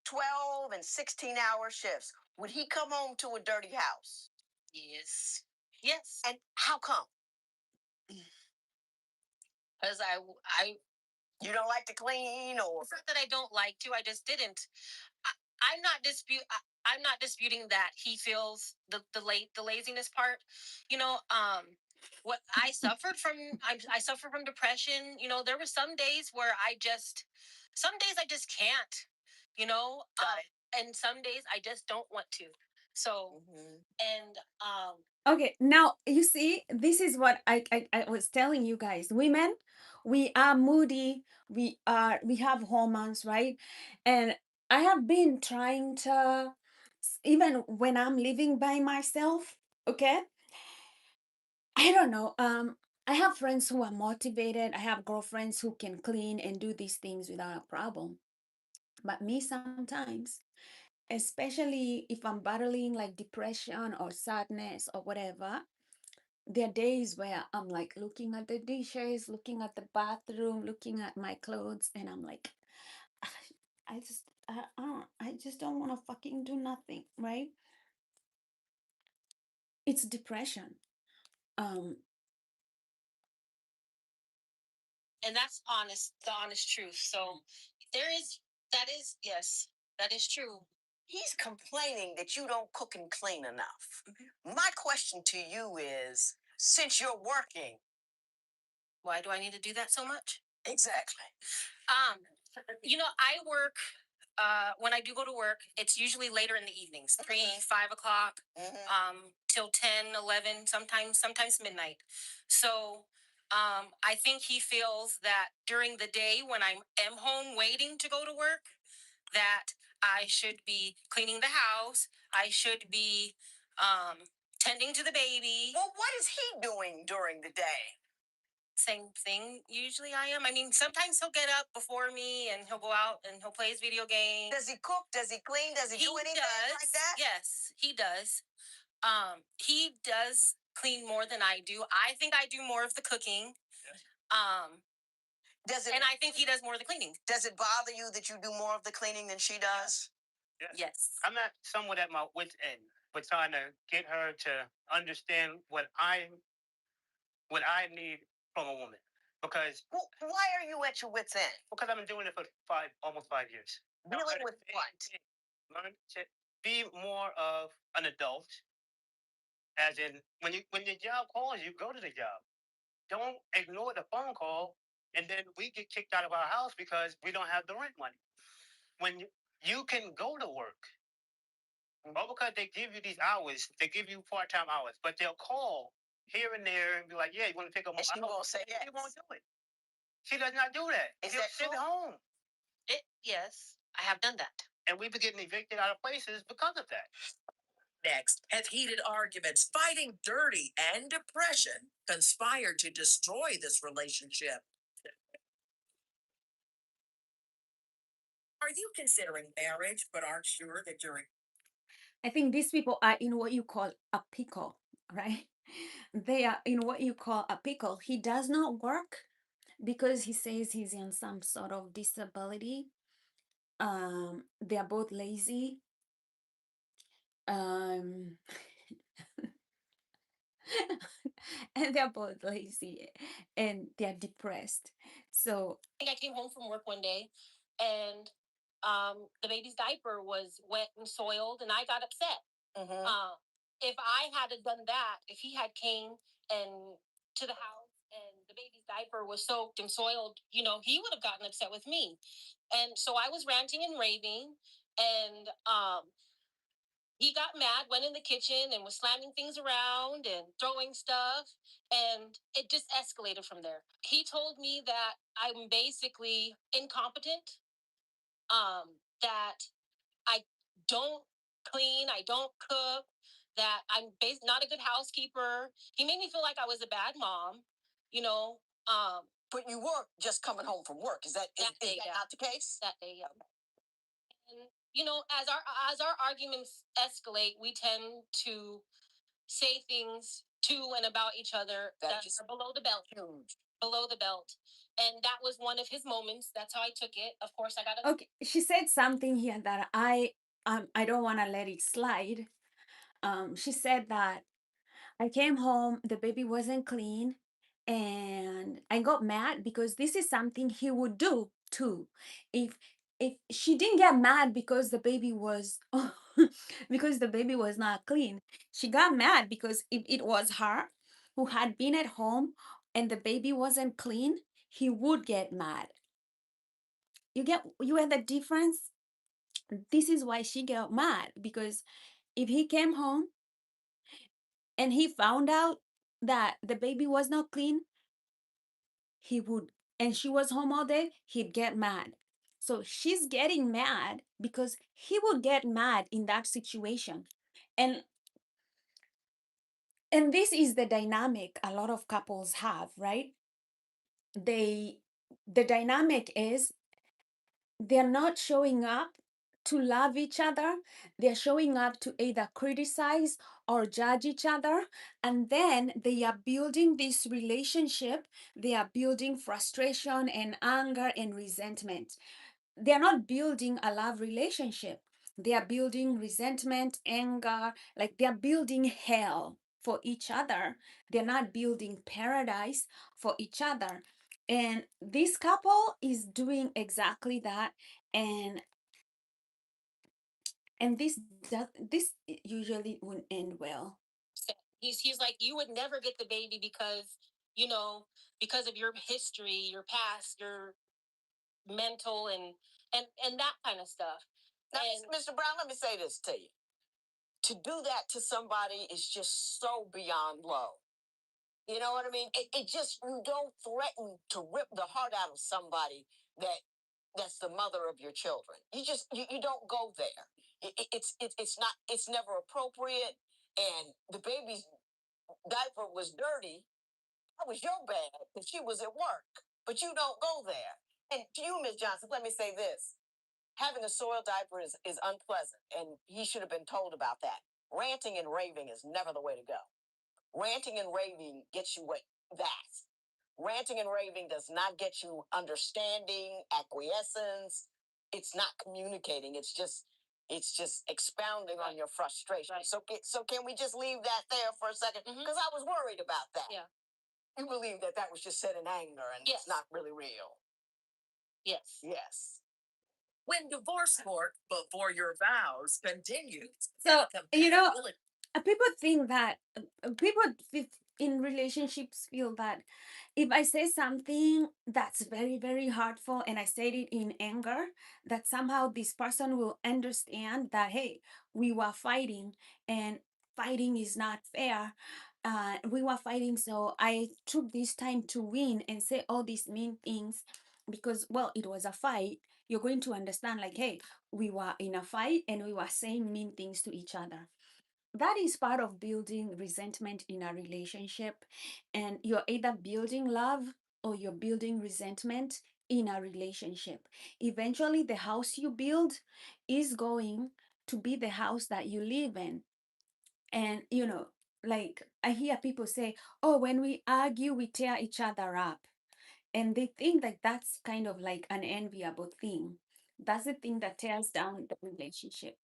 12 and 16-hour shifts, would he come home to a dirty house? Yes. Yes. And how come? Because You don't like to clean, or it's not that I don't like to. I just didn't. I'm not disputing that he feels the laziness part. What I suffered from. I suffer from depression. There were some days where some days I just can't. And some days I just don't want to. So and Okay, now you see, this is what I was telling you guys. Women, we are moody, we have hormones, right? And I have been trying to, even when I'm living by myself, okay? I don't know. I have friends who are motivated. I have girlfriends who can clean and do these things without a problem. But me sometimes, especially if I'm battling like depression or sadness or whatever, there are days where I'm like looking at the dishes, looking at the bathroom, looking at my clothes, and I'm like, I just don't want to fucking do nothing, right? It's depression. And that's the honest truth. So yes, that is true. he's complaining that you don't cook and clean enough. My question to you is, since you're working, Why do I need to do that so much? exactly. I work when I do go to work, it's usually later in the evenings, 5 o'clock, till 10, 11, sometimes midnight. So I think he feels that during the day when I am home waiting to go to work, that I should be cleaning the house. I should be tending to the baby. Well, what is he doing during the day? Same thing. Usually I am. I mean, sometimes he'll get up before me and he'll go out and he'll play his video game. Does he cook? Does he clean? Does he do anything like that? Yes, he does. He does clean more than I do. I think I do more of the cooking. And I think he does more of the cleaning. Does it bother you that you do more of the cleaning than she does? Yes. I'm not somewhat at my wit's end, but trying to get her to understand what I need from a woman. Because Well, why are you at your wit's end? Because I've been doing it for almost 5 years. Dealing with what? Learn to be more of an adult. As in, when your job calls you, go to the job. Don't ignore the phone call, and then we get kicked out of our house because we don't have the rent money. When you can go to work, all because they give you these hours, they give you part-time hours, but they'll call here and there and be like, "Yeah, you want to pick up more?" And she won't say yes. She won't do it. She does not do that. Is She'll that sit true? home. Yes, I have done that. And we've been getting evicted out of places because of that. Next, have heated arguments, fighting dirty, and depression conspired to destroy this relationship. Are you considering marriage but aren't sure that you're I think these people are in what you call a pickle, right? They are in what you call a pickle. He does not work because he says he's in some sort of disability. They are both lazy. Um, and they're both lazy and they're depressed. So I think I came home from work one day and the baby's diaper was wet and soiled and I got upset. If I had done that, if he had came and to the house and the baby's diaper was soaked and soiled, he would have gotten upset with me. And so I was ranting and raving and he got mad, went in the kitchen and was slamming things around and throwing stuff. And it just escalated from there. He told me that I'm basically incompetent, that I don't clean, I don't cook, that I'm not a good housekeeper. He made me feel like I was a bad mom, you know. But you were just coming home from work. Is that not the case? That day, yeah. And as our arguments escalate, we tend to say things to and about each other that are below the belt. Huge. Below the belt. And that was one of his moments. That's how I took it. Of course, I got to. okay, she said something here that I don't want to let it slide. She said that I came home, the baby wasn't clean, and I got mad because this is something he would do too. If she didn't get mad because the baby was because the baby was not clean, she got mad because if it was her who had been at home and the baby wasn't clean, he would get mad. You get the difference? This is why she got mad, because if he came home and he found out that the baby was not clean, he would, and she was home all day, he'd get mad. So she's getting mad because he would get mad in that situation. And this is the dynamic a lot of couples have, right? The dynamic is they're not showing up to love each other. They're showing up to either criticize or judge each other. And then they are building this relationship. They are building frustration and anger and resentment. They're not building a love relationship. They are building resentment, anger, like they're building hell for each other. They're not building paradise for each other. And this couple is doing exactly that. And this usually wouldn't end well. He's like, you would never get the baby because because of your history, your past, your mental and and that kind of stuff. Now, and Mr. Brown, let me say this to you. To do that to somebody is just so beyond low. You know what I mean? It just, you don't threaten to rip the heart out of somebody that's the mother of your children. You don't go there. It's never appropriate. And the baby's diaper was dirty. That was your bad because she was at work. But you don't go there. And to you, Ms. Johnson, let me say this. Having a soiled diaper is unpleasant, and he should have been told about that. Ranting and raving is never the way to go. Ranting and raving gets you that. Ranting and raving does not get you understanding, acquiescence. It's not communicating. It's just expounding on your frustration. Right. So can we just leave that there for a second? Because I was worried about that. Yeah. You believe that was just said in anger and it's not really real. Yes. Yes. When divorce court before your vows continues. So, people think that people in relationships feel that if I say something that's very, very hurtful and I said it in anger, that somehow this person will understand that, hey, we were fighting and fighting is not fair. We were fighting, so I took this time to win and say all these mean things because, well, it was a fight. You're going to understand, like, hey, we were in a fight and we were saying mean things to each other. That is part of building resentment in a relationship. And you're either building love or you're building resentment in a relationship. Eventually, the house you build is going to be the house that you live in. And, like I hear people say, oh, when we argue, we tear each other up. And they think that that's kind of like an enviable thing. That's the thing that tears down the relationship.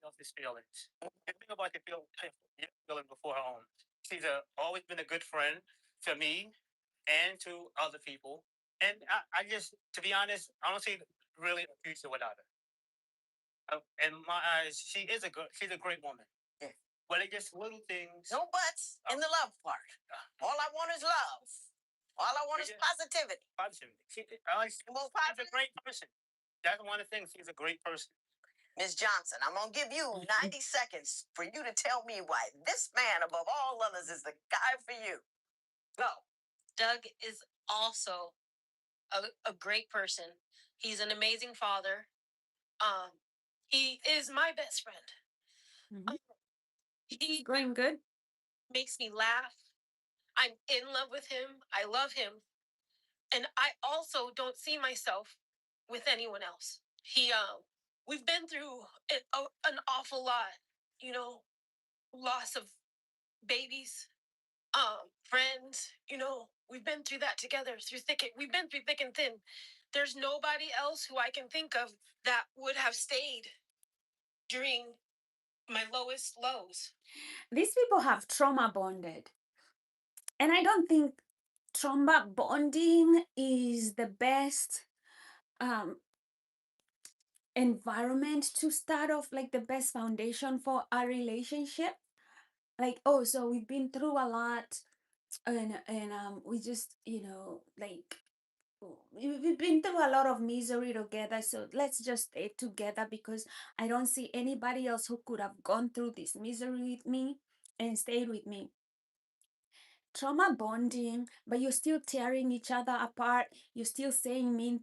Of his feelings. And think about the feeling before her own. She's always been a good friend to me and to other people. And I just, to be honest, I don't see really a future without her. In my eyes, she's a great woman. Yeah. But it just little things. No buts in the love part. All I want is love. All I want is positivity. Positivity. She's a great person. That's one of the things. She's a great person. Ms. Johnson, I'm going to give you 90 seconds for you to tell me why this man, above all others, is the guy for you. Go. Doug is also a great person. He's an amazing father. He is my best friend. Mm-hmm. He going good. Makes me laugh. I'm in love with him. I love him. And I also don't see myself with anyone else. We've been through an awful lot, loss of babies, friends, we've been through that together, we've been through thick and thin. There's nobody else who I can think of that would have stayed during my lowest lows. These people have trauma bonded. And I don't think trauma bonding is the best environment to start off, like the best foundation for a relationship. Like, oh, so we've been through a lot and we just, like we've been through a lot of misery together, so let's just stay together because I don't see anybody else who could have gone through this misery with me and stayed with me. Trauma bonding, but you're still tearing each other apart, you're still saying mean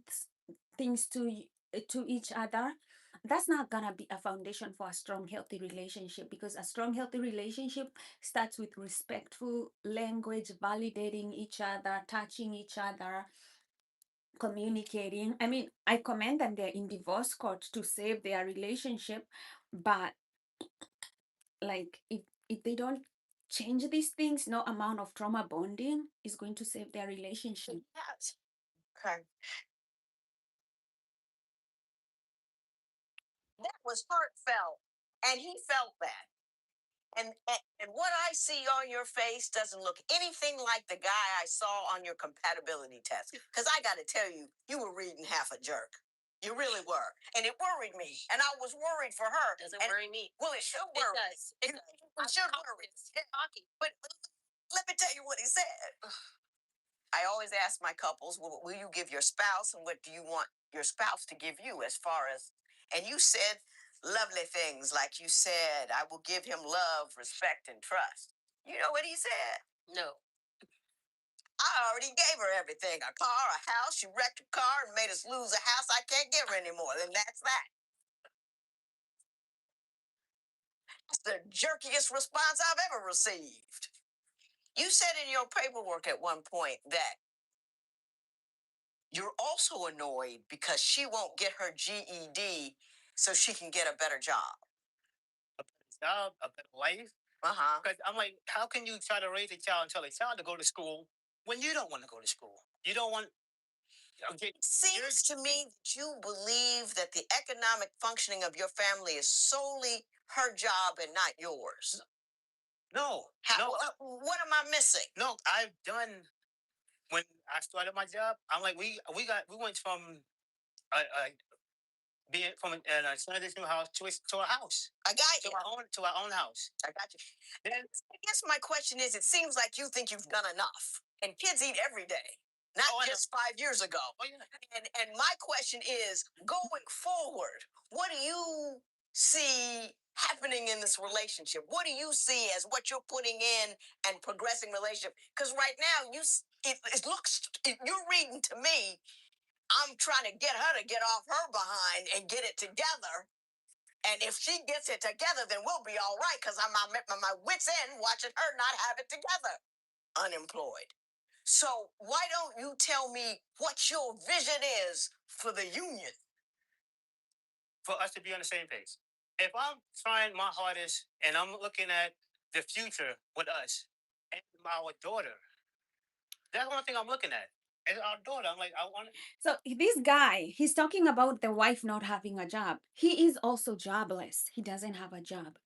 things to each other. That's not gonna be a foundation for a strong, healthy relationship, because a strong, healthy relationship starts with respectful language, validating each other, touching each other, communicating. I mean, I commend them, they're in divorce court to save their relationship, but like if they don't change these things, no amount of trauma bonding is going to save their relationship. Yes. Okay. That was heartfelt, and he felt that. And what I see on your face doesn't look anything like the guy I saw on your compatibility test. Because I got to tell you, you were reading half a jerk. You really were. And it worried me. And I was worried for her. Doesn't worry me. Well, it should worry. It does. It should worry. Talking. But let me tell you what he said. I always ask my couples, will you give your spouse, and what do you want your spouse to give you as far as, and you said lovely things like you said, I will give him love, respect, and trust. You know what he said? No. I already gave her everything, a car, a house. She wrecked a car and made us lose a house. I can't give her anymore. Then that's that. That's the jerkiest response I've ever received. You said in your paperwork at one point that you're also annoyed because she won't get her GED so she can get a better job. A better job, a better life. Because I'm like, how can you try to raise a child and tell a child to go to school when you don't want to go to school? You don't want. Okay, It seems to me that you believe that the economic functioning of your family is solely her job and not yours. no, How, no, what am I missing? no. I've done when I started my job. I'm like, we went from being from a transitional house to a house. I got you. To our own house. I got you. Then I guess my question is, it seems like you think you've done enough. And kids eat every day, not just 5 years ago. Oh yeah. And my question is, going forward, what do you see happening in this relationship? What do you see as what you're putting in and progressing relationship? Because right now, you're reading to me, I'm trying to get her to get off her behind and get it together. And if she gets it together, then we'll be all right, because I'm at my wits' end watching her not have it together, unemployed. So why don't you tell me what your vision is for the union? For us to be on the same page. If I'm trying my hardest and I'm looking at the future with us and our daughter, that's one thing I'm looking at. And our daughter, I'm like, I want. So this guy, he's talking about the wife not having a job. He is also jobless. He doesn't have a job.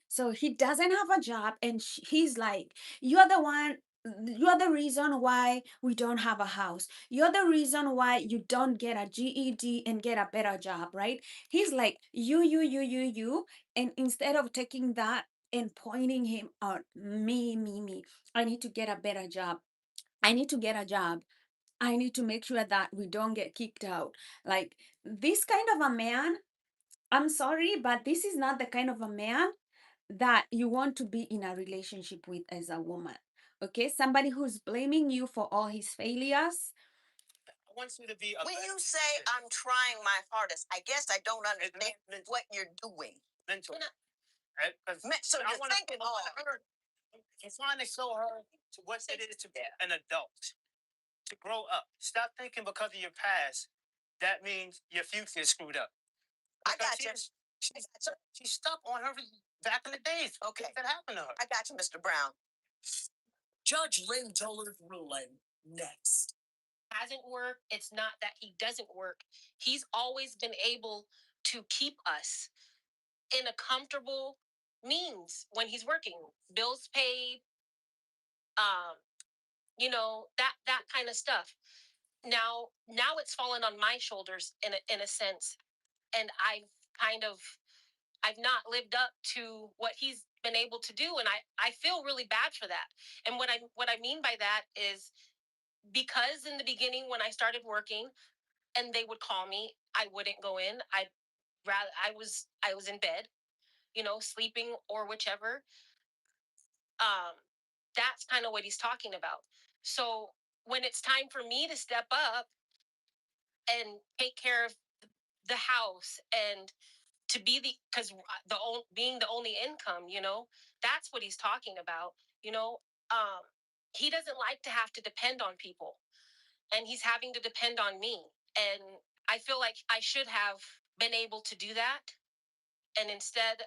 So he doesn't have a job, and he's like, you're the one, you're the reason why we don't have a house. You're the reason why you don't get a GED and get a better job, right? He's like, you. And instead of taking that and pointing him out, me, I need to get a better job. I need to get a job. I need to make sure that we don't get kicked out. Like this kind of a man, I'm sorry, but this is not the kind of a man that you want to be in a relationship with as a woman. Okay, somebody who's blaming you for all his failures. I want you to be. When you say I'm trying my hardest, I guess I don't understand what you're doing. Mental. So you're thinking hard. I'm trying to show her what it is to be an adult, to grow up. Stop thinking because of your past, that means your future is screwed up. I got you. She's stuck on her back in the days. Okay. That happened to her. I got you, Mr. Brown. Judge Lynn Dollar's ruling next. Hasn't worked. It's not that he doesn't work. He's always been able to keep us in a comfortable means when he's working. Bills paid, that kind of stuff. Now it's fallen on my shoulders in a sense, and I've not lived up to what he's been able to do, and I feel really bad for that. And what I mean by that is, because in the beginning when I started working and they would call me, I wouldn't go in. I was in bed, sleeping or whichever. That's kind of what he's talking about. So when it's time for me to step up and take care of the house and to be because being the only income, that's what he's talking about. you know um he doesn't like to have to depend on people, and he's having to depend on me, and I feel like I should have been able to do that, and instead,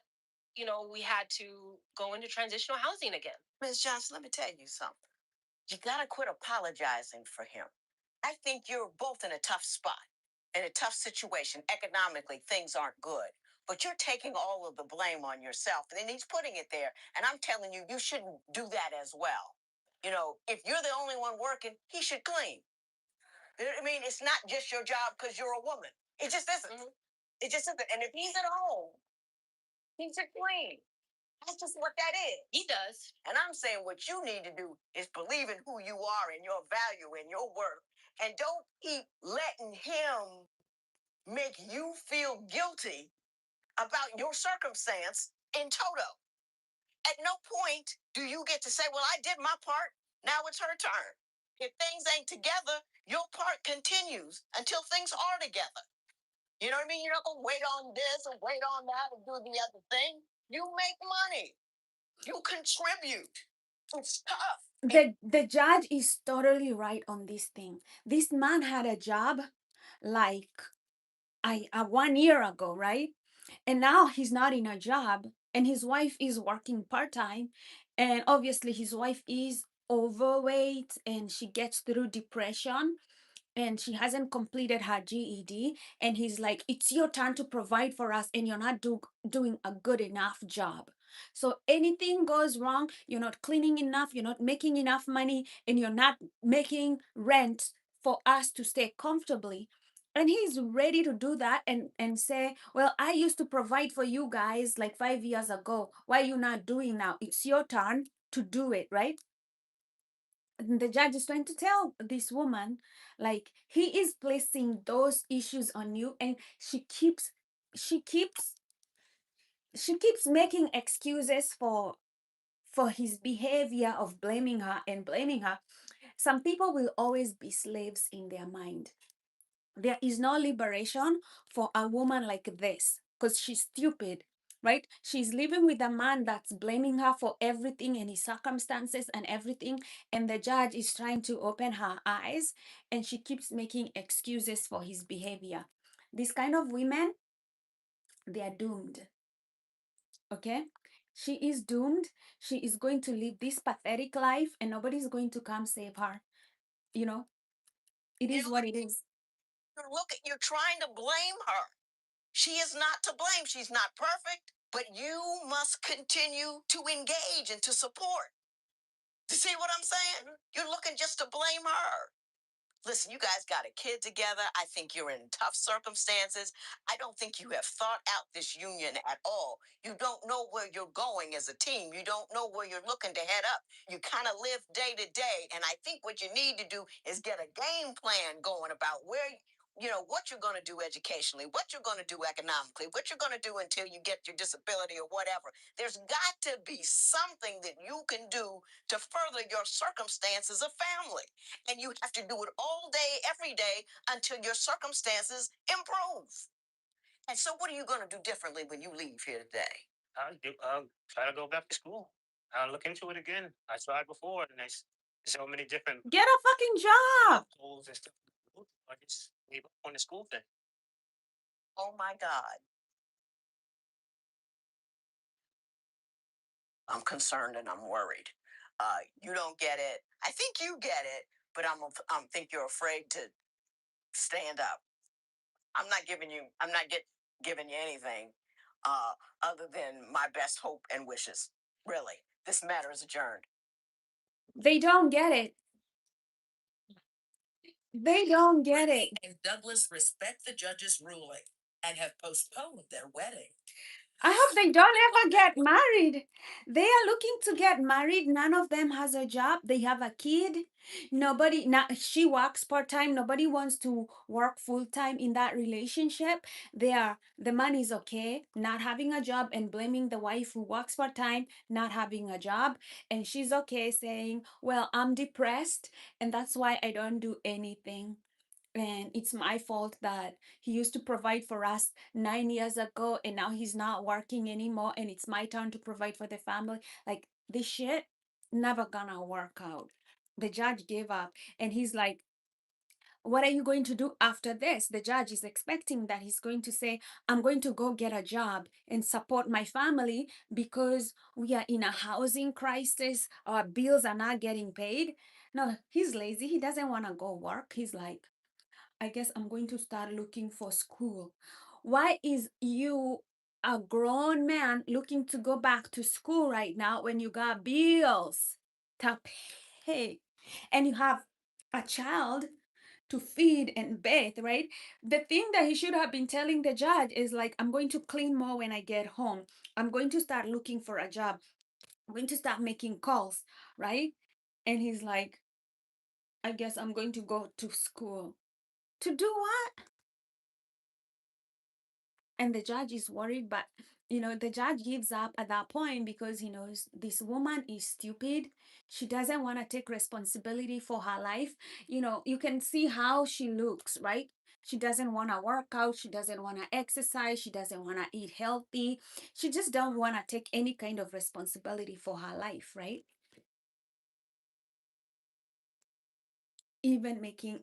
we had to go into transitional housing again. Ms. Johnson, let me tell you something. You gotta quit apologizing for him. I think you're both in a tough spot, in a tough situation. Economically, things aren't good. But you're taking all of the blame on yourself, and he's putting it there. And I'm telling you, you shouldn't do that as well. If you're the only one working, he should clean. I mean, it's not just your job because you're a woman. It just isn't. Mm-hmm. It just isn't. And if he's at home, he should clean. That's just what that is. He does. And I'm saying what you need to do is believe in who you are and your value and your worth. And don't keep letting him make you feel guilty about your circumstance in toto. At no point do you get to say, well, I did my part. Now it's her turn. If things ain't together, your part continues until things are together. You know what I mean? You're not going to wait on this and wait on that and do the other thing. You make money. You contribute. It's tough. The judge is totally right on this thing. This man had a job like 1 year ago, right? And now he's not in a job, and his wife is working part-time, and obviously his wife is overweight and she gets through depression, and she hasn't completed her GED, and he's like, it's your turn to provide for us and you're not doing a good enough job. So anything goes wrong, you're not cleaning enough, you're not making enough money, and you're not making rent for us to stay comfortably. And he's ready to do that and say, well, I used to provide for you guys like 5 years ago. Why are you not doing now? It's your turn to do it, right? And the judge is trying to tell this woman, like, he is placing those issues on you, and she keeps making excuses for his behavior of blaming her and blaming her. Some people will always be slaves in their mind. There is no liberation for a woman like this because she's stupid, right? She's living with a man that's blaming her for everything and his circumstances and everything. And the judge is trying to open her eyes, and she keeps making excuses for his behavior. These kind of women, they are doomed. Okay? She is doomed. She is going to live this pathetic life, and nobody's going to come save her. You know, it is what it is. You're trying to blame her. She is not to blame. She's not perfect, but you must continue to engage and to support. You see what I'm saying? You're looking just to blame her. Listen, you guys got a kid together. I think you're in tough circumstances. I don't think you have thought out this union at all. You don't know where you're going as a team. You don't know where you're looking to head up. You kind of live day to day. And I think what you need to do is get a game plan going about where, what you're going to do educationally, what you're going to do economically, what you're going to do until you get your disability or whatever. There's got to be something that you can do to further your circumstances of family. And you have to do it all day, every day until your circumstances improve. And so, what are you going to do differently when you leave here today? I'll try to go back to school. I'll look into it again. I tried before, and there's so many different Get a fucking job. goals and stuff. I just gave up on the school thing. Oh my God. I'm concerned and I'm worried. You don't get it. I think you get it, but I'm think you're afraid to stand up. I'm not giving you anything other than my best hope and wishes. Really, this matter is adjourned. They don't get it. They don't get it. And Douglas respect the judge's ruling and have postponed their wedding. I hope they don't ever get married. They are looking to get married. None of them has a job. They have a kid. Nobody, not, she works part-time. Nobody wants to work full-time in that relationship. The man is okay, not having a job and blaming the wife who works part-time, not having a job. And she's okay saying, well, I'm depressed and that's why I don't do anything. And it's my fault that he used to provide for us 9 years ago and now he's not working anymore and it's my turn to provide for the family. Like, this shit never gonna work out. The judge gave up, and he's like, what are you going to do after this? The judge is expecting that he's going to say, I'm going to go get a job and support my family because we are in a housing crisis, our bills are not getting paid. No, he's lazy, he doesn't want to go work. He's like, I guess I'm going to start looking for school. Why is you, a grown man, looking to go back to school right now when you got bills to pay and you have a child to feed and bathe, right? The thing that he should have been telling the judge is like, I'm going to clean more when I get home. I'm going to start looking for a job. I'm going to start making calls, right? And he's like, I guess I'm going to go to school. To do what? And the judge is worried, but the judge gives up at that point because he knows this woman is stupid. She doesn't want to take responsibility for her life. You can see how she looks, right? She doesn't want to work out. She doesn't want to exercise. She doesn't want to eat healthy. She just don't want to take any kind of responsibility for her life, right? Even making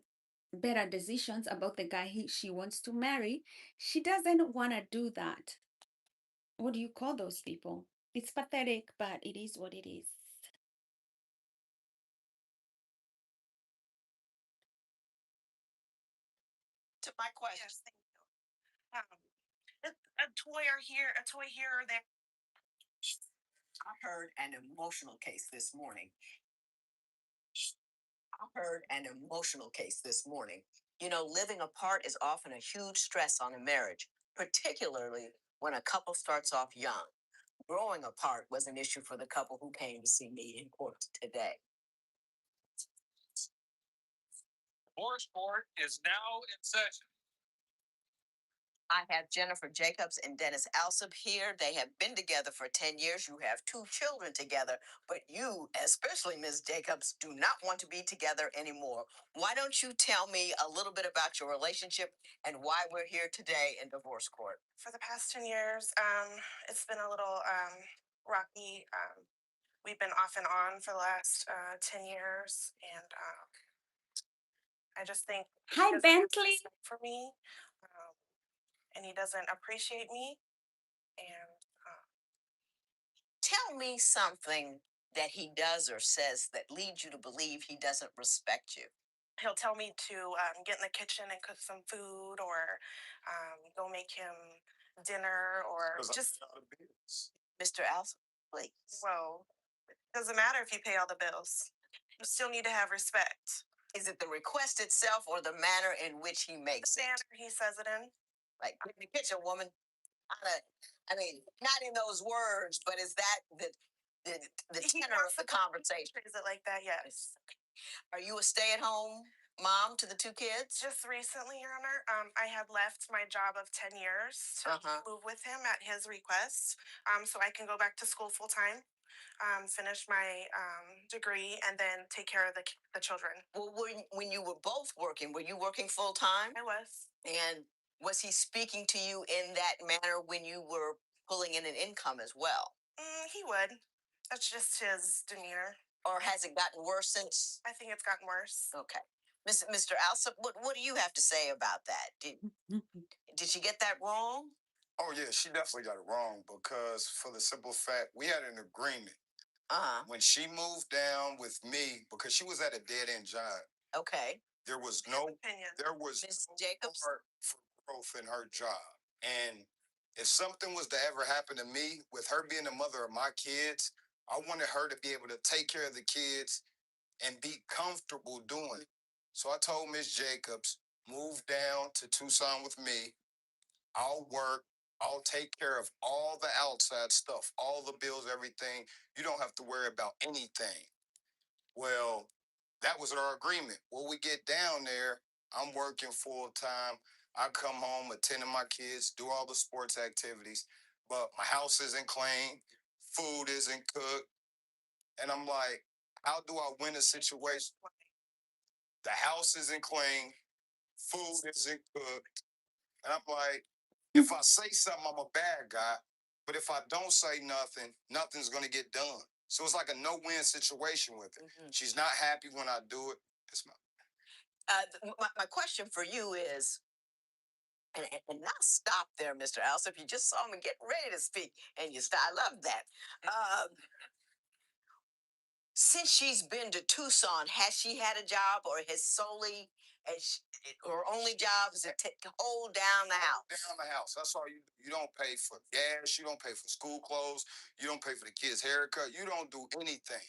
better decisions about the guy she wants to marry, she doesn't want to do that. What do you call those people? It's pathetic, but it is what it is. To my question. Yes, thank you. A toy here or there. I heard an emotional case this morning. Living apart is often a huge stress on a marriage, particularly when a couple starts off young. Growing apart was an issue for the couple who came to see me in court today. Divorce court is now in session. I have Jennifer Jacobs and Dennis Alsop here. They have been together for 10 years. You have 2 children together, but you, especially Ms. Jacobs, do not want to be together anymore. Why don't you tell me a little bit about your relationship and why we're here today in divorce court? For the past 10 years, it's been a little rocky. We've been off and on for the last 10 years, and I just think Hi, he doesn't have Bentley. respect for me, and he doesn't appreciate me. And Tell me something that he does or says that leads you to believe he doesn't respect you. he'll tell me to get in the kitchen and cook some food, or go make him dinner, or just, Mr. Alsop, please. well, it doesn't matter if you pay all the bills. You still need to have respect. Is it the request itself or the manner in which he makes The it? manner he says it in. Like, in the kitchen, woman. Not in those words, but is that the He tenor of wants the to conversation? Is it like that? Yes. Are you a stay-at-home mom to the 2 kids? Just recently, Your Honor, I had left my job of 10 years to move with him at his request, so I can go back to school full time, finish my degree, and then take care of the children. Well, when you were both working, were you working full-time? I was. And was he speaking to you in that manner when you were pulling in an income as well? He would. That's just his demeanor. Or has it gotten worse since? I think it's gotten worse. Okay. Mr. Alsop, what do you have to say about that? Did she get that wrong? Oh yeah, she definitely got it wrong because for the simple fact we had an agreement. When she moved down with me, because she was at a dead end job. Okay. There was Ms. no Jacobs? part for growth in her job. And if something was to ever happen to me, with her being the mother of my kids, I wanted her to be able to take care of the kids and be comfortable doing it. So I told Miss Jacobs, move down to Tucson with me. I'll work. I'll take care of all the outside stuff, all the bills, everything. You don't have to worry about anything. Well, that was our agreement. When we get down there, I'm working full time. I come home, attending my kids, do all the sports activities, but my house isn't clean, food isn't cooked. And I'm like, how do I win a situation? The house isn't clean, food isn't cooked. And I'm like, if I say something, I'm a bad guy. But if I don't say nothing, nothing's going to get done. So it's like a no-win situation with it. She's not happy when I do it. My question for you is, and not stop there, Mr. Alsop. You just saw me get ready to speak, and you start. I love that. Since she's been to Tucson, has she had a job, or has solely her only job is to hold down the house? Down the house. That's all you do. You don't pay for gas. You don't pay for school clothes. You don't pay for the kids' haircut. You don't do anything.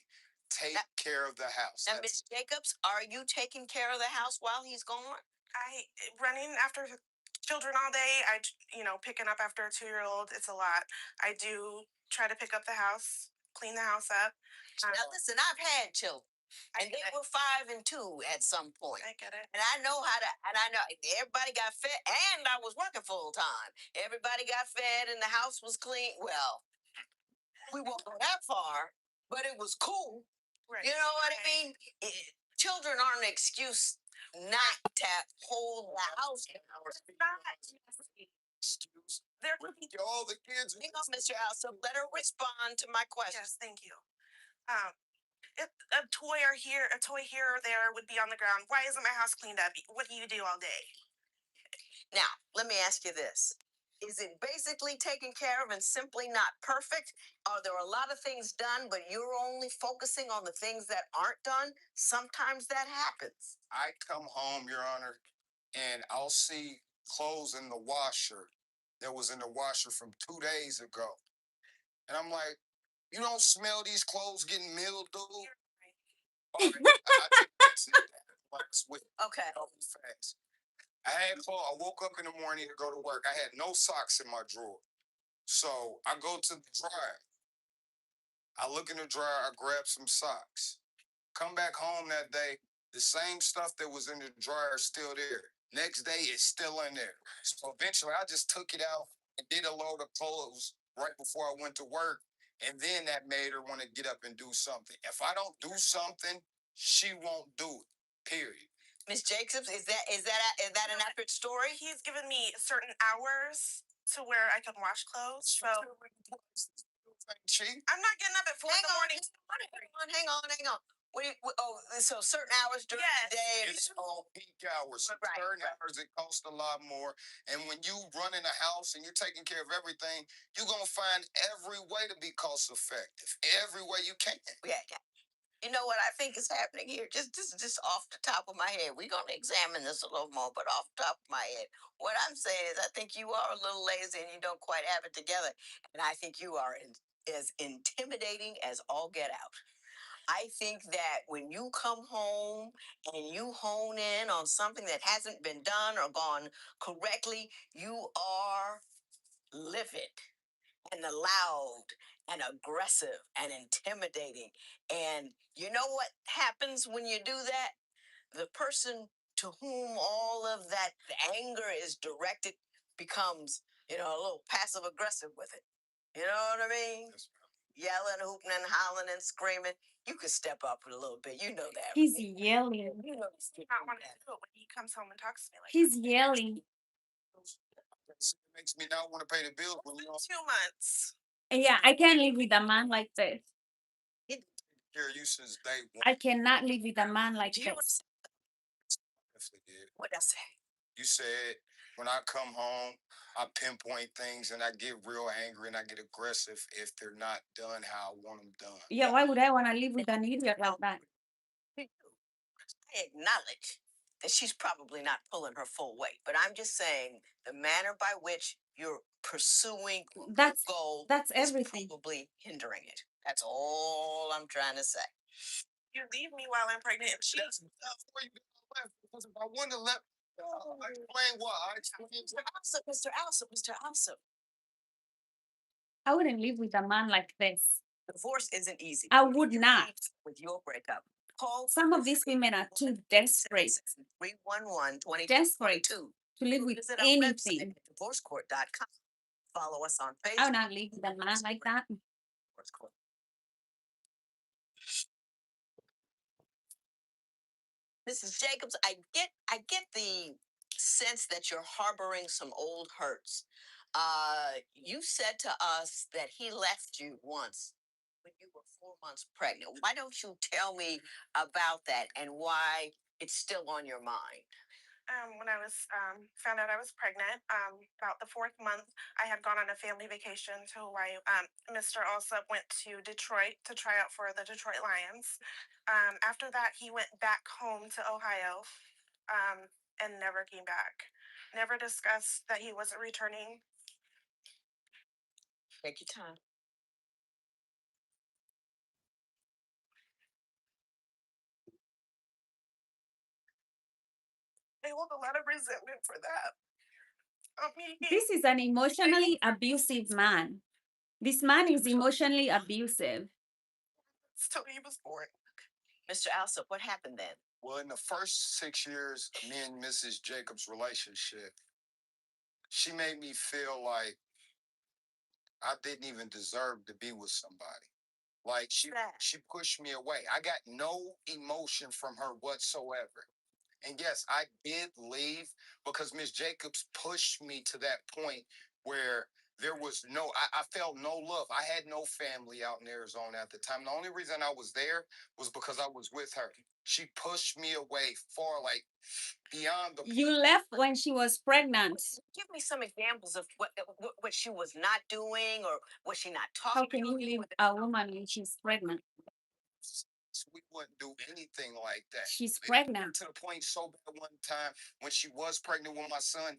take care of the house. Now, Miss Jacobs, are you taking care of the house while he's gone? Running after children all day. Picking up after a 2-year-old. It's a lot. I do try to pick up the house, clean the house up. Now, listen, I've had children. And they were 5 and 2 at some point. I get it. And I know everybody got fed, and I was working full time. Everybody got fed, and the house was clean. Well, we won't go that far, but it was cool. Right. You know what I mean? Children aren't an excuse not to hold the house down. Excuse. There could be All the kids. Hang on, Mr. Alsop. Let her respond to my question. Yes, thank you. If a toy here or there would be on the ground. Why isn't my house cleaned up? What do you do all day? Now, let me ask you this. Is it basically taken care of and simply not perfect? Are there a lot of things done, but you're only focusing on the things that aren't done? Sometimes that happens. I come home, Your Honor, and I'll see clothes in the washer that was in the washer from 2 days ago. And I'm like, you don't smell these clothes getting mildew? All right, I just fixed it last week. Okay. Fast. I woke up in the morning to go to work. I had no socks in my drawer. So I go to the dryer. I look in the dryer, I grab some socks. Come back home that day, the same stuff that was in the dryer is still there. Next day, it's still in there. So eventually, I just took it out and did a load of clothes right before I went to work. And then that made her want to get up and do something. If I don't do something, she won't do it, period. Miss Jacobs, is that an accurate story? He's given me certain hours to where I can wash clothes. So I'm not getting up at 4 in the morning. Hang on. So certain hours during the day. It's all peak hours. Certain hours, it costs a lot more. And when you running a house and you're taking care of everything, you're going to find every way to be cost effective. Every way you can. Yeah. You know what I think is happening here? Just off the top of my head. We're going to examine this a little more, but off the top of my head. What I'm saying is I think you are a little lazy and you don't quite have it together. And I think you are as intimidating as all get out. I think that when you come home and you hone in on something that hasn't been done or gone correctly, you are livid and loud and aggressive and intimidating. And you know what happens when you do that? The person to whom all of that anger is directed becomes, a little passive aggressive with it. You know what I mean? Yelling, hooping, and hollering and screaming. You could step up a little bit. You know that. He's yelling. I not want to do it when he comes home and talks to me like He's yelling. It makes me not want to pay the bills when you 2 months. Yeah, I can't live with a man like this. Hear you since day one. I cannot live with a man like this. Definitely did. What I say? You said when I come home, I pinpoint things and I get real angry and I get aggressive if they're not done how I want them done. Yeah, why would I want to live with an idiot like that? I acknowledge that she's probably not pulling her full weight, but I'm just saying the manner by which you're pursuing That's goal that's is everything. probably hindering it. That's all I'm trying to say. You leave me while I'm pregnant. And she That's where you left. Because if I wouldn't have left, I explain why. Mr. Alsop. I wouldn't live with a man like this. Divorce isn't easy. I would not. With your breakup. Call Some of these women are too desperate. 311-2022 Desperate to live with Visit our anything. website, divorcecourt.com. Follow us on Facebook. I would not live with a man like that. Divorce Court. Mrs. Jacobs, I get the sense that you're harboring some old hurts. You said to us that he left you once when you were 4 months pregnant. Why don't you tell me about that and why it's still on your mind? When I was found out I was pregnant, about the 4th month, I had gone on a family vacation to Hawaii. Mr. Alsop went to Detroit to try out for the Detroit Lions. After that, he went back home to Ohio and never came back. Never discussed that he wasn't returning. Take your time. hold a lot of resentment for that. This is an emotionally abusive man. This man is emotionally abusive. Till he was born. Mr. Alsop, what happened then? Well, in the first 6 years of me and Mrs. Jacobs' relationship, she made me feel like I didn't even deserve to be with somebody. Like she pushed me away. I got no emotion from her whatsoever. And yes, I did leave because Miss Jacobs pushed me to that point where there was I felt no love. I had no family out in Arizona at the time. The only reason I was there was because I was with her. She pushed me away far, like beyond the You left when she was pregnant. Give me some examples of what she was not doing, or was she not talking? How can you leave a woman when she's pregnant? We wouldn't do anything like that. She's pregnant. To the point so bad one time when she was pregnant with my son,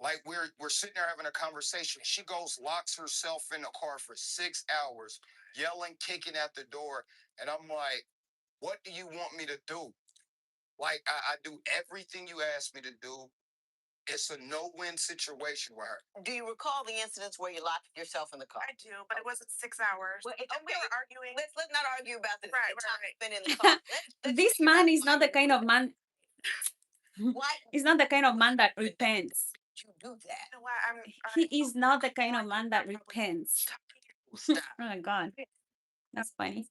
like we're sitting there having a conversation. She goes, locks herself in the car for 6 hours, yelling, kicking at the door. And I'm like, what do you want me to do? Like, I do everything you asked me to do. It's a no-win situation with her. Do you recall the incidents where you locked yourself in the car? I do, but it wasn't 6 hours. Well, We were arguing. Let's not argue about the Right. time spent in the car. This man is not the kind of man. Why He's not the kind of man that repents. did you do that? You know what? He is not the kind of man that repents. Stop. Oh my God. That's funny.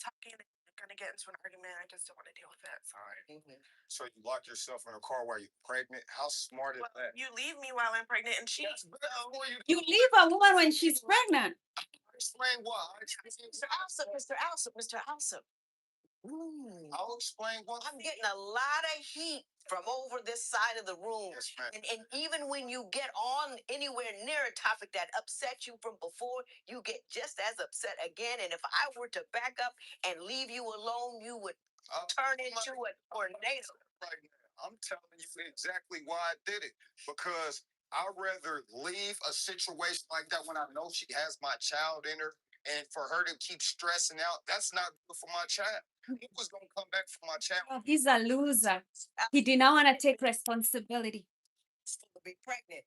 Talking and gonna get into an argument. I just don't want to deal with it. Sorry. So you lock yourself in a car while you're pregnant? How smart is that? You leave me while I'm pregnant, and she. You leave a woman when she's pregnant. Explain why. Mr. Alsop. I'll explain what. I'm getting a lot of heat from over this side of the room. Yes, ma'am. And even when you get on anywhere near a topic that upset you from before, you get just as upset again. And if I were to back up and leave you alone, you would turn into a tornado. Right now, I'm telling you exactly why I did it. Because I'd rather leave a situation like that when I know she has my child in her. And for her to keep stressing out, that's not good for my child. Who was going to come back for my child? Oh, he's a loser. He did not want to take responsibility. To be pregnant.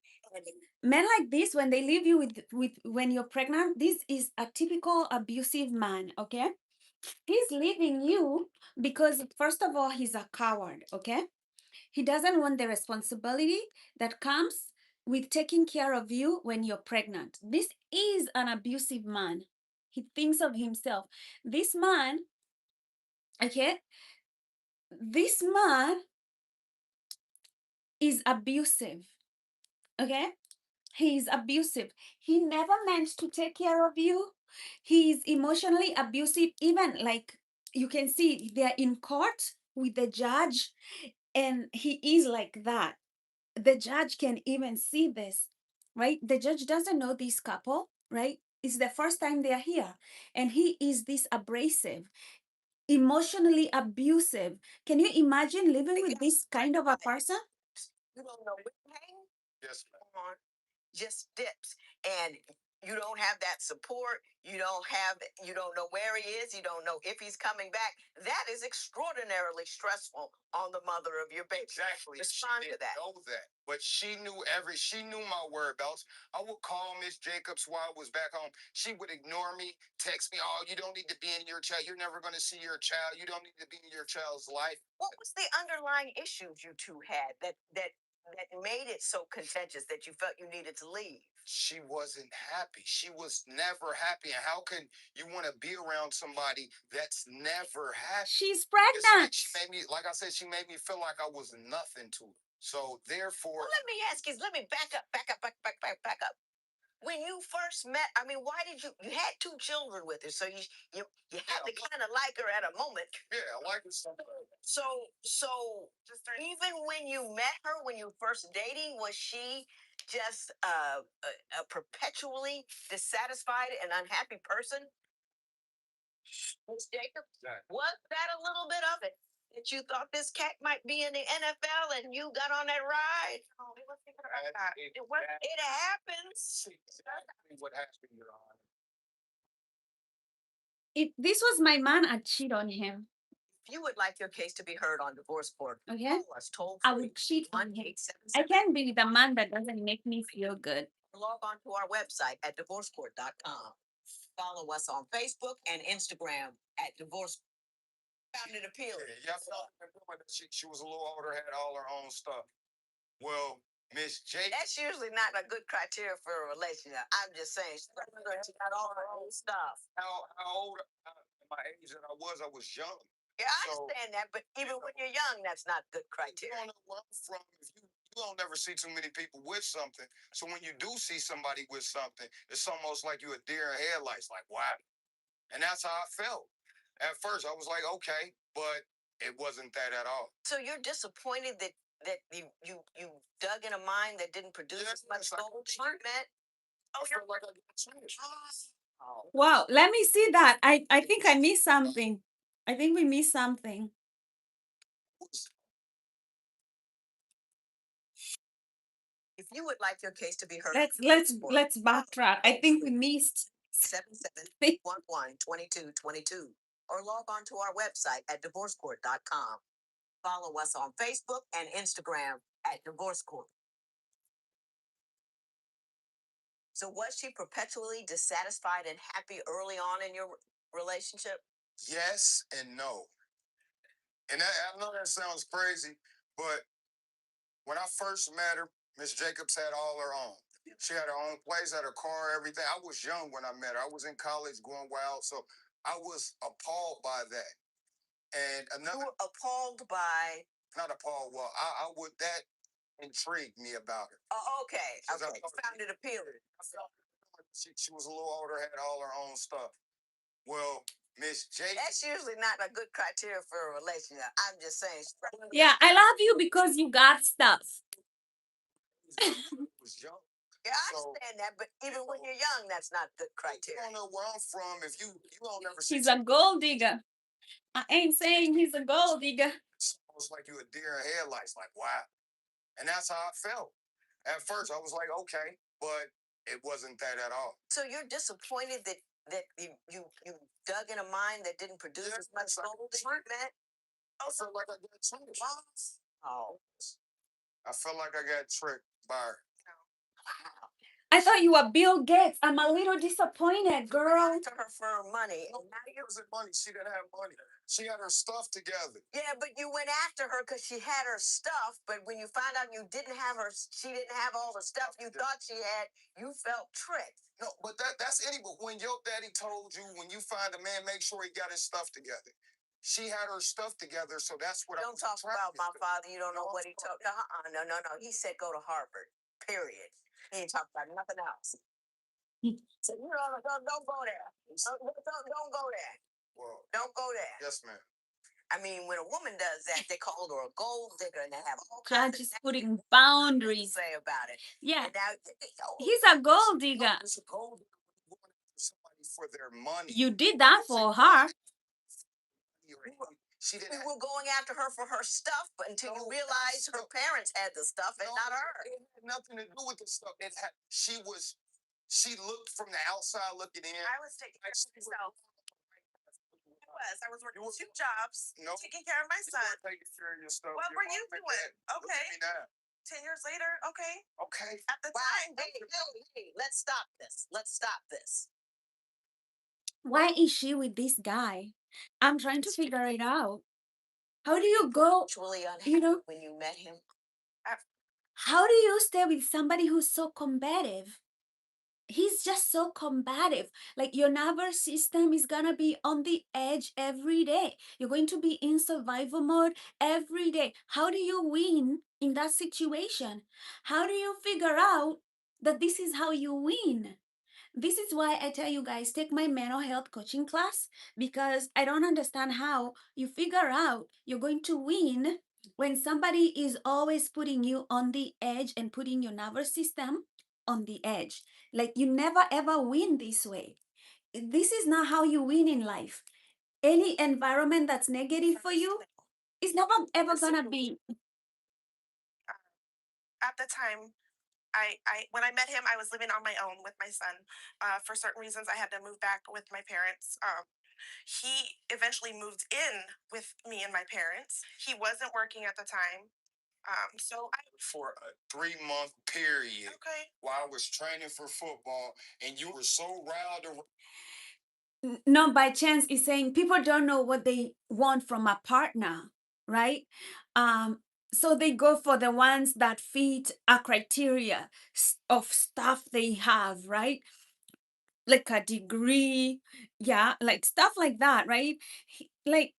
Men like this, when they leave you with when you're pregnant, this is a typical abusive man, okay? He's leaving you because, first of all, he's a coward, okay? He doesn't want the responsibility that comes with taking care of you when you're pregnant. This is an abusive man. He thinks of himself. This man, okay? This man is abusive, okay? He is abusive. He never meant to take care of you. He is emotionally abusive. Even like you can see, they're in court with the judge, and he is like that. The judge can even see this, right? The judge doesn't know this couple, right? It's the first time they're here, and he is this abrasive, emotionally abusive. Can you imagine living with this kind of a person? You don't know which pain. Yes, ma'am. Just dips, and you don't have that support. You don't know where he is. You don't know if he's coming back. That is extraordinarily stressful on the mother of your baby. Exactly. Respond She to that. didn't know that, but she knew my whereabouts. I would call Miss Jacobs while I was back home. She would ignore me, text me, "Oh, you don't need to be in your child. You're never going to see your child. You don't need to be in your child's life." What was the underlying issues you two had that made it so contentious that you felt you needed to leave? She wasn't happy. She was never happy. And how can you want to be around somebody that's never happy? She's It's pregnant. like she made me, like I said, she made me feel like I was nothing to her. So therefore, Well, let me ask you. Let me back up. When you first met, I mean, why did you had 2 children with her, so you had to kind of like her at a moment. yeah, I like it so much. So even when you met her, when you were first dating, was she just a perpetually dissatisfied and unhappy person? Ms. Jacob, was that a little bit of it? That you thought this cat might be in the NFL and you got on that ride? Oh, it wasn't that. It happens. Exactly what happened, Your Honor. If this was my man, I'd cheat on him. you would like your case to be heard on divorce court, Okay, call us toll I free would cheat on him. I 1-877. can't be with a man that doesn't make me feel good. Log on to our website at divorcecourt.com. Follow us on Facebook and Instagram at Divorce. Found it appealing. Yeah, she was a little older, had all her own stuff. Well, Miss J. That's usually not a good criteria for a relationship. I'm just saying, she got all her own stuff. How old my age that I was young. Yeah, I understand that, but even when you're young, that's not good criteria. You don't know where I'm from. If you don't never see too many people with something. So when you do see somebody with something, it's almost like you a deer in headlights, like, wow. And that's how I felt. At first, I was like, okay, but it wasn't that at all. So you're disappointed that you dug in a mine that didn't produce as much gold as you meant? Oh, you're like I got changed. Wow, let me see that. I think I missed something. I think we missed something. If you would like your case to be heard, Let's backtrack. I think we missed 77112222 or log on to our website at divorcecourt.com. Follow us on Facebook and Instagram at Divorce Court. So was she perpetually dissatisfied and happy early on in your relationship? Yes and no. And I know that sounds crazy, but when I first met her, Miss Jacobs had all her own. She had her own place, had her car, everything. I was young when I met her. I was in college going wild, so I was appalled by that. And another, you were appalled by? Not appalled. Well, I would that intrigued me about her. Oh, okay. Okay. Found it appealing. She was a little older, had all her own stuff. Well, Miss J. That's usually not a good criteria for a relationship. I'm just saying. Yeah, I love you because you got stuff. Was young. Yeah, I understand that, but even when you're young, that's not good criteria. You don't know where I'm from if you don't ever. He's a gold digger. I ain't saying he's a gold digger. It's almost like you a deer in headlights, like wow. And that's how I felt. At first, I was like, okay, but it wasn't that at all. So you're disappointed that you dug in a mine that didn't produce as much gold as you meant? I felt like I got tricked. Oh. I felt like I got tricked by her. Wow. I thought you were Bill Gates. I'm a little disappointed, girl. To her for money. No, it wasn't money. She didn't have money. She had her stuff together. Yeah, but you went after her because she had her stuff. But when you found out you didn't have her, she didn't have all the stuff you thought she had, you felt tricked. No, but that's any. But when your daddy told you, when you find a man, make sure he got his stuff together. She had her stuff together, so that's what Don't talk about my father. You don't know what he told. No. He said go to Harvard. Period. He ain't talking about nothing else. So don't go there. Don't go there. Well, don't go there. Yes, ma'am. I mean, when a woman does that, they call her a gold digger, and they have all Judge kinds is of putting boundaries. say about it. Yeah, Now, he's a gold digger. It's a gold digger going after somebody for their money. You did that for her. She didn't. We were going after her for her stuff, but until you realized her parents had the stuff and not her. It had nothing to do with the stuff. She looked from the outside looking in. I was taking care of myself. I was working 2 jobs, taking care of my son. Taking care of your stuff. What were you doing? Okay. 10 years later, okay. Okay. At the time, Hey, let's stop this. Let's stop this. Why is she with this guy? I'm trying to figure it out. How do you go, When you met him? How do you stay with somebody who's so combative? He's just so combative. Like your nervous system is gonna be on the edge every day. You're going to be in survival mode every day. How do you win in that situation? How do you figure out that this is how you win? This is why I tell you guys, take my mental health coaching class, because I don't understand how you figure out you're going to win when somebody is always putting you on the edge and putting your nervous system on the edge. Like you never ever win this way. This is not how you win in life. Any environment that's negative for you is never ever gonna be. At the time, when I met him, I was living on my own with my son. For certain reasons, I had to move back with my parents. He eventually moved in with me and my parents. He wasn't working at the time. For a 3-month period, okay. while I was training for football, and you were so riled around. Not by chance is saying people don't know what they want from a partner, right? So they go for the ones that fit a criteria of stuff they have, right? Like a degree, yeah, like stuff like that, right? Like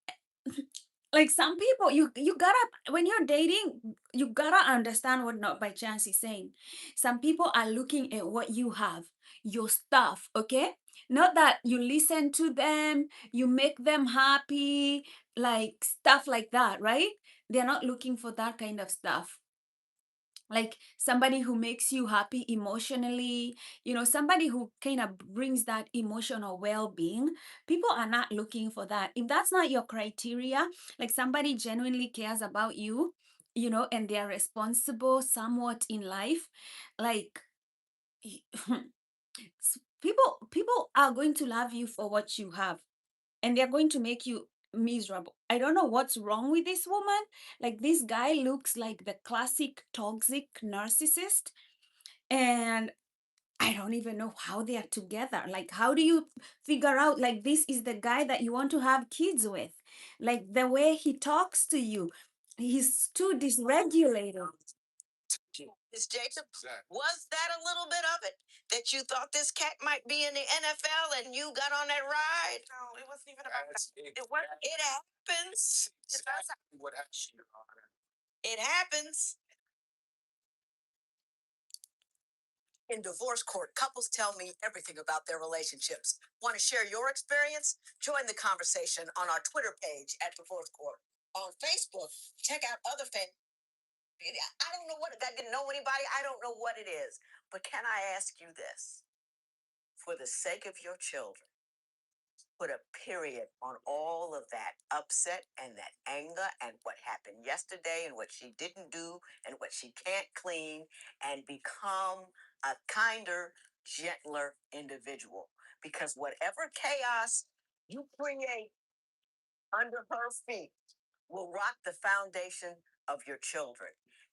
like some people, you gotta, when you're dating, you gotta understand what Not by chance is saying. Some people are looking at what you have, your stuff, okay? Not that you listen to them, you make them happy, like stuff like that, right? They're not looking for that kind of stuff. Like somebody who makes you happy emotionally, somebody who kind of brings that emotional well-being. People are not looking for that. If that's not your criteria, like somebody genuinely cares about you, and they're responsible somewhat in life, like people are going to love you for what you have, and they're going to make you miserable. I don't know what's wrong with this woman. Like this guy looks like the classic toxic narcissist, and I don't even know how they are together. Like, how do you figure out like this is the guy that you want to have kids with? Like the way he talks to you, he's too dysregulated. Miss Jacob, was that a little bit of it? That you thought this cat might be in the NFL and you got on that ride? No, it wasn't even about that. It happens. What happened? It happens. In divorce court, couples tell me everything about their relationships. Want to share your experience? Join the conversation on our Twitter page at Divorce Court. On Facebook, check out other I don't know what, I didn't know anybody. I don't know what it is. But can I ask you this? For the sake of your children, put a period on all of that upset and that anger and what happened yesterday and what she didn't do and what she can't clean, and become a kinder, gentler individual. Because whatever chaos you create under her feet will rock the foundation of your children.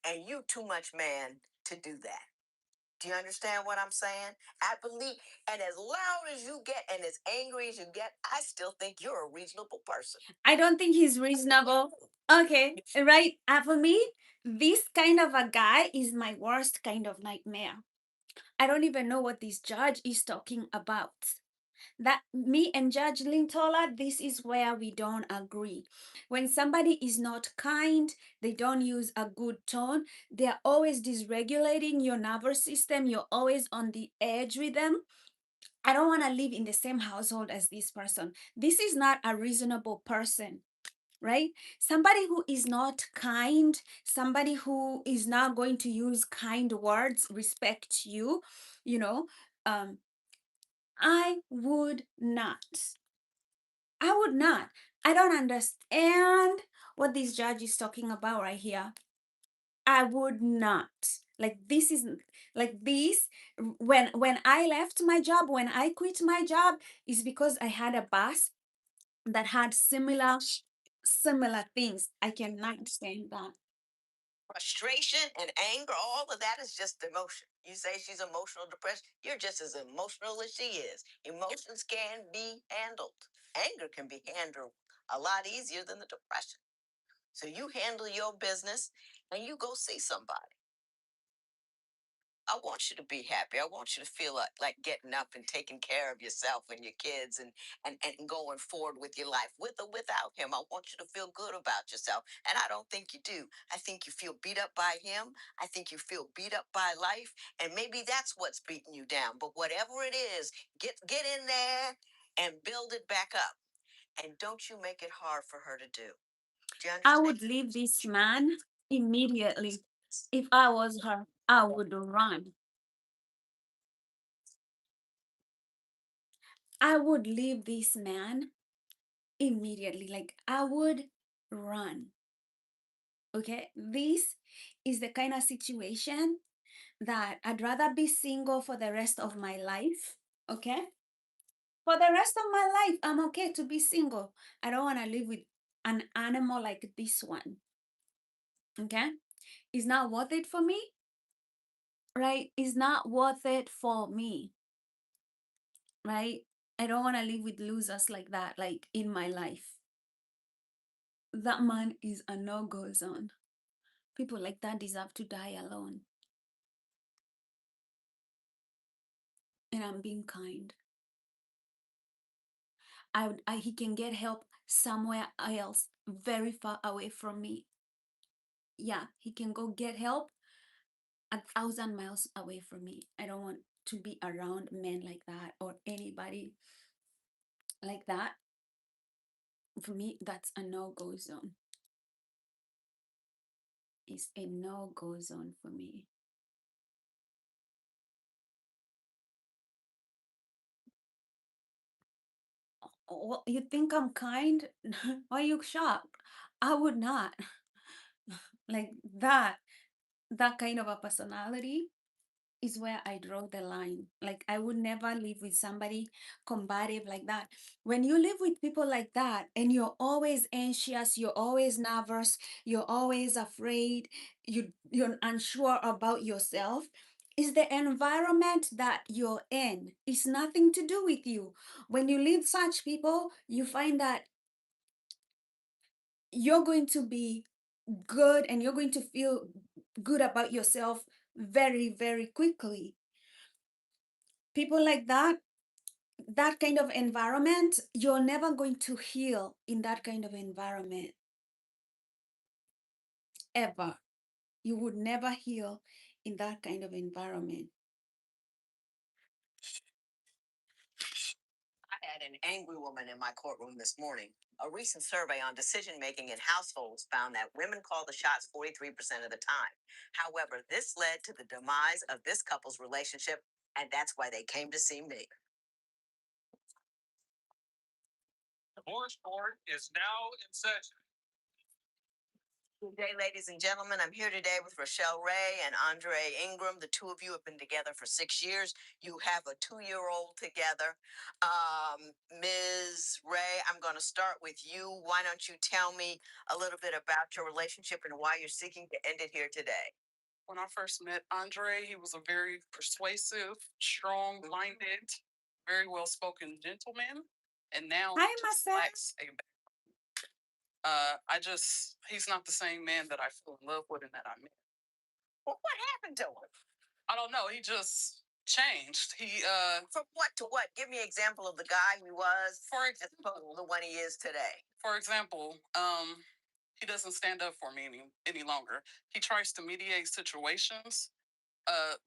And you too much man to do that. Do you understand what I'm saying? I believe, and as loud as you get and as angry as you get, I still think you're a reasonable person. I don't think he's reasonable. Okay, right. For me, this kind of a guy is my worst kind of nightmare. I don't even know what this judge is talking about. That me and Judge Lintola, this is where we don't agree. When somebody is not kind, they don't use a good tone, they're always dysregulating your nervous system, you're always on the edge with them. I don't want to live in the same household as this person. This is not a reasonable person, right? Somebody who is not kind, somebody who is not going to use kind words, respect you, you know, I would not. I would not. I don't understand what this judge is talking about right here. I would not. Like this is like this. When I left my job, when I quit my job, is because I had a boss that had similar things. I cannot stand that. Frustration and anger, all of that is just emotion. You say she's emotional depression, you're just as emotional as she is. Emotions can be handled. Anger can be handled a lot easier than the depression. So you handle your business and you go see somebody. I want you to be happy. I want you to feel like getting up and taking care of yourself and your kids, and going forward with your life, with or without him. I want you to feel good about yourself. And I don't think you do. I think you feel beat up by him. I think you feel beat up by life. And maybe that's what's beating you down. But whatever it is, get in there and build it back up. And don't you make it hard for her to do. Do you understand? I would leave this man immediately. If I was her, I would run. I would leave this man immediately. Like I would run. Okay, this is the kind of situation that I'd rather be single for the rest of my life. Okay, For the rest of my life, I'm okay to be single. I don't want to live with an animal like this one. Okay? It's not worth it for me, right? It's not worth it for me, right? I don't want to live with losers like that, like in my life. That man is a no-go zone. People like that deserve to die alone. And I'm being kind. He can get help somewhere else, very far away from me. Yeah, he can go get help 1,000 miles away from me. I don't want to be around men like that or anybody like that. For me, that's a no-go zone. It's a no-go zone for me. Oh, you think I'm kind? Why are you shocked? I would not. Like that kind of a personality is where I draw the line. Like I would never live with somebody combative like that. When you live with people like that and you're always anxious, you're always nervous, you're always afraid, you're unsure about yourself, is the environment that you're in. It's nothing to do with you. When you live such people, you find that you're going to be good and you're going to feel good about yourself very, very quickly. People like that kind of environment, you're never going to heal in that kind of environment. Ever. You would never heal in that kind of environment. I had an angry woman in my courtroom this morning. A recent survey on decision making in households found that women call the shots 43% of the time. However, this led to the demise of this couple's relationship, and that's why they came to see me. Divorce court is now in session. Good day, ladies and gentlemen. I'm here today with Rochelle Ray and Andre Ingram. The two of you have been together for 6 years. You have a 2-year-old together. Ms. Ray, I'm going to start with you. Why don't you tell me a little bit about your relationship and why you're seeking to end it here today? When I first met Andre, he was a very persuasive, strong-minded, very well-spoken gentleman. And now Hi, he just Marcel. lacks a he's not the same man that I fell in love with and that I met. Well, what happened to him? I don't know. He just changed. From what to what? Give me an example of the guy he was For as opposed to the one he is today. For example, he doesn't stand up for me any longer. He tries to mediate situations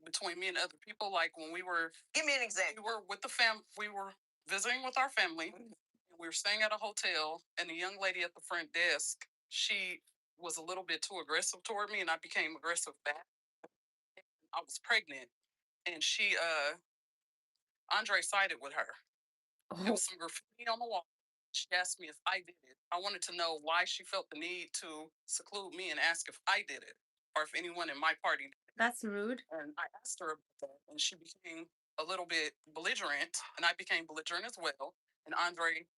between me and other people. Like when we were, Give me an example. we were visiting with our family. We were staying at a hotel, and the young lady at the front desk, she was a little bit too aggressive toward me, and I became aggressive back. I was pregnant, and Andre sided with her. There was some graffiti on the wall. She asked me if I did it. I wanted to know why she felt the need to seclude me and ask if I did it or if anyone in my party did it. That's rude. And I asked her about that, and she became a little bit belligerent, and I became belligerent as well. And Andre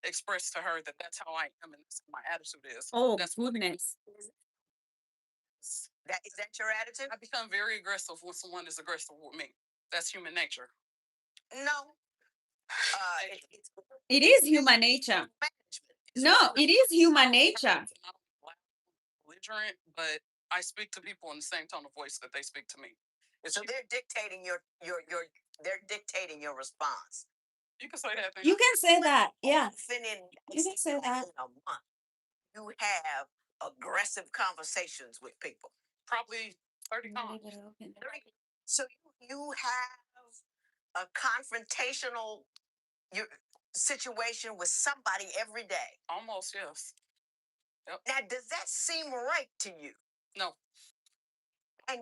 expressed to her that that's how I am and that's how my attitude is. Oh, That's goodness. Is that your attitude? I become very aggressive when someone is aggressive with me. That's human nature. No. It is human nature. No, it is human nature. Belligerent, but I speak to people in the same tone of voice that they speak to me. So they're dictating they're dictating your response. You can say that. You can say that, yeah. You can say that. In a month, you have aggressive conversations with people. Probably 30 times. 30. So you have a confrontational situation with somebody every day. Almost, yes. Yep. Now, does that seem right to you? No. And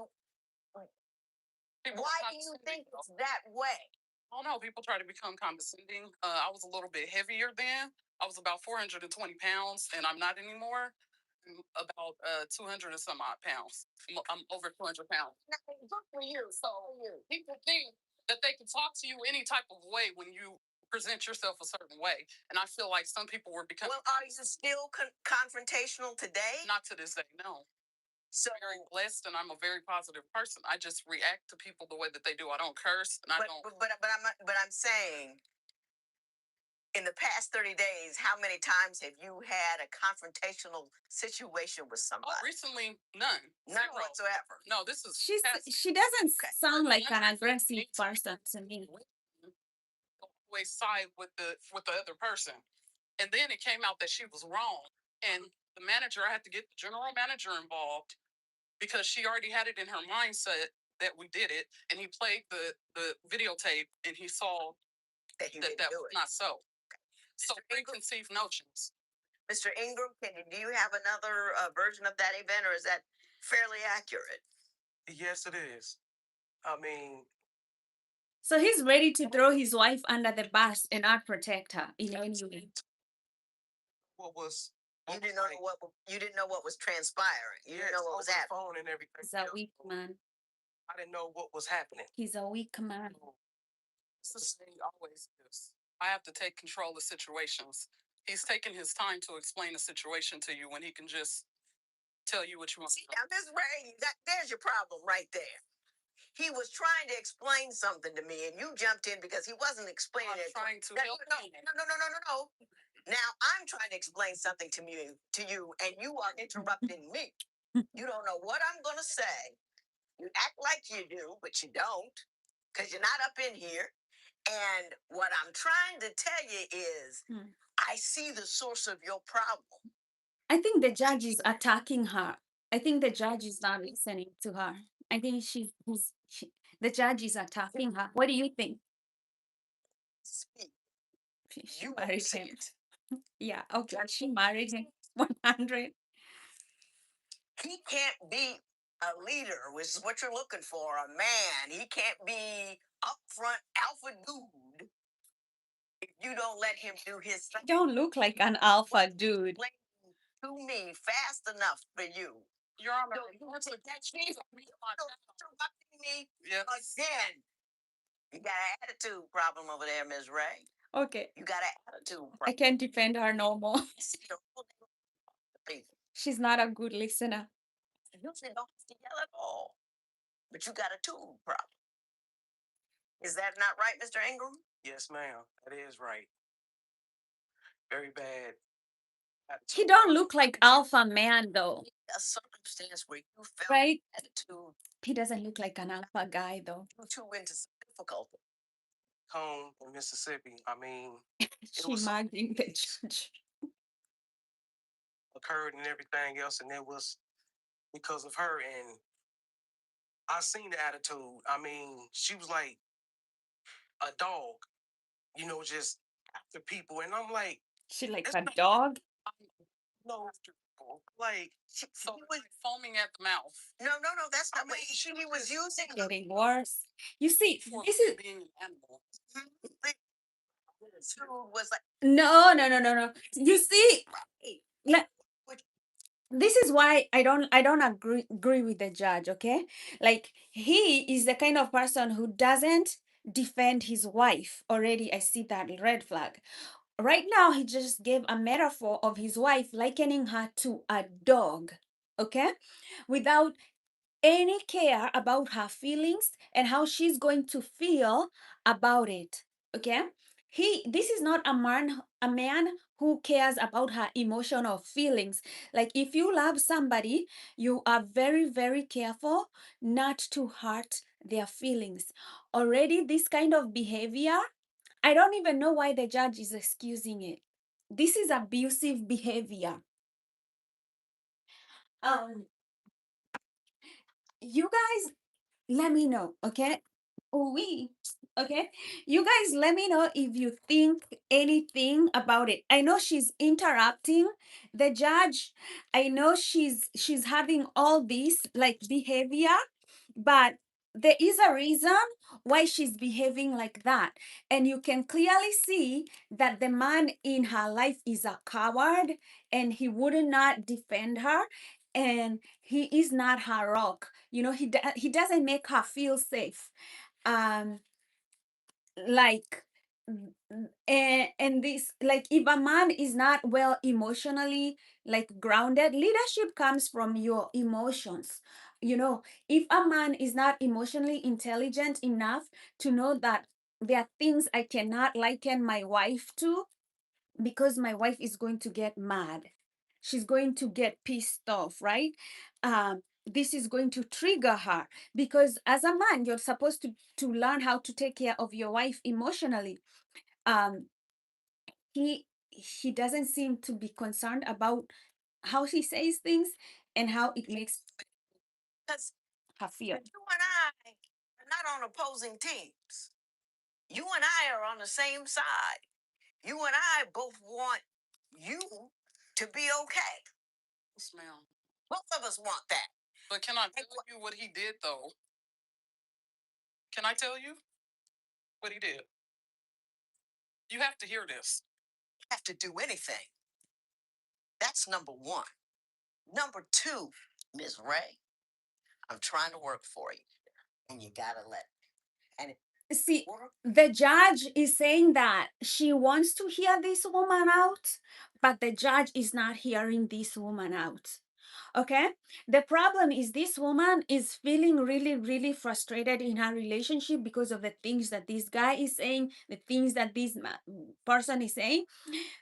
why do you think it's that way? I don't know. People try to become condescending. I was a little bit heavier then. I was about 420 pounds, and I'm not anymore. I'm about 200 and some odd pounds. I'm over 200 pounds. Good for you. So people think that they can talk to you any type of way when you present yourself a certain way. And I feel like some people were becoming. Well, are you still confrontational today? Not to this day, no. So I'm very blessed, and I'm a very positive person. I just react to people the way that they do. I don't curse, and I don't. But I'm saying, in the past 30 days, how many times have you had a confrontational situation with somebody? Oh, recently, none. None Zero. whatsoever. No, this is. She doesn't sound like an aggressive person to me. Always side with the other person, and then it came out that she was wrong, and the manager, I had to get the general manager involved because she already had it in her mindset that we did it, and he played the videotape, and he saw that was not so. So preconceived notions. Mr. Ingram, do you have another version of that event, or is that fairly accurate? Yes, it is. I mean, So he's ready to throw his wife under the bus and not protect her in any way. You didn't know what was transpiring. You didn't know what was happening. Phone and everything. He's a weak man. I didn't know what was happening. He's a weak man. It's the same always is. I have to take control of situations. He's taking his time to explain the situation to you when he can just tell you what you want. See, now, Ms. Ray, there's your problem right there. He was trying to explain something to me, and you jumped in because he wasn't explaining it. Trying to help no. Now I'm trying to explain something to you, and you are interrupting me. You don't know what I'm gonna say. You act like you do, but you don't, because you're not up in here. And what I'm trying to tell you is, I see the source of your problem. I think the judge is attacking her. I think the judge is not listening to her. I think the judge is attacking her. What do you think? Speak. She You married say him. it. Yeah, okay. She married him. 100. He can't be a leader, which is what you're looking for, a man. He can't be upfront alpha dude if you don't let him do his thing. Don't look like an alpha dude. Explain to me fast enough for you. Your Honor, Interrupting me yes. again. You got an attitude problem over there, Ms. Ray. Okay. You got an attitude problem. I can't defend her no more. She's not a good listener. You usually don't have to yell at all, but you got a tune problem. Is that not right, Mr. Ingram? Yes, ma'am. That is right. Very bad. He don't look like alpha man though. A circumstance where you felt right? attitude. He doesn't look like an alpha guy though. You two into some difficulty. Home in Mississippi. I mean, She mugging the judge. Occurred and everything else, and it was because of her. And I seen the attitude. I mean, she was like a dog, just after people. And I'm like, She like a dog? No, like she was foaming at the mouth. No, that's not what she was using. Getting worse. You see, this is being an animal. Was like no. You see, this is why I don't agree with the judge, okay? Like he is the kind of person who doesn't defend his wife. Already I see that red flag. Right now he just gave a metaphor of his wife likening her to a dog, okay? Without any care about her feelings and how she's going to feel about it, okay? This is not a man who cares about her emotional feelings. Like if you love somebody, you are very, very careful not to hurt their feelings. Already this kind of behavior, I don't even know why the judge is excusing it. This is abusive behavior. You guys let me know, okay? Okay? You guys let me know if you think anything about it. I know she's interrupting the judge. I know she's having all this like behavior, but there is a reason why she's behaving like that. And you can clearly see that the man in her life is a coward and he would not defend her, and he is not her rock. He doesn't make her feel safe. Like and this, like, if a man is not well emotionally like grounded, leadership comes from your emotions. If a man is not emotionally intelligent enough to know that there are things I cannot liken my wife to, because my wife is going to get mad, she's going to get pissed off, right? This is going to trigger her, because as a man you're supposed to learn how to take care of your wife emotionally. um he doesn't seem to be concerned about how she says things and how it makes Because her feel. you and I are not on opposing teams. You and I are on the same side. You and I both want you to be okay. Yes, ma'am. Both of us want that. But can I tell you what he did, though? Can I tell you what he did? You have to hear this. Have to do anything. That's number one. Number two, Ms. Ray, I'm trying to work for you, and you gotta let me. And See, the judge is saying that she wants to hear this woman out, but the judge is not hearing this woman out. Okay? The problem is this woman is feeling really, really frustrated in her relationship because of the things that this guy is saying, the things that this person is saying.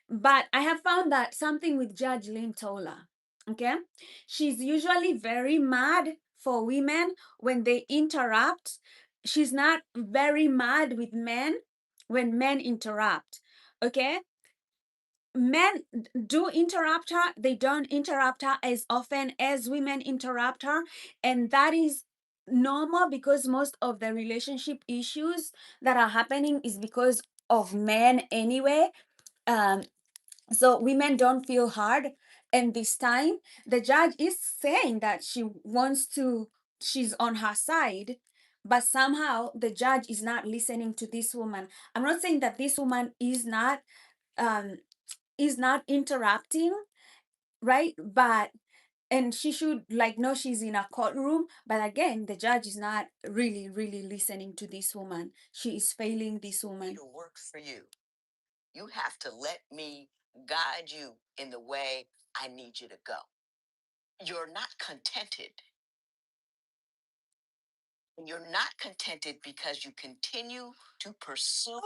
But I have found that something with Judge Lynn Tola. Okay? She's usually very mad for women when they interrupt. She's not very mad with men when men interrupt. Okay? Men do interrupt her, they don't interrupt her as often as women interrupt her, and that is normal because most of the relationship issues that are happening is because of men anyway. um so women don't feel hard, and this time the judge is saying that she's on her side, but somehow the judge is not listening to this woman. I'm not saying that this woman um is not interrupting, right? But and she should like know she's in a courtroom, but again the judge is not really really listening to this woman. She is failing this woman. to work for you. You have to let me guide you in the way I need you to go. You're not contented. And you're not contented because you continue to pursue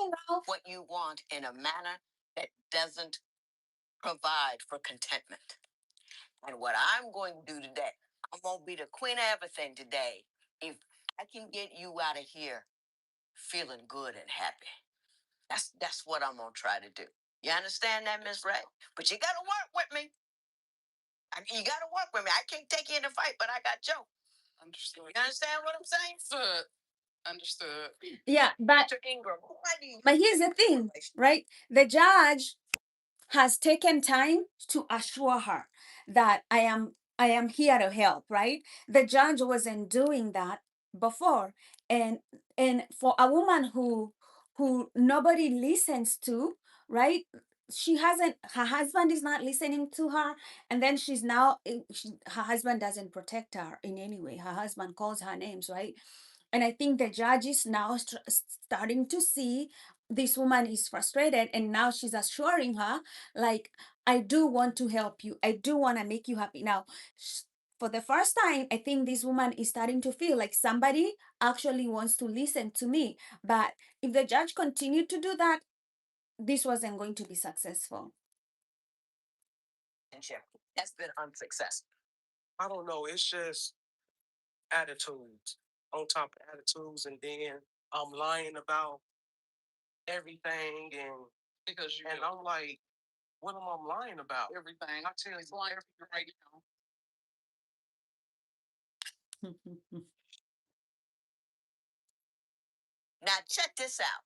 what you want in a manner that doesn't provide for contentment. And what I'm going to do today, I'm going to be the queen of everything today. If I can get you out of here feeling good and happy, that's what I'm going to try to do. You understand that, Miss Ray? But you got to work with me. You got to work with me. I can't take you in a fight, but I got Joe. Understood. You understand what I'm saying? Understood. Yeah, but Mr. Ingram, why do you here's the thing, right? The judge has taken time to assure her that I am here to help, right? The judge wasn't doing that before. And for a woman who nobody listens to, right? Her husband is not listening to her, and then she's now her husband doesn't protect her in any way. Her husband calls her names, right? And I think the judge is now starting to see this woman is frustrated, and now she's assuring her, like, I do want to help you, I do want to make you happy. Now for the first time, I think this woman is starting to feel like somebody actually wants to listen to me. But if the judge continued to do that, this wasn't going to be successful. That's been unsuccessful. I don't know. It's just attitudes on top of attitudes, and then I'm lying about everything, and Because you and do I'm like, what am I lying about? everything. I tell It's you like everything. right now. Now check this out.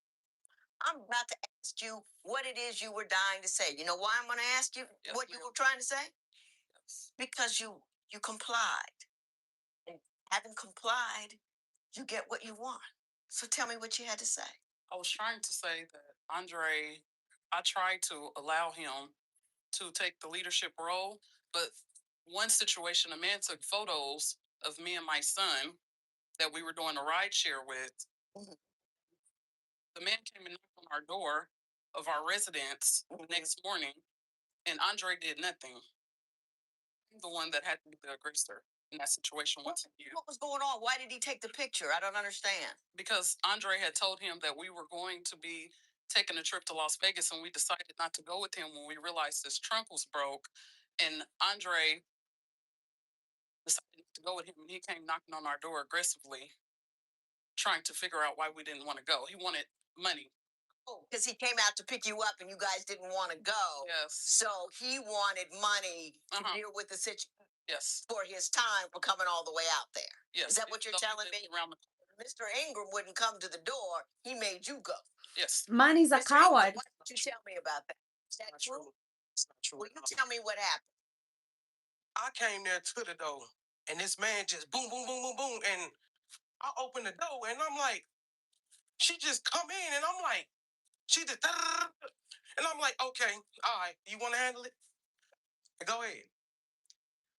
I'm about to ask you what it is you were dying to say. You know why I'm going to ask you Yes, what you ma'am. were trying to say? Yes. Because you complied. And having complied, you get what you want. So tell me what you had to say. I was trying to say that Andre, I tried to allow him to take the leadership role, but one situation, a man took photos of me and my son that we were doing a ride share with, Mhm. The man came and knocked on our door of our residence the next morning, and Andre did nothing. I'm the one that had to be the aggressor in that situation. What was going on? Why did he take the picture? I don't understand. Because Andre had told him that we were going to be taking a trip to Las Vegas, and we decided not to go with him when we realized his trunk was broke. And Andre decided not to go with him, and he came knocking on our door aggressively, trying to figure out why we didn't want to go. He wanted money. Because he came out to pick you up and you guys didn't want to go. Yes. So he wanted money to deal with the situation. Yes. For his time for coming all the way out there. Yes. Is that what you're telling me? Mr. Ingram wouldn't come to the door. He made you go. Yes. Man is a Mr. Ingram, coward. why don't you tell me about that? Is that true? It's not true. Well, you tell me what happened. I came there to the door, and this man just boom, boom, boom, boom, boom, and I opened the door, and I'm like, she just come in, and I'm like, she just, and I'm like, okay, all right, you want to handle it? Go ahead.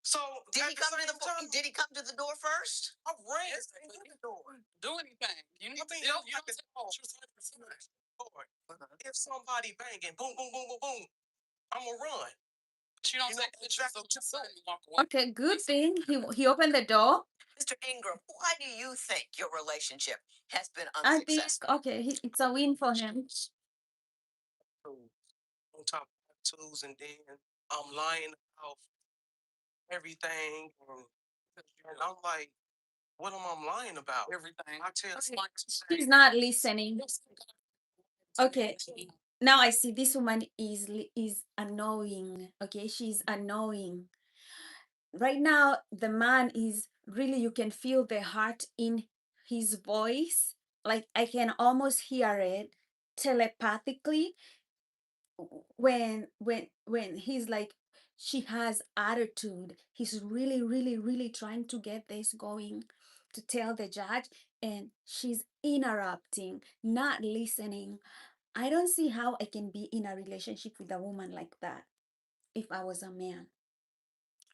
So did he come to the time, did he come to the door first? I ran to the door. Do anything. You need I mean, to you have to if somebody banging, boom, boom, boom, boom, boom, I'm gonna run. But you don't take pictures of your son and walk away. Okay, good thing he opened the door. Mr. Ingram, why do you think your relationship has been I think unsuccessful? okay, it's a win for him. On top of tattoos, and then I'm lying about everything, and I'm like, what am I lying about? Everything. I tell Okay. He's not listening. Okay. Now I see this woman is annoying. Okay, she's annoying. Right now, the man is really, you can feel the heart in his voice. Like I can almost hear it telepathically when he's like, she has attitude. He's really, really, really trying to get this going to tell the judge, and she's interrupting, not listening. I don't see how I can be in a relationship with a woman like that if I was a man,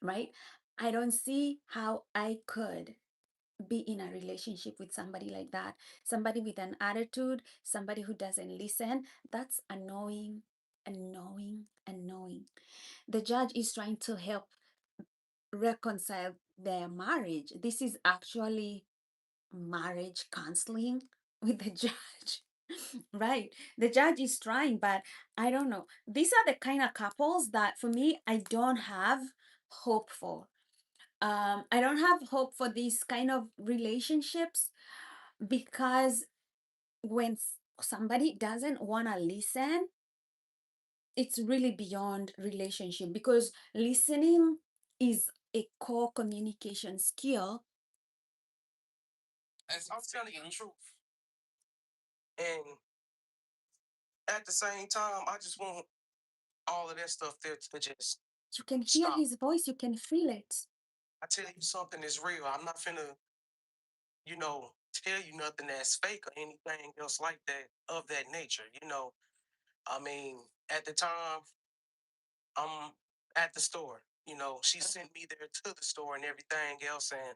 right? I don't see how I could be in a relationship with somebody like that. Somebody with an attitude, somebody who doesn't listen. That's annoying, annoying, annoying. The judge is trying to help reconcile their marriage. This is actually marriage counseling with the judge. Right. The judge is trying, but I don't know. These are the kind of couples that for me, I don't have hope for. I don't have hope for these kind of relationships because when somebody doesn't want to listen, it's really beyond relationship because listening is a core communication skill. I'm telling you the truth. And at the same time, I just want all of that stuff there to just You can hear stop. his voice, you can feel it. I tell you something is real. I'm not finna, tell you nothing that's fake or anything else like that of that nature. I mean, at the time, I'm at the store. She sent me there to the store and everything else. And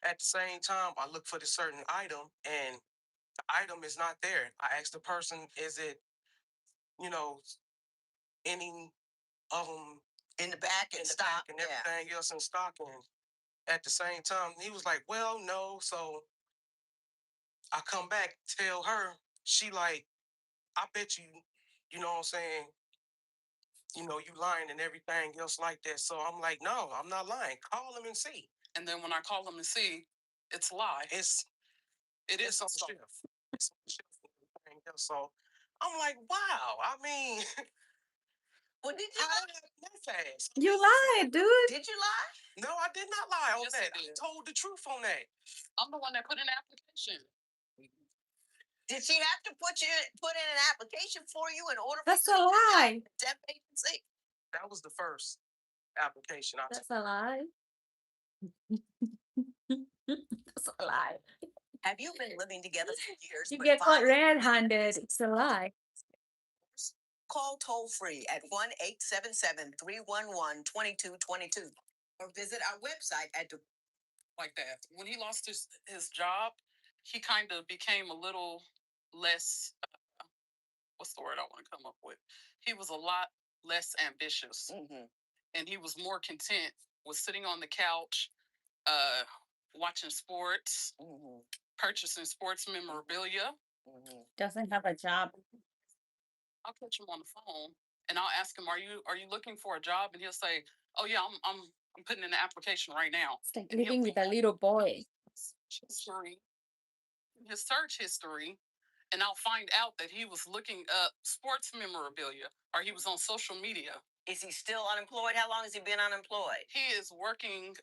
at the same time, I look for the certain item and the item is not there. I asked the person, is it, any of them In the back and stock and everything else in stock? And at the same time, he was like, well, no. So I come back, tell her, she like, I bet you, you know what I'm saying, you lying and everything else like that. So I'm like, no, I'm not lying. Call him and see. And then when I call him and see, it's a lie. It is on shelf. It's on shelf and everything else. So I'm like, wow. I mean, well, did you how that fast? You lied, dude. Did you lie? No, I did not lie on Yes, that. I I did. told the truth on that. I'm the one that put in the application. Did she have to put in an application for you in order That's for a you to lie. join the temp agency? That was the first application I took. That's a lie. That's a lie. Have you been living together for years? You but get caught finally- red-handed. It's a lie. Call toll free at 1-877-311-2222 or visit our website at Like that. When he lost his job, he kind of became a little less. What's the word I want to come up with? He was a lot less ambitious, and he was more content with sitting on the couch, watching sports, purchasing sports memorabilia. Doesn't have a job. I'll catch him on the phone and I'll ask him, are you looking for a job? And he'll say, oh yeah, I'm putting in an application right now. It's like living with a little boy. His search history, and I'll find out that he was looking up sports memorabilia or he was on social media. Is he still unemployed? How long has he been unemployed? He is working,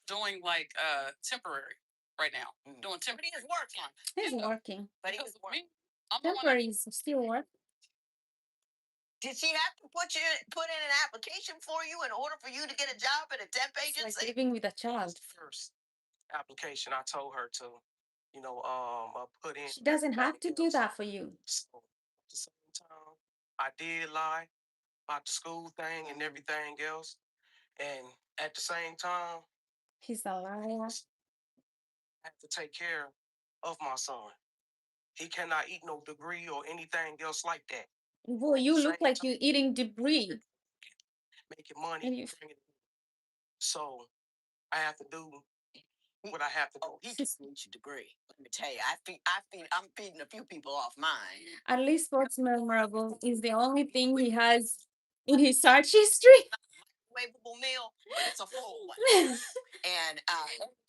doing like temporary right now. Doing temporary. But he is working. He's working. But he is working. Temporary is still work. Did she have to put in an application for you in order for you to get a job at a temp It's agency? like living with a child. First application I told her to, put in. She doesn't have to do that for you. So at the same time, I did lie about the school thing and everything else. And at the same time, He's a liar. I have to take care of my son. He cannot eat no degree or anything else like that. Boy, you look like you're eating debris. Making money, And you- bringing it. So I have to do what I have to do. He just needs a degree. Let me tell you, I'm feeding a few people off mine. At least what's memorable is the only thing he has in his search history. Microwavable meal, but it's a full one. And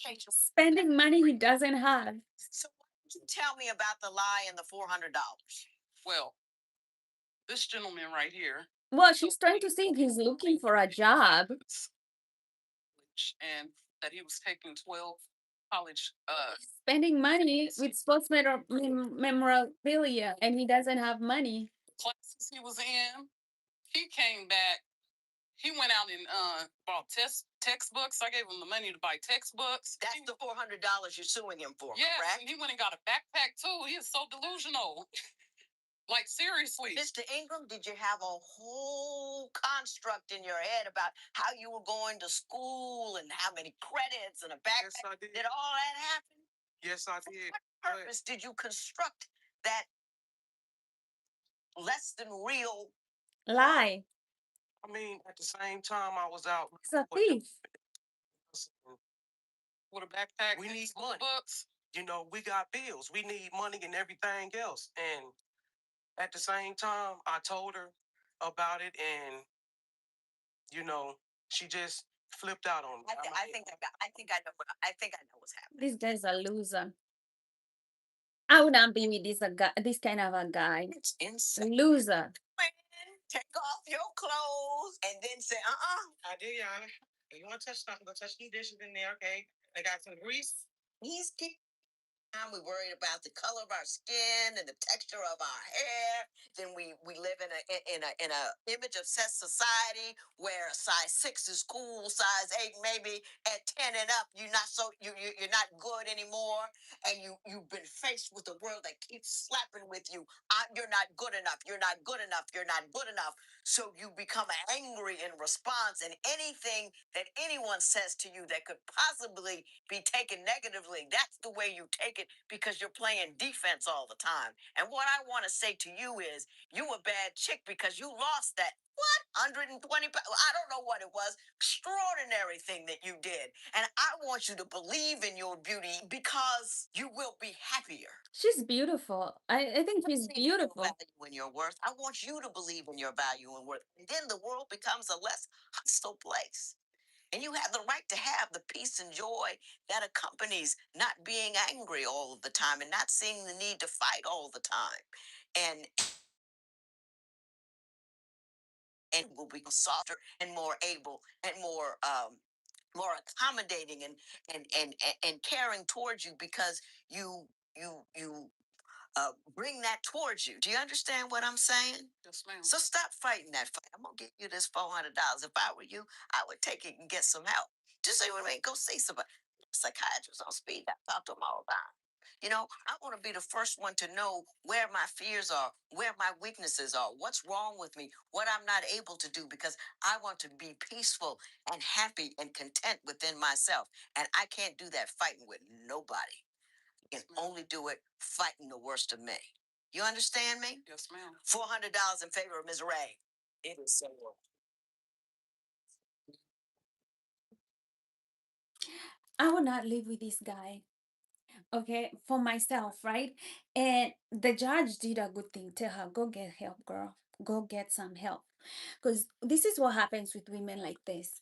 education. Spending money he doesn't have. So why don't you tell me about the lie and the $400? Well, this gentleman right here. Well, she's trying to see if he's looking for a job. And that he was taking 12 college. Spending money with sports memorabilia, and he doesn't have money. Classes he was in. He came back. He went out and bought textbooks. I gave him the money to buy textbooks. That's the $400 you're suing him for, yes, correct? And he went and got a backpack too. He is so delusional. Like, seriously. Mr. Ingram, did you have a whole construct in your head about how you were going to school and how many credits and a backpack? Yes, I did. Did all that happen? Yes, I did. For what purpose did you construct that less than real Lie. I mean, at the same time, I was out. He's a thief. With a backpack. We need money. Books. We got bills. We need money and everything else. And at the same time, I told her about it, and she just flipped out on me. I think I know what's happening. This guy's a loser. I would not be with this kind of a guy. It's insane. Loser. Take off your clothes and then say, I did, y'all. If you want to touch something, go touch these dishes in there, okay? I got some grease. He's keeping. We worried about the color of our skin and the texture of our hair. Then we live in a image obsessed society where a size 6 is cool, size 8 maybe. At 10 and up, you're not good anymore, and you've been faced with a world that keeps slapping with you. You're not good enough. You're not good enough. You're not good enough. So you become angry in response, and anything that anyone says to you that could possibly be taken negatively, that's the way you take it, because you're playing defense all the time. And what I want to say to you is, you a bad chick because you lost that 120 pounds. I don't know what it was. Extraordinary thing that you did. And I want you to believe in your beauty because you will be happier. She's beautiful. I think she's beautiful. Value in your worth. I want you to believe in your value and worth. And then the world becomes a less hostile place. And you have the right to have the peace and joy that accompanies not being angry all of the time and not seeing the need to fight all the time. And will be softer and more able and more accommodating and caring towards you, because you bring that towards you. Do you understand what I'm saying? Yes, ma'am. So stop fighting that fight. I'm gonna give you this $400. If I were you, I would take it and get some help. Just say what I mean. Go see somebody. Psychiatrist on speed. I talk to them all the time. I want to be the first one to know where my fears are, where my weaknesses are, what's wrong with me, what I'm not able to do, because I want to be peaceful and happy and content within myself. And I can't do that fighting with nobody. can only do it fighting the worst of me. You understand me? Yes, ma'am. $400 in favor of Ms. Ray. It is so. I would not live with this guy. Okay, for myself, right? And the judge did a good thing. Tell her, go get help, girl. Go get some help. Because this is what happens with women like this.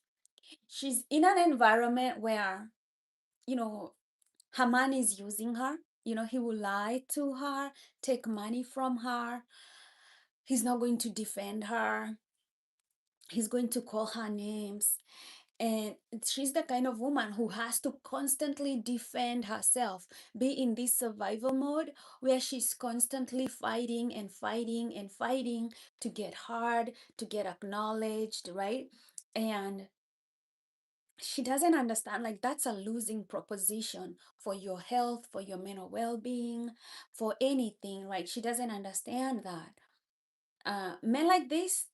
She's in an environment where, you know, her man is using her. You know, he will lie to her, take money from her. He's not going to defend her. He's going to call her names. And she's the kind of woman who has to constantly defend herself, be in this survival mode where she's constantly fighting and fighting and fighting to get heard, to get acknowledged, right? And she doesn't understand, like, that's a losing proposition for your health, for your mental well-being, for anything, right? She doesn't understand that. Men like this,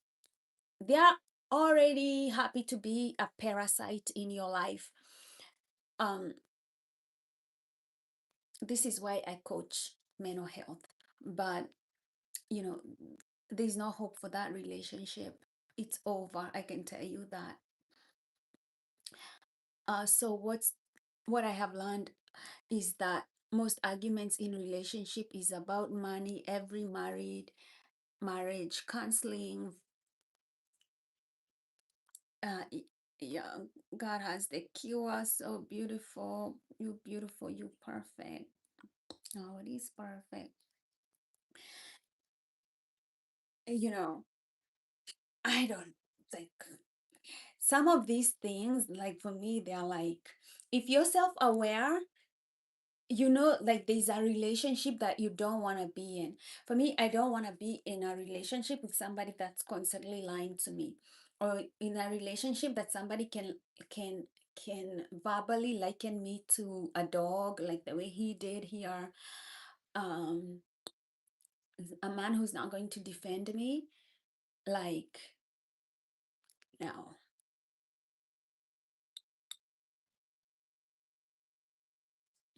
they are already happy to be a parasite in your life. um this is why I coach mental health, but you know, there's no hope for that relationship. It's over, I can tell you that. So what I have learned is that most arguments in relationship is about money. Every marriage counseling, yeah, God has the cure. So beautiful, you perfect. Oh, it is perfect. You know, I don't think some of these things, like for me, they're like, if you're self-aware, you know, like there's a relationship that you don't want to be in. For me, I don't want to be in a relationship with somebody that's constantly lying to me, or in a relationship that somebody can can verbally liken me to a dog, like the way he did here. um a man who's not going to defend me, like, no.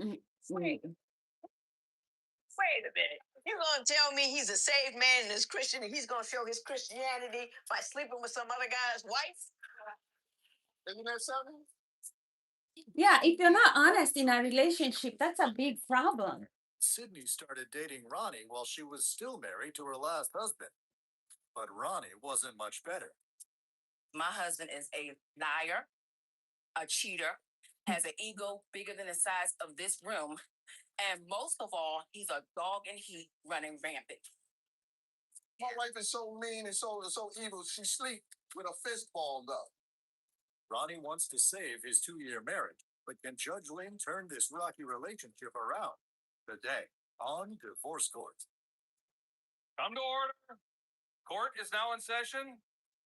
Mm, Wait, mm. wait a minute. You gonna tell me he's a saved man and is Christian and he's gonna show his Christianity by sleeping with some other guy's wife? Isn't that something? Yeah, if you're not honest in a relationship, that's a big problem. Sydney started dating Ronnie while she was still married to her last husband. But Ronnie wasn't much better. My husband is a liar, a cheater, has an ego bigger than the size of this room, and most of all, he's a dog in heat running rampant. My wife is so mean and so evil. She sleep with a fist balled up. Ronnie wants to save his 2-year marriage, but can Judge Lynn turn this rocky relationship around? Today on Divorce Court. Come to order. Court is now in session.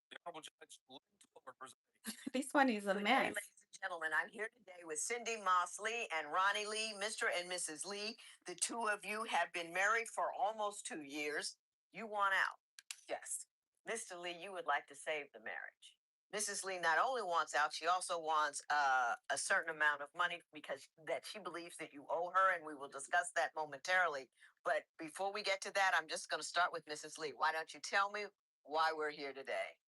The Honorable Judge Lynn Tolbert presiding. This one is a Good day, mess. ladies and gentlemen. I'm here today with Cindy Moss Lee and Ronnie Lee, Mr. and Mrs. Lee. The two of you have been married for almost 2 years. You want out. Yes. Mr. Lee, you would like to save the marriage. Mrs. Lee not only wants out, she also wants a certain amount of money because that she believes that you owe her, and we will discuss that momentarily. But before we get to that, I'm just going to start with Mrs. Lee. Why don't you tell me why we're here today?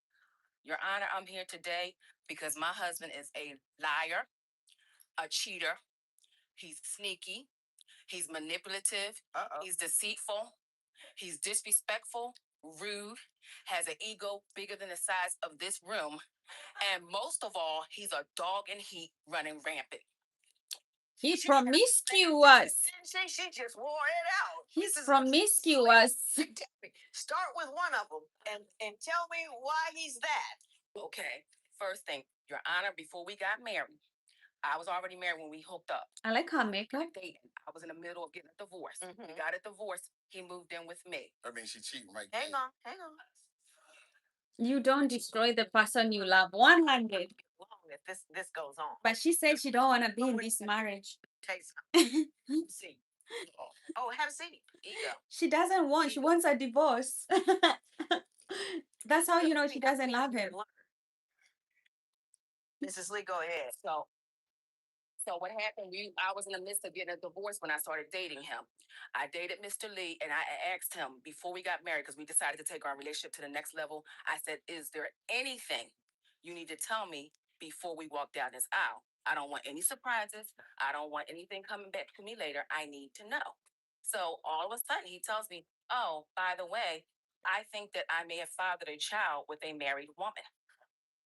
Your Honor, I'm here today because my husband is a liar, a cheater. He's sneaky. He's manipulative. He's deceitful. He's disrespectful, rude, has an ego bigger than the size of this room. And most of all, he's a dog in heat running rampant. He's promiscuous. She just wore it out. He's promiscuous. Start with one of them and tell me why he's that. Okay. First thing, Your Honor, before we got married, I was already married when we hooked up. I like her makeup. Dating. I was in the middle of getting a divorce. We got a divorce. He moved in with me. I mean, she cheating right Hang there. on, hang on. You don't destroy the person you love. 100. Long if this goes on. But she said she don't want to be in this marriage. Taste some. See. Oh, have a seat. Ego. She doesn't want. She wants a divorce. That's how you know she doesn't love him. Mrs. Lee, go ahead. So So what happened? I was in the midst of getting a divorce when I started dating him. I dated Mr. Lee, and I asked him before we got married, because we decided to take our relationship to the next level. I said, "Is there anything you need to tell me before we walk down this aisle? I don't want any surprises. I don't want anything coming back to me later. I need to know." So all of a sudden, he tells me, "Oh, by the way, I think that I may have fathered a child with a married woman."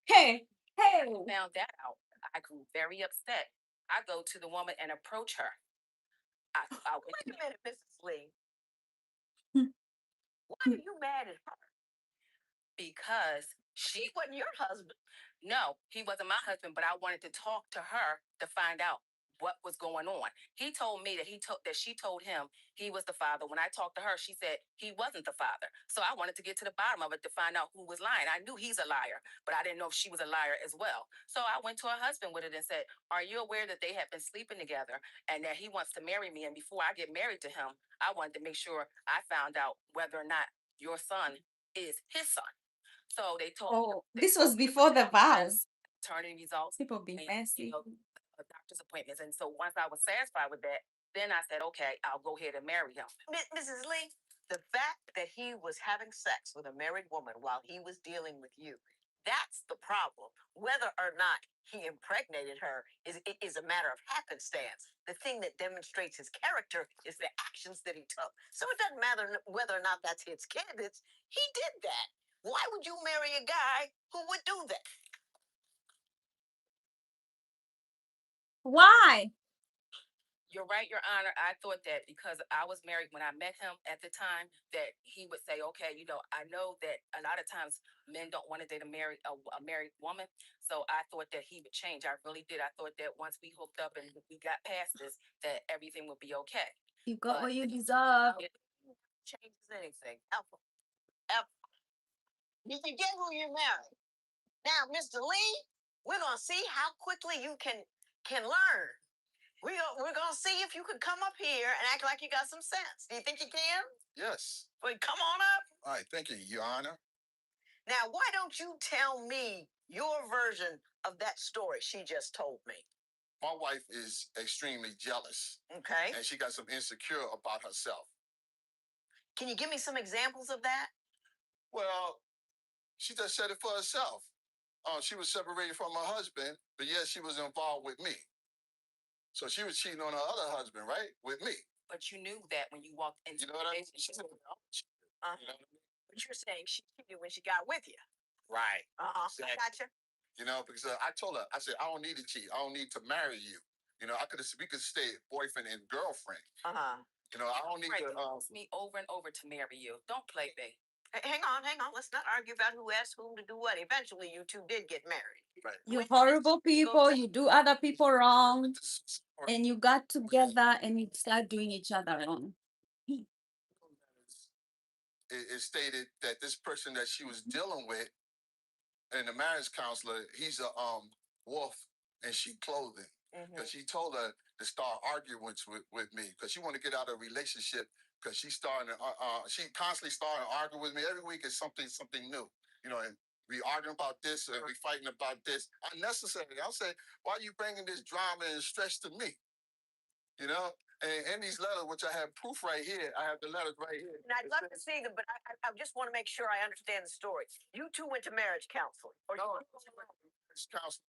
Hey, hey. When I found that out, I grew very upset. I go to the woman and approach her. Wait a minute, Mrs. Lee. Hmm. Why are you mad at her? Because She wasn't your husband. no, he wasn't my husband, but I wanted to talk to her to find out what was going on. He told me that she told him he was the father. When I talked to her, she said he wasn't the father. So I wanted to get to the bottom of it to find out who was lying. I knew he's a liar, but I didn't know if she was a liar as well. So I went to her husband with it and said, "Are you aware that they have been sleeping together and that he wants to marry me? And before I get married to him, I wanted to make sure I found out whether or not your son is his son." So they told me Oh, this was before the vows. attorney results, People be and, messy. doctor's appointments. And so once I was satisfied with that, then I said, "Okay, I'll go ahead and marry him." Mrs. Lee, the fact that he was having sex with a married woman while he was dealing with you, that's the problem. Whether or not he impregnated her is a matter of happenstance. The thing that demonstrates his character is the actions that he took. So it doesn't matter whether or not that's his kid. He did that. Why would you marry a guy who would do that? Why? You're right, Your Honor. I thought that because I was married when I met him at the time, that he would say, "Okay, I know that a lot of times men don't want to date a married woman." So I thought that he would change. I really did. I thought that once we hooked up and we got past this, that everything would be okay. You got But what you deserve. it Changes anything. Ever. You forget who you married. Now, Mr. Lee, we're gonna see how quickly you can learn. We're gonna see if you can come up here and act like you got some sense. Do you think you can? Yes. Well, come on up. All right. Thank you, Your Honor. Now, why don't you tell me your version of that story she just told me? My wife is extremely jealous, Okay. and she got some insecure about herself. Can you give me some examples of that? Well, she just said it for herself. She was separated from her husband, but yet she was involved with me. So she was cheating on her other husband, right? With me. But you knew that when you walked into You know what I mean? But you're saying she cheated when she got with you. Right. Exactly. I gotcha. Because I told her, I said, I don't need to cheat. I don't need to marry you. We could stay boyfriend and girlfriend. I don't need Right, to. you asked me over and over to marry you. Don't play me. Hang on. Let's not argue about who asked whom to do what. Eventually, you two did get married. Right. You horrible people. You do other people wrong. And you got together and you start doing each other wrong. It stated that this person that she was dealing with, and the marriage counselor, he's a wolf in sheep clothing. Because she told her to start arguments with me because she wanted to get out of a relationship because she constantly started arguing with me. Every week is something new, and we arguing about this and we fighting about this. Unnecessary. I'll say, why are you bringing this drama and stress to me? And in these letters, which I have proof right here, I have the letters right here. And I'd love to see them, but I just want to make sure I understand the story. You two went to marriage counseling. Or No, marriage counseling.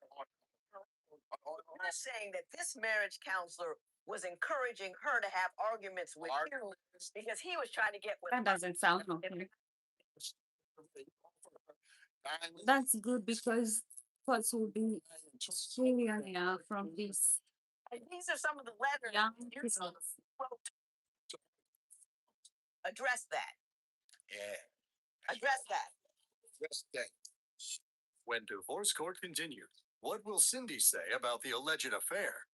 You're saying that this marriage counselor was encouraging her to have arguments with you because he was trying to get with That doesn't sound okay. That's good because thoughts will be really from this. And these are some of the letters young you people. wrote. Address that. Yeah. Address that. Address that. When divorce court continues, what will Cindy say about the alleged affair?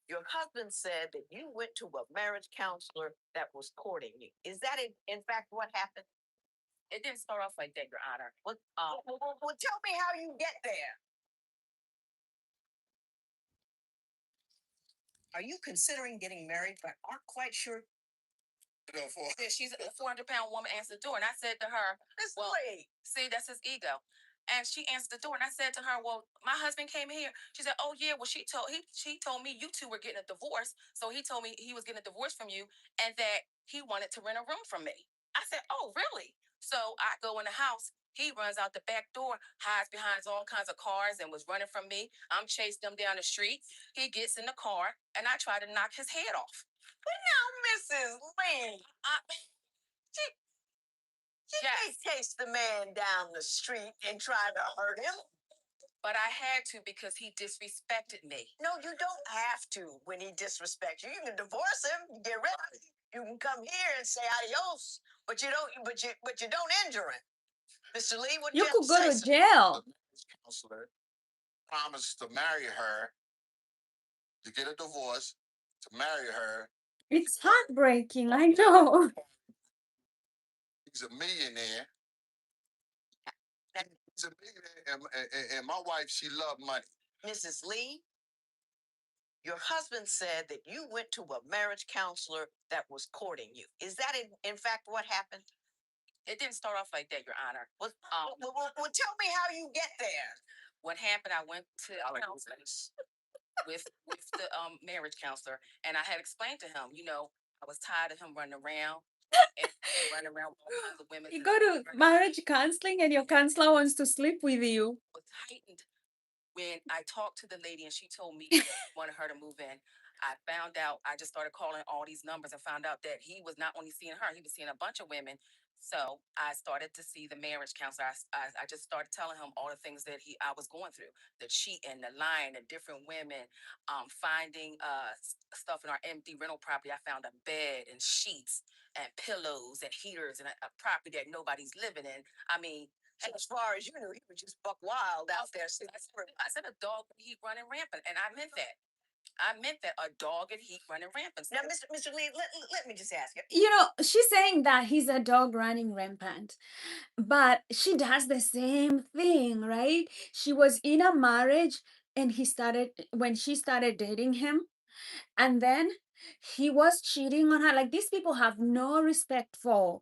Your husband said that you went to a marriage counselor that was courting you. Is that in fact what happened? It didn't start off like that, Your Honor. Well, tell me how you get there. Are you considering getting married but aren't quite sure? She's a 400-pound woman answered the door, and I said to her, Miss "Well, Lee." see, that's his ego." And she answered the door, and I said to her, "Well, my husband came here." She said, "Oh yeah, well she told me you two were getting a divorce, so he told me he was getting a divorce from you, and that he wanted to rent a room from me." I said, "Oh really?" So I go in the house. He runs out the back door, hides behind all kinds of cars, and was running from me. I'm chasing him down the street. He gets in the car, and I try to knock his head off. But now, Mrs. Lee, she, she can't chase the man down the street and try to hurt him. But I had to because he disrespected me. No, you don't have to when he disrespects you. You can divorce him, get rid of him. You can come here and say adios, but you don't. But you don't injure him. Mr. Lee, what You you have could to go say? to jail. Counselor promised to marry her, to get a divorce, to marry her. It's heartbreaking, I know. He's a millionaire. He's a millionaire, and my wife, she loved money. Mrs. Lee, your husband said that you went to a marriage counselor that was courting you. Is that in fact what happened? It didn't start off like that, Your Honor. Well, tell me how you get there. What happened? I went to a counselor with the marriage counselor, and I had explained to him, I was tired of him running around and running around with all kinds of women. You go to marriage counseling and your counselor wants to sleep with you. Was heightened when I talked to the lady and she told me she wanted her to move in. I found out, I just started calling all these numbers and found out that he was not only seeing her, he was seeing a bunch of women. So I started to see the marriage counselor. I just started telling him all the things that I was going through, the cheating, the lying, the different women, finding stuff in our empty rental property. I found a bed and sheets and pillows and heaters and a property that nobody's living in. I mean, and as far as you knew, he was just buck wild out there. I said a dog would heat running rampant, and I meant that. I meant that a dog and heat running rampant. Now, Mr. Lee, let me just ask you. You know, she's saying that he's a dog running rampant, but she does the same thing, right? She was in a marriage and when she started dating him, and then he was cheating on her. Like, these people have no respect for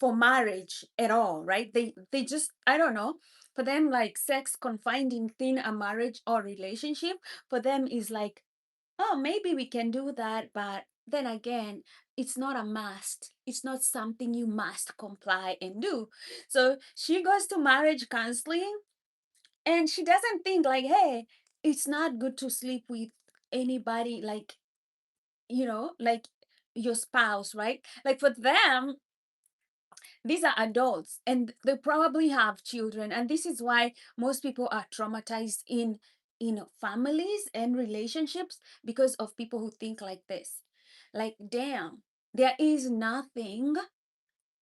marriage at all, right? They just, I don't know, for them, like, sex confined within a marriage or relationship for them is like, oh, maybe we can do that, but then again, it's not a must. It's not something you must comply and do. So she goes to marriage counseling and she doesn't think like, hey, it's not good to sleep with anybody, like, like your spouse, right? Like, for them, these are adults and they probably have children, and this is why most people are traumatized in families and relationships, because of people who think like this. Like, damn, there is nothing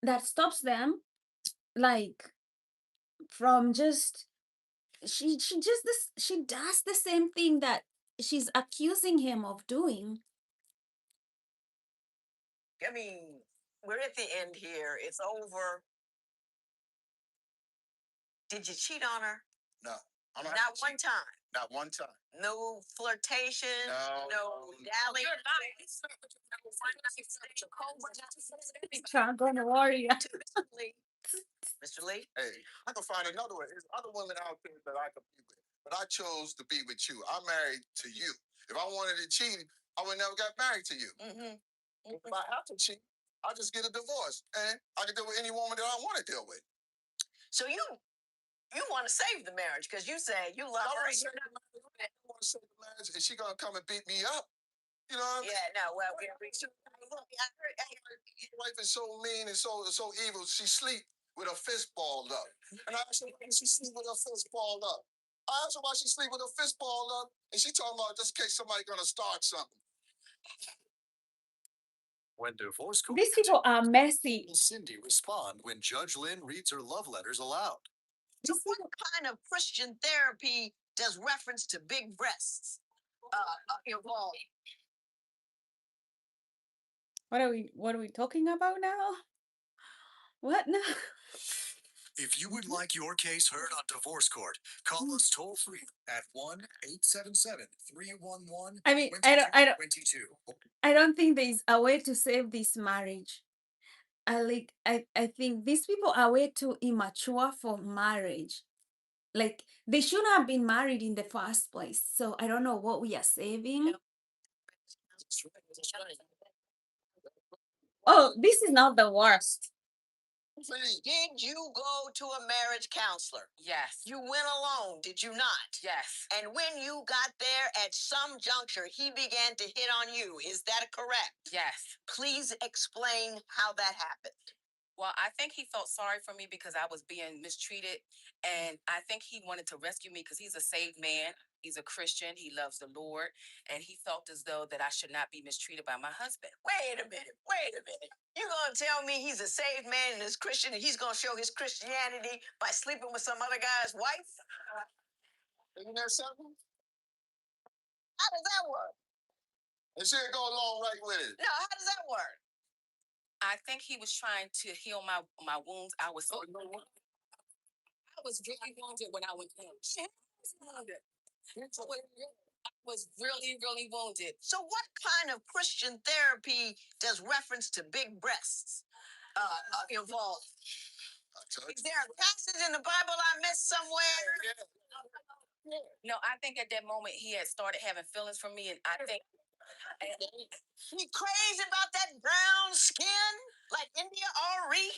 that stops them, like, from just she does the same thing that she's accusing him of doing. I mean, we're at the end here. It's over. Did you cheat on her? No. Not one time. Not one time. No flirtation. No dallying. Gonna worry you. Mr. Lee? Hey, I can find another way. There's other women out there that I could be with, but I chose to be with you. I'm married to you. If I wanted to cheat, I would never got married to you. If I have to cheat, I'll just get a divorce, and I can deal with any woman that I want to deal with. So you want to save the marriage because you say you love her. I want to save the marriage, and she gonna come and beat me up. You know what I mean? Yeah, no, well, your wife is so mean and so evil. She sleep with her fist balled up. And I asked her why she sleep with her fist balled up. I asked her why she sleep with her fist balled up, and she talking about just in case somebody gonna start something. When divorce court These people are messy. will Cindy respond when Judge Lynn reads her love letters aloud? So what kind of Christian therapy does reference to big breasts involve? What are we talking about now? What now? If you would like your case heard on divorce court, call us toll free at 1-877-311-2222. I mean, I don't think there is a way to save this marriage. I think these people are way too immature for marriage. Like they shouldn't have been married in the first place. So I don't know what we are saving. Oh, this is not the worst. Did you go to a marriage counselor? Yes. You went alone, did you not? Yes. And when you got there, at some juncture, he began to hit on you. Is that correct? Yes. Please explain how that happened. Well, I think he felt sorry for me because I was being mistreated. And I think he wanted to rescue me because he's a saved man. He's a Christian. He loves the Lord. And he felt as though that I should not be mistreated by my husband. Wait a minute. Wait a minute. You gonna tell me he's a saved man and is Christian and he's gonna show his Christianity by sleeping with some other guy's wife? Isn't that something? How does that work? It should go along right with it. No, how does that work? I think he was trying to heal my wounds. I was really wounded when I went home. I was really, really wounded. So, what kind of Christian therapy does reference to big breasts involve? Is there a passage in the Bible I missed somewhere? No, I think at that moment he had started having feelings for me, and I think He crazy about that brown skin like India Ari?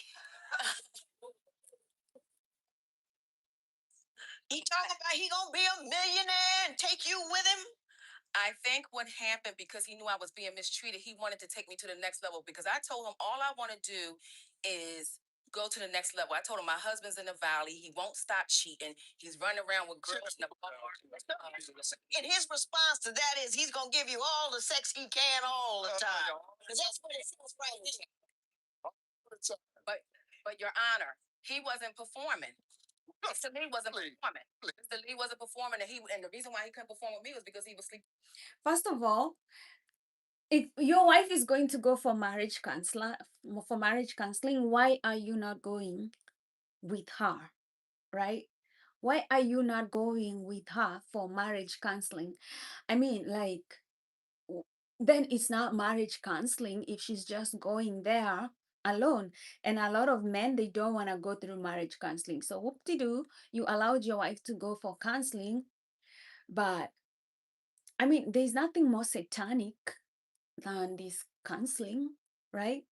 He talking about he gonna be a millionaire and take you with him? I think what happened because he knew I was being mistreated, he wanted to take me to the next level because I told him all I want to do is go to the next level. I told him my husband's in the valley. He won't stop cheating. He's running around with girls in the bar. And his response to that is he's gonna give you all the sex he can all the time. Because that's what it says right there. But Your Honor, he wasn't performing. Mr. Lee wasn't performing. Mr. Lee wasn't performing, and the reason why he couldn't perform with me was because he was sleeping. First of all, if your wife is going to go for marriage counseling, why are you not going with her? Right? Why are you not going with her for marriage counseling? I mean, like, then it's not marriage counseling if she's just going there alone. And a lot of men, they don't want to go through marriage counseling. So whoop-de-doo, you allowed your wife to go for counseling. But I mean, there's nothing more satanic than this counseling, right?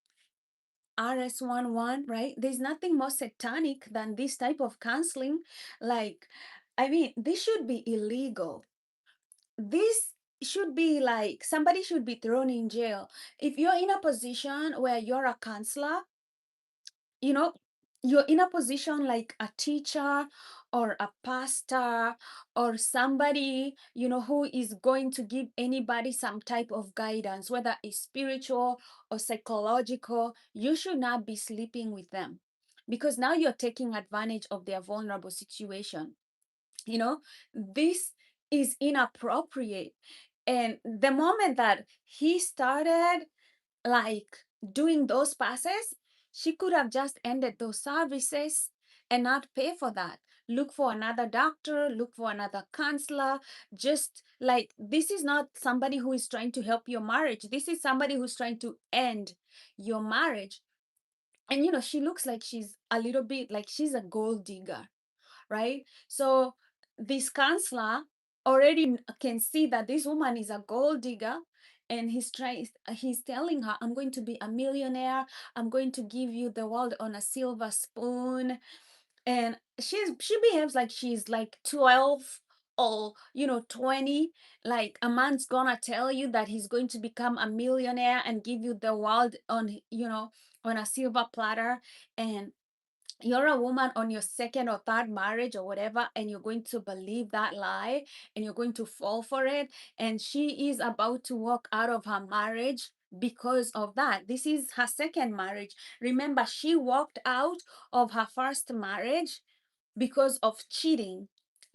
RS11, right? There's nothing more satanic than this type of counseling. Like, I mean, this should be illegal. This should be like somebody should be thrown in jail. If you're in a position where you're a counselor, you know, you're in a position like a teacher or a pastor or somebody, who is going to give anybody some type of guidance, whether it's spiritual or psychological, you should not be sleeping with them because now you're taking advantage of their vulnerable situation. This is inappropriate. And the moment that he started like doing those passes, she could have just ended those services and not pay for that. Look for another doctor, look for another counselor. Just like this is not somebody who is trying to help your marriage. This is somebody who's trying to end your marriage. And she looks like she's a little bit like she's a gold digger, right? So this counselor already can see that this woman is a gold digger, and he's telling her, I'm going to be a millionaire, I'm going to give you the world on a silver spoon. And she behaves like she's like 12 or 20. Like a man's gonna tell you that he's going to become a millionaire and give you the world on a silver platter, and you're a woman on your second or third marriage or whatever, and you're going to believe that lie and you're going to fall for it. And she is about to walk out of her marriage because of that. This is her second marriage. Remember, she walked out of her first marriage because of cheating.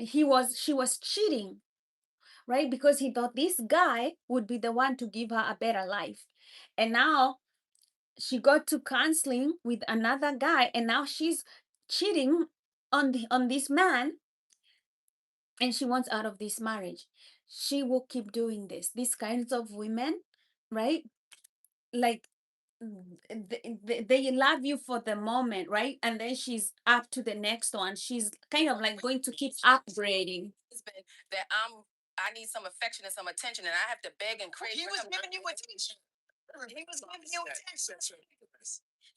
She was cheating, right? Because he thought this guy would be the one to give her a better life. And now she got to counseling with another guy, and now she's cheating on this man, and she wants out of this marriage. She will keep doing this. These kinds of women, right? Like they love you for the moment, right? And then she's up to the next one. She's kind of like going to keep upgrading. That I need some affection and some attention, and I have to beg and crave. He was giving you attention. He was giving you attention.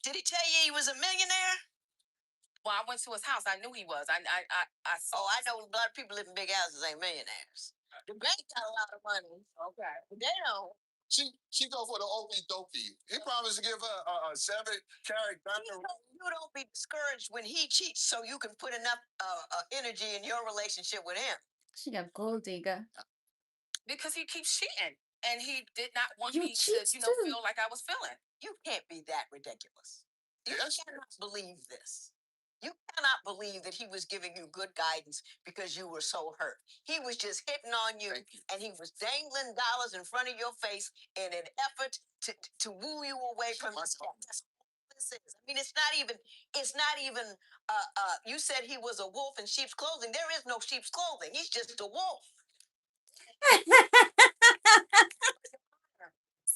Did he tell you he was a millionaire? Well, I went to his house. I knew he was. I Oh, I know a lot of people live in big houses ain't millionaires. The bank got a lot of money. Okay. But they don't. She go for the okie dokie. He promised to give her a 7-carat diamond. You don't be discouraged when he cheats, so you can put enough energy in your relationship with him. She got gold digger. Because he keeps cheating, and he did not want You me to, cheat too. feel like I was feeling. You can't be that ridiculous. You Yes. cannot believe this. You cannot believe that he was giving you good guidance because you were so hurt. He was just hitting on you, and he was dangling dollars in front of your face in an effort to woo you away from yourself. That's all this is. I mean, it's not even, you said he was a wolf in sheep's clothing. There is no sheep's clothing. He's just a wolf.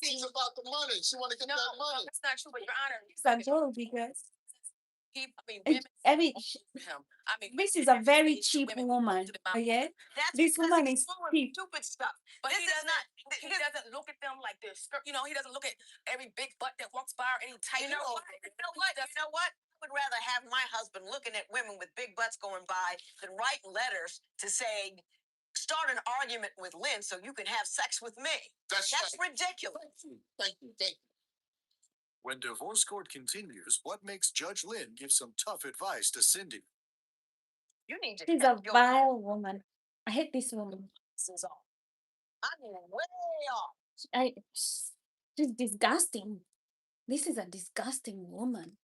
She's about the money. She want to get that money. No, that's not true. But Your Honor, It's a gold digger. women. This is a very cheap woman. Okay, That's this because woman he's is full of cheap. stupid stuff. But This he is doesn't. not. He doesn't look at them like they're skirt. He doesn't look at every big butt that walks by or any tight. You know what? I would rather have my husband looking at women with big butts going by than writing letters to say, start an argument with Lynn so you can have sex with me. That's right. ridiculous. Thank you. When divorce court continues, what makes Judge Lynn give some tough advice to Cindy? You need to. She's a vile woman. I hate this woman. This off. I mean, way off. She's disgusting. This is a disgusting woman.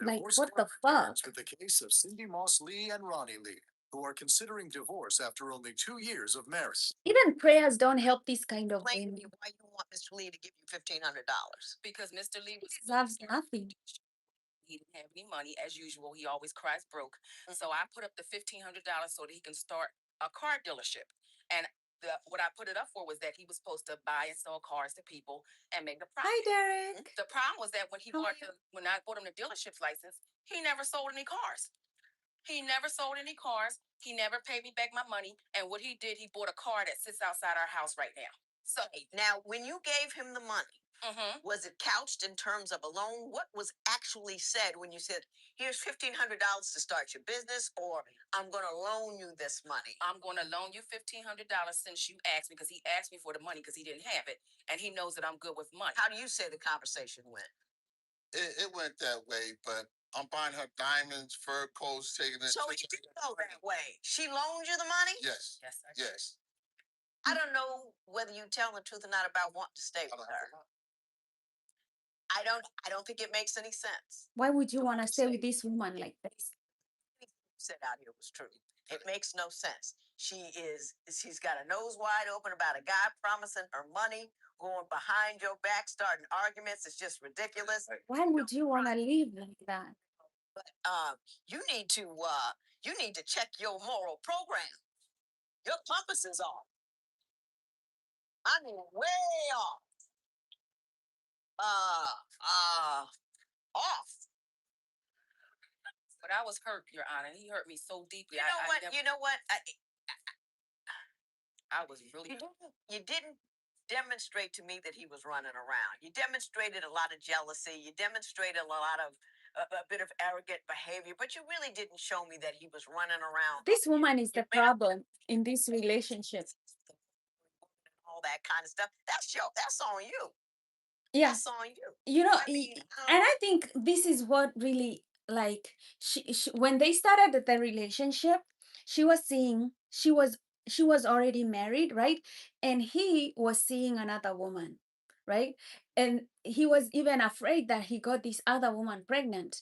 Like, Divorce what the court fuck? returns with the case of Cindy Moss Lee and Ronnie Lee, who are considering divorce after only 2 years of marriage. Even prayers don't help this kind of Explain to women. me why you want Mr. Lee to give you $1,500. Because Mr. Lee was Deserves nothing. He didn't have any money as usual. He always cries broke. So I put up the $1,500 so that he can start a car dealership. And what I put it up for was that he was supposed to buy and sell cars to people and make a profit. Hi, Derek. The problem was that when How are you? when I bought him the dealership's license, he never sold any cars. He never sold any cars. He never paid me back my money. And what he did, he bought a car that sits outside our house right now. So Now, when you gave him the money, mhm. was it couched in terms of a loan? What was actually said when you said, here's $1,500 to start your business, or I'm going to loan you this money? I'm going to loan you $1,500 since you asked me, because he asked me for the money because he didn't have it. And he knows that I'm good with money. How do you say the conversation went? It went that way, but I'm buying her diamonds, fur coats, taking it. So it didn't go that way. She loaned you the money? Yes. Yes, I did. Yes. I don't know whether you tell the truth or not about wanting to stay with her. I don't think it makes any sense. Why would you want to stay with this woman like this? What you said out here was true. It makes no sense. She's got a nose wide open about a guy promising her money, going behind your back, starting arguments. It's just ridiculous. Why would you want to live like that? But you need to check your moral program. Your compass is off. I mean, way off. Off. But I was hurt, Your Honor. He hurt me so deeply. You know what? I was really. You didn't demonstrate to me that he was running around. You demonstrated a lot of jealousy. You demonstrated a lot of a bit of arrogant behavior, but you really didn't show me that he was running around. This woman is the problem in this relationship. All that kind of stuff. That's on you. Yeah. That's on you. You know, I mean, and I think this is what really, like, she when they started the relationship, she was seeing she was already married, right? And he was seeing another woman, right? And he was even afraid that he got this other woman pregnant.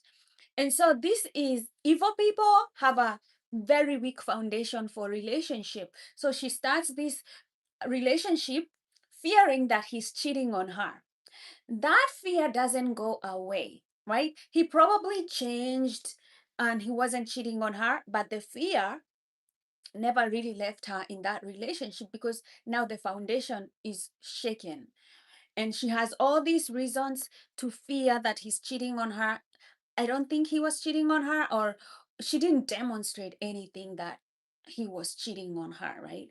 And so this is, evil people have a very weak foundation for relationship. So she starts this relationship fearing that he's cheating on her. That fear doesn't go away, right? He probably changed and he wasn't cheating on her, but the fear never really left her in that relationship because now the foundation is shaken. and she has all these reasons to fear that he's cheating on her. I don't think he was cheating on her, or she didn't demonstrate anything that he was cheating on her, right?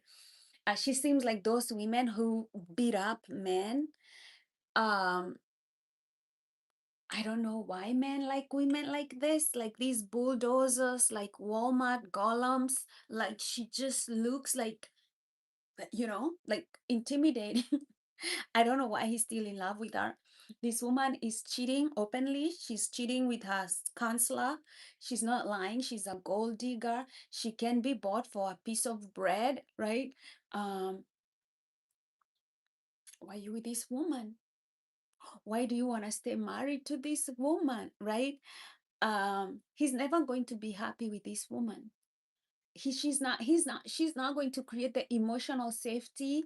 She seems like those women who beat up men. um I don't know why men like women like this, like these bulldozers, like Walmart golems. Like she just looks like, like intimidating. I don't know why he's still in love with her. This woman is cheating openly. She's cheating with her counselor. She's not lying. She's a gold digger. She can be bought for a piece of bread, right? Um, why are you with this woman? Why do you want to stay married to this woman, right? He's never going to be happy with this woman. She's not going to create the emotional safety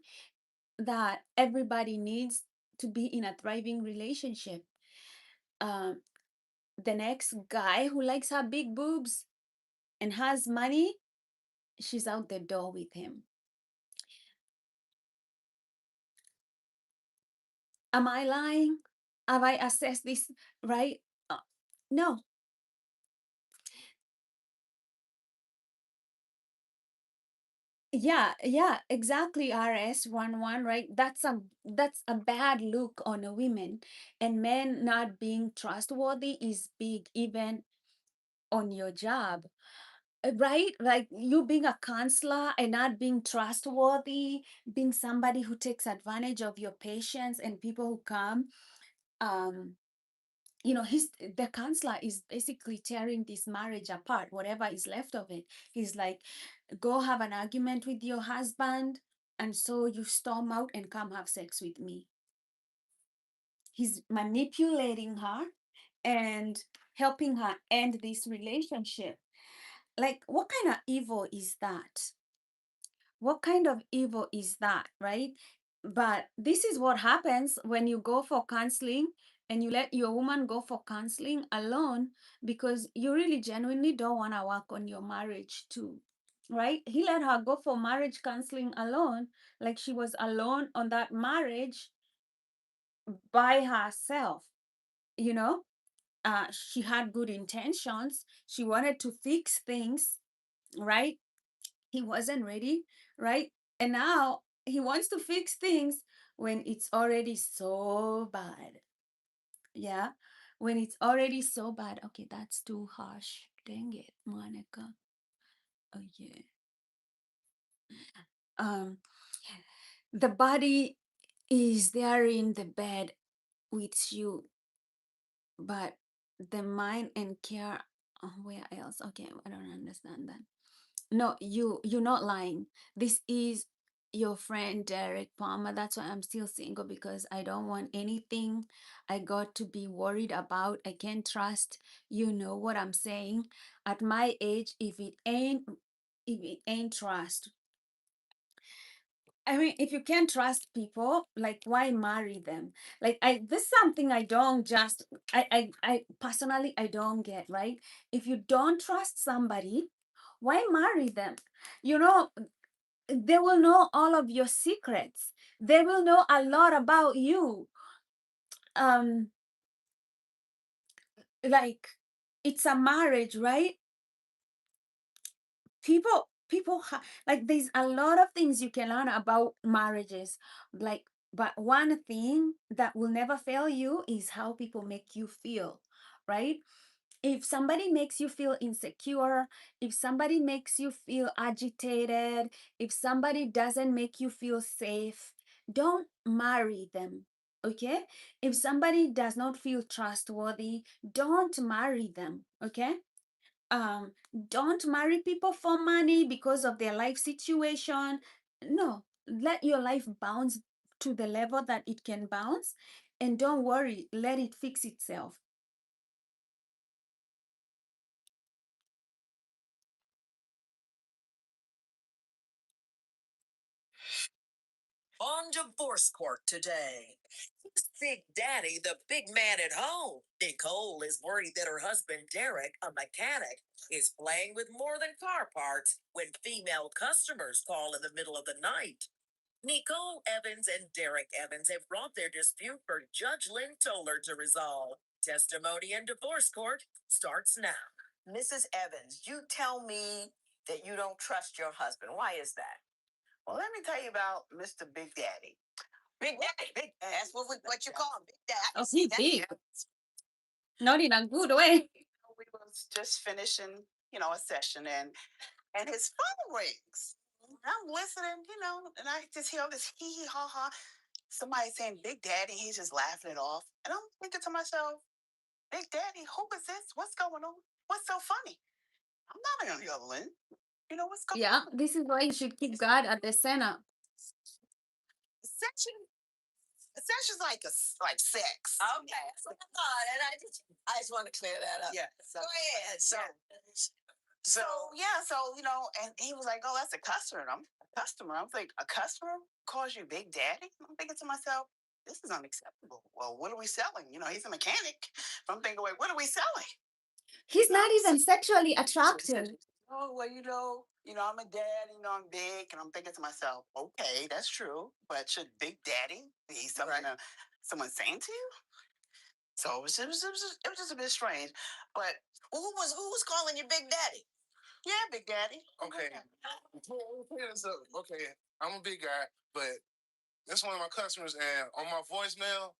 that everybody needs to be in a thriving relationship. um the next guy who likes her big boobs and has money, she's out the door with him. Am I lying? Have I assessed this right? No. Yeah, exactly. RS11, right? That's a bad look on a woman. And men not being trustworthy is big, even on your job. Right? Like you being a counselor and not being trustworthy, being somebody who takes advantage of your patients and people who come. um he's the counselor is basically tearing this marriage apart, whatever is left of it. He's like, go have an argument with your husband, and so you storm out and come have sex with me. He's manipulating her and helping her end this relationship. Like, what kind of evil is that? What kind of evil is that, right? But this is what happens when you go for counseling and you let your woman go for counseling alone, because you really genuinely don't want to work on your marriage too, right? He let her go for marriage counseling alone, like she was alone on that marriage by herself, you know? She had good intentions. She wanted to fix things, right? He wasn't ready, right? And now he wants to fix things when it's already so bad. Yeah, when it's already so bad. Okay, that's too harsh. Dang it, Monica. Oh yeah. Um, the body is there in the bed with you, but the mind and care, where else? Okay, I don't understand that. No, you're not lying. This is your friend Derek Palmer. That's why I'm still single, because I don't want anything I got to be worried about. I can't trust. You know what I'm saying? At my age, if it ain't trust. I mean, if you can't trust people, like, why marry them? Like, this is something I don't just I personally I don't get, right? If you don't trust somebody, why marry them? You know, they will know all of your secrets. They will know a lot about you. Um, like, it's a marriage, right? Like, there's a lot of things you can learn about marriages. Like, but one thing that will never fail you is how people make you feel, right? If somebody makes you feel insecure, if somebody makes you feel agitated, if somebody doesn't make you feel safe, don't marry them. Okay? If somebody does not feel trustworthy, don't marry them. Okay? um don't marry people for money because of their life situation. No, let your life bounce to the level that it can bounce, and don't worry, let it fix itself. On divorce court today. Who's Big Daddy, the big man at home? Nicole is worried that her husband, Derek, a mechanic, is playing with more than car parts when female customers call in the middle of the night. Nicole Evans and Derek Evans have brought their dispute for Judge Lynn Toller to resolve. Testimony in divorce court starts now. Mrs. Evans, you tell me that you don't trust your husband. Why is that? Well, let me tell you about Mr. Big Daddy. Big Daddy, Big Daddy. That's what you call him, Big Daddy. Oh, he big. Not in a good way. We was just finishing, a session, and his phone rings. I'm listening, and I just hear this hee hee ha ha. Somebody saying Big Daddy, he's just laughing it off. And I'm thinking to myself, Big Daddy, who is this? What's going on? What's so funny? I'm not on the other end. What's going Yeah, on? this is why you should keep God at the center. Session's like sex. Okay, that's what I thought, and I just want to clear that up. Yeah. So, go ahead. And he was like, "Oh, that's a customer." And I'm a customer. I'm like, "A customer calls you Big Daddy?" I'm thinking to myself, "This is unacceptable." Well, what are we selling? He's a mechanic. I'm thinking, wait, what are we selling? He's not even sexually attractive. Oh, well, I'm a dad, I'm big, and I'm thinking to myself, okay, that's true, but should Big Daddy be something someone saying to you? So it was just a bit strange. But who was calling you Big Daddy? Yeah, Big Daddy. Okay. Okay, I'm a big guy, but that's one of my customers, and on my voicemail,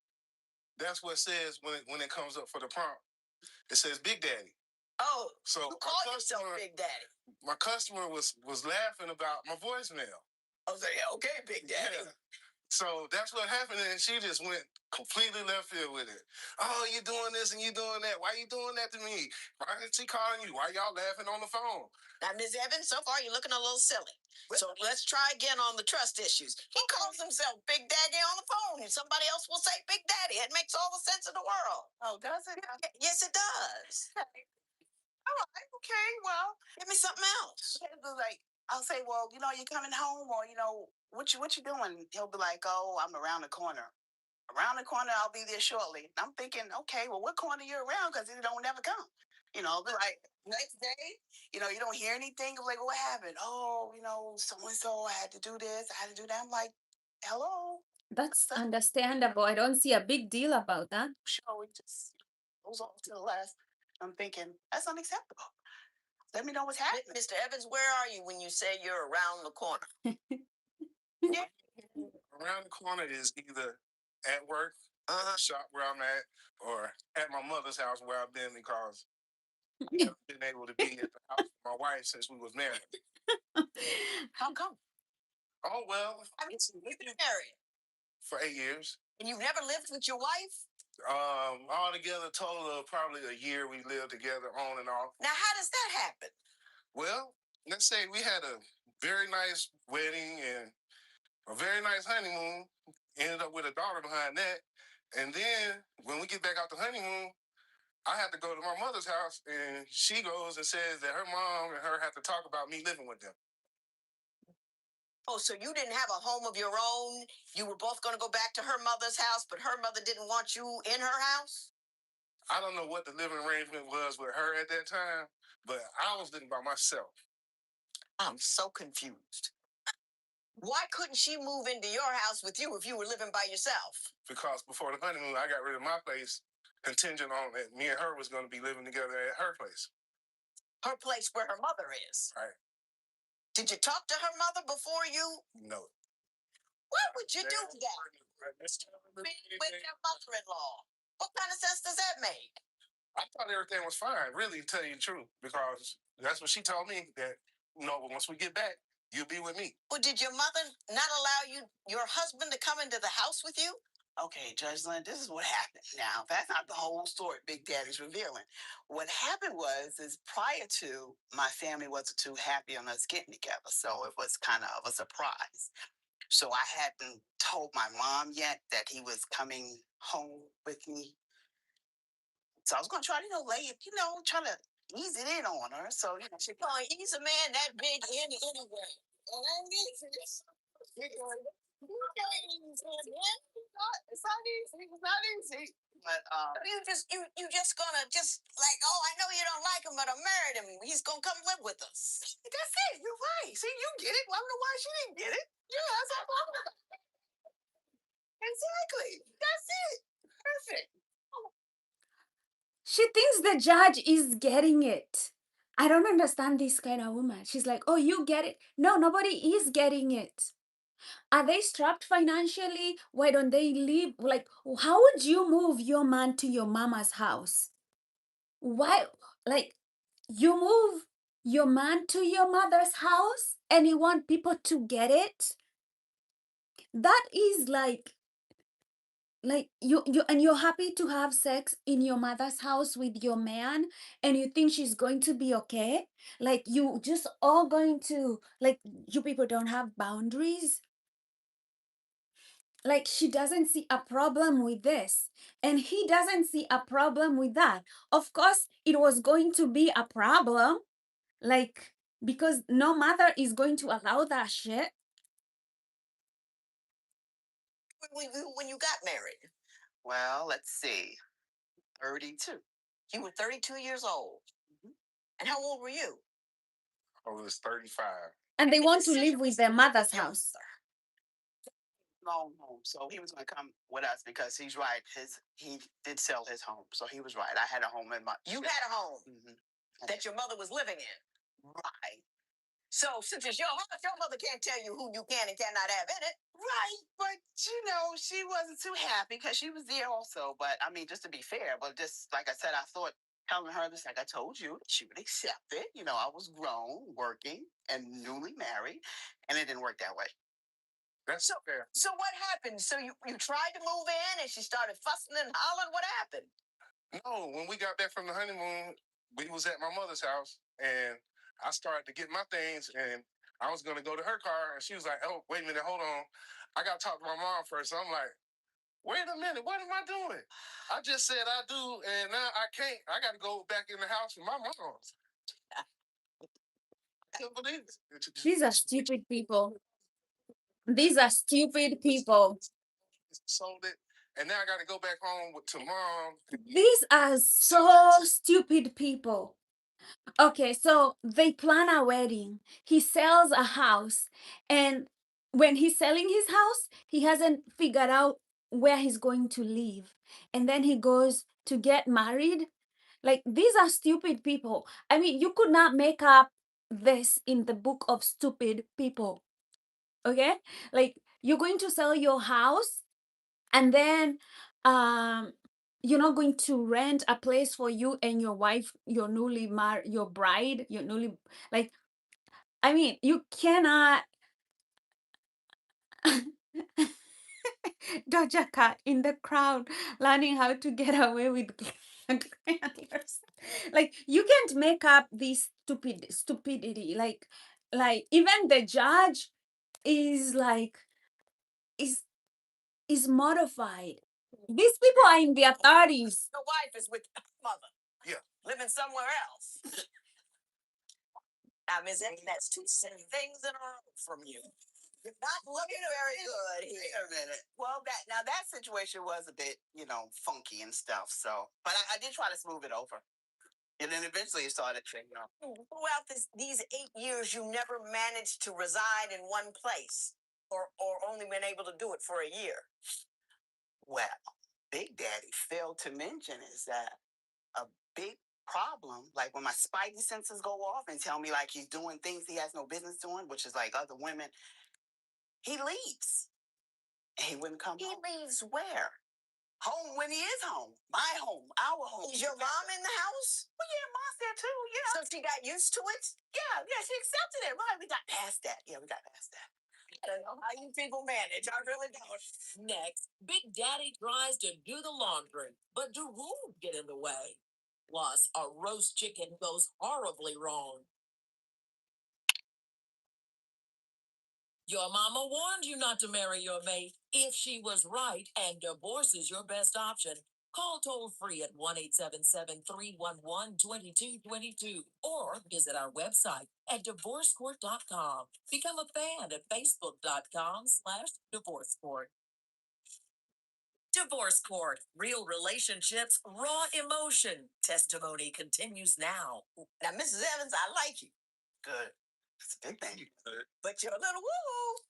that's what it says when it comes up for the prompt. It says Big Daddy. Oh, So you call yourself Big Daddy? My customer was laughing about my voicemail. I was like, okay, Big Daddy. Yeah. So that's what happened, and she just went completely left field with it. Oh, you doing this and you doing that. Why you doing that to me? Why is she calling you? Why y'all laughing on the phone? Now, Ms. Evans, so far you're looking a little silly. So let's try again on the trust issues. He calls himself Big Daddy on the phone, and somebody else will say Big Daddy. It makes all the sense in the world. Oh, does it? Yes, it does. All right, okay, well, give me something else. Like, I'll say, well, you coming home, or what you doing? He'll be like, oh, I'm around the corner. Around the corner, I'll be there shortly. I'm thinking, okay, well, what corner you around? Because it don't never come. But like next day, you don't hear anything. I'm like, what happened? Oh, so and so, I had to do this, I had to do that. I'm like, hello. That's understandable. I don't see a big deal about that. Sure, it just goes off to the last. I'm thinking, that's unacceptable. Let me know what's happening. Mr. Evans, where are you when you say you're around the corner? Yeah. Around the corner is either at work, at the shop where I'm at, or at my mother's house where I've been, because I've never been able to be at the house with my wife since we was married. How come? Oh, well, I mean, you've been married for 8 years. and you've never lived with your wife? All together, total of probably a year we lived together on and off. Now, how does that happen? Well, let's say we had a very nice wedding and a very nice honeymoon. Ended up with a daughter behind that. And then when we get back out the honeymoon, I have to go to my mother's house, and she goes and says that her mom and her have to talk about me living with them. Oh, so you didn't have a home of your own? You were both going to go back to her mother's house, but her mother didn't want you in her house? I don't know what the living arrangement was with her at that time, but I was living by myself. I'm so confused. Why couldn't she move into your house with you if you were living by yourself? Because before the honeymoon, I got rid of my place, contingent on that me and her was going to be living together at her place. Her place where her mother is? Right. Did you talk to her mother before you? No. Why would you do that? With your mother-in-law. What kind of sense does that make? I thought everything was fine, really, to tell you the truth, because that's what she told me, that, once we get back, you'll be with me. Well, did your mother not allow your husband to come into the house with you? Okay, Judge Lynn, this is what happened. Now, that's not the whole story Big Daddy's revealing. What happened is prior to, my family wasn't too happy on us getting together, so it was kind of a surprise. So I hadn't told my mom yet that he was coming home with me. So I was going to try to, lay it, try to ease it in on her. So, she's going to ease a man that big anyway. And I need this. It's not easy. It's not easy. But you just gonna just like, oh, I know you don't like him, but I married him. He's gonna come live with us. That's it. You're right. See, you get it. Well, I don't know why she didn't get it. Yeah, that's all I'm talking about. Exactly. That's it. Perfect. She thinks the judge is getting it. I don't understand this kind of woman. She's like, oh, you get it. No, nobody is getting it. Are they strapped financially? Why don't they leave? Like, how would you move your man to your mama's house? Why? Like, you move your man to your mother's house and you want people to get it? That is like you and you're happy to have sex in your mother's house with your man and you think she's going to be okay, like you just all going to, like, you people don't have boundaries. Like, she doesn't see a problem with this and he doesn't see a problem with that. Of course it was going to be a problem, like, because no mother is going to allow that shit. When you got married? Well, let's see. 32. You were 32 years old. And how old were you? I was 35. And they the want to decision live was with their to live mother's with your house. Long home. So he was going to come with us because he's right. He did sell his home, so he was right. I had a home in my. You had a home Mm-hmm. that your mother was living in. Right. So since it's your house, your mother can't tell you who you can and cannot have in it. Right, but she wasn't too happy because she was there also. But I mean, just to be fair, but just like I said, I thought telling her this, like I told you, she would accept it. I was grown, working, and newly married, and it didn't work that way. That's fair. So what happened? So you tried to move in and she started fussing and hollering. What happened? No, when we got back from the honeymoon, we was at my mother's house, and I started to get my things, and I was gonna go to her car, and she was like, "Oh, wait a minute, hold on, I gotta talk to my mom first." So I'm like, "Wait a minute, what am I doing? I just said I do, and now I can't. I got to go back in the house with my mom." I can't believe it. These are stupid people. These are stupid people. Sold it, and now I got to go back home to mom. These are so stupid people. Okay, so they plan a wedding. He sells a house, and when he's selling his house, he hasn't figured out where he's going to live. And then he goes to get married. Like, these are stupid people. I mean, you could not make up this in the book of stupid people. Okay? Like, you're going to sell your house and then you're not going to rent a place for you and your wife, your newly married, your bride, your newly, like, I mean, you cannot. Doja Cat in the crowd learning how to get away with glanders. Like, you can't make up this stupidity. Like even the judge is like is mortified. These people are in their 30s. The wife is with her mother. Yeah. Living somewhere else. Now, Ms. X, that's two things in a row from you. You're not looking very good here. Wait a minute. Well, that situation was a bit, funky and stuff. So, but I did try to smooth it over, and then eventually it started changing. Throughout these 8 years, you never managed to reside in one place, or only been able to do it for a year. Well, Big Daddy failed to mention is that a big problem, like when my spidey senses go off and tell me like he's doing things he has no business doing, which is like other women, he leaves. And he wouldn't come home. He leaves where? Home when he is home. My home, our home. Is your mom in the house? Well, yeah, mom's there too, So she got used to it? Yeah, she accepted it. Right, we got past that. Yeah, we got past that. I don't know how you people manage. I really don't. Next, Big Daddy tries to do the laundry, but do rules get in the way? Plus, a roast chicken goes horribly wrong. Your mama warned you not to marry your mate. If she was right, and divorce is your best option, call toll free at 1-877-311-2222 or visit our website at divorcecourt.com. Become a fan at facebook.com/divorcecourt. Divorce court, real relationships, raw emotion. Testimony continues now. Now, Mrs. Evans, I like you. Good. That's a big thing. But you're a little woo.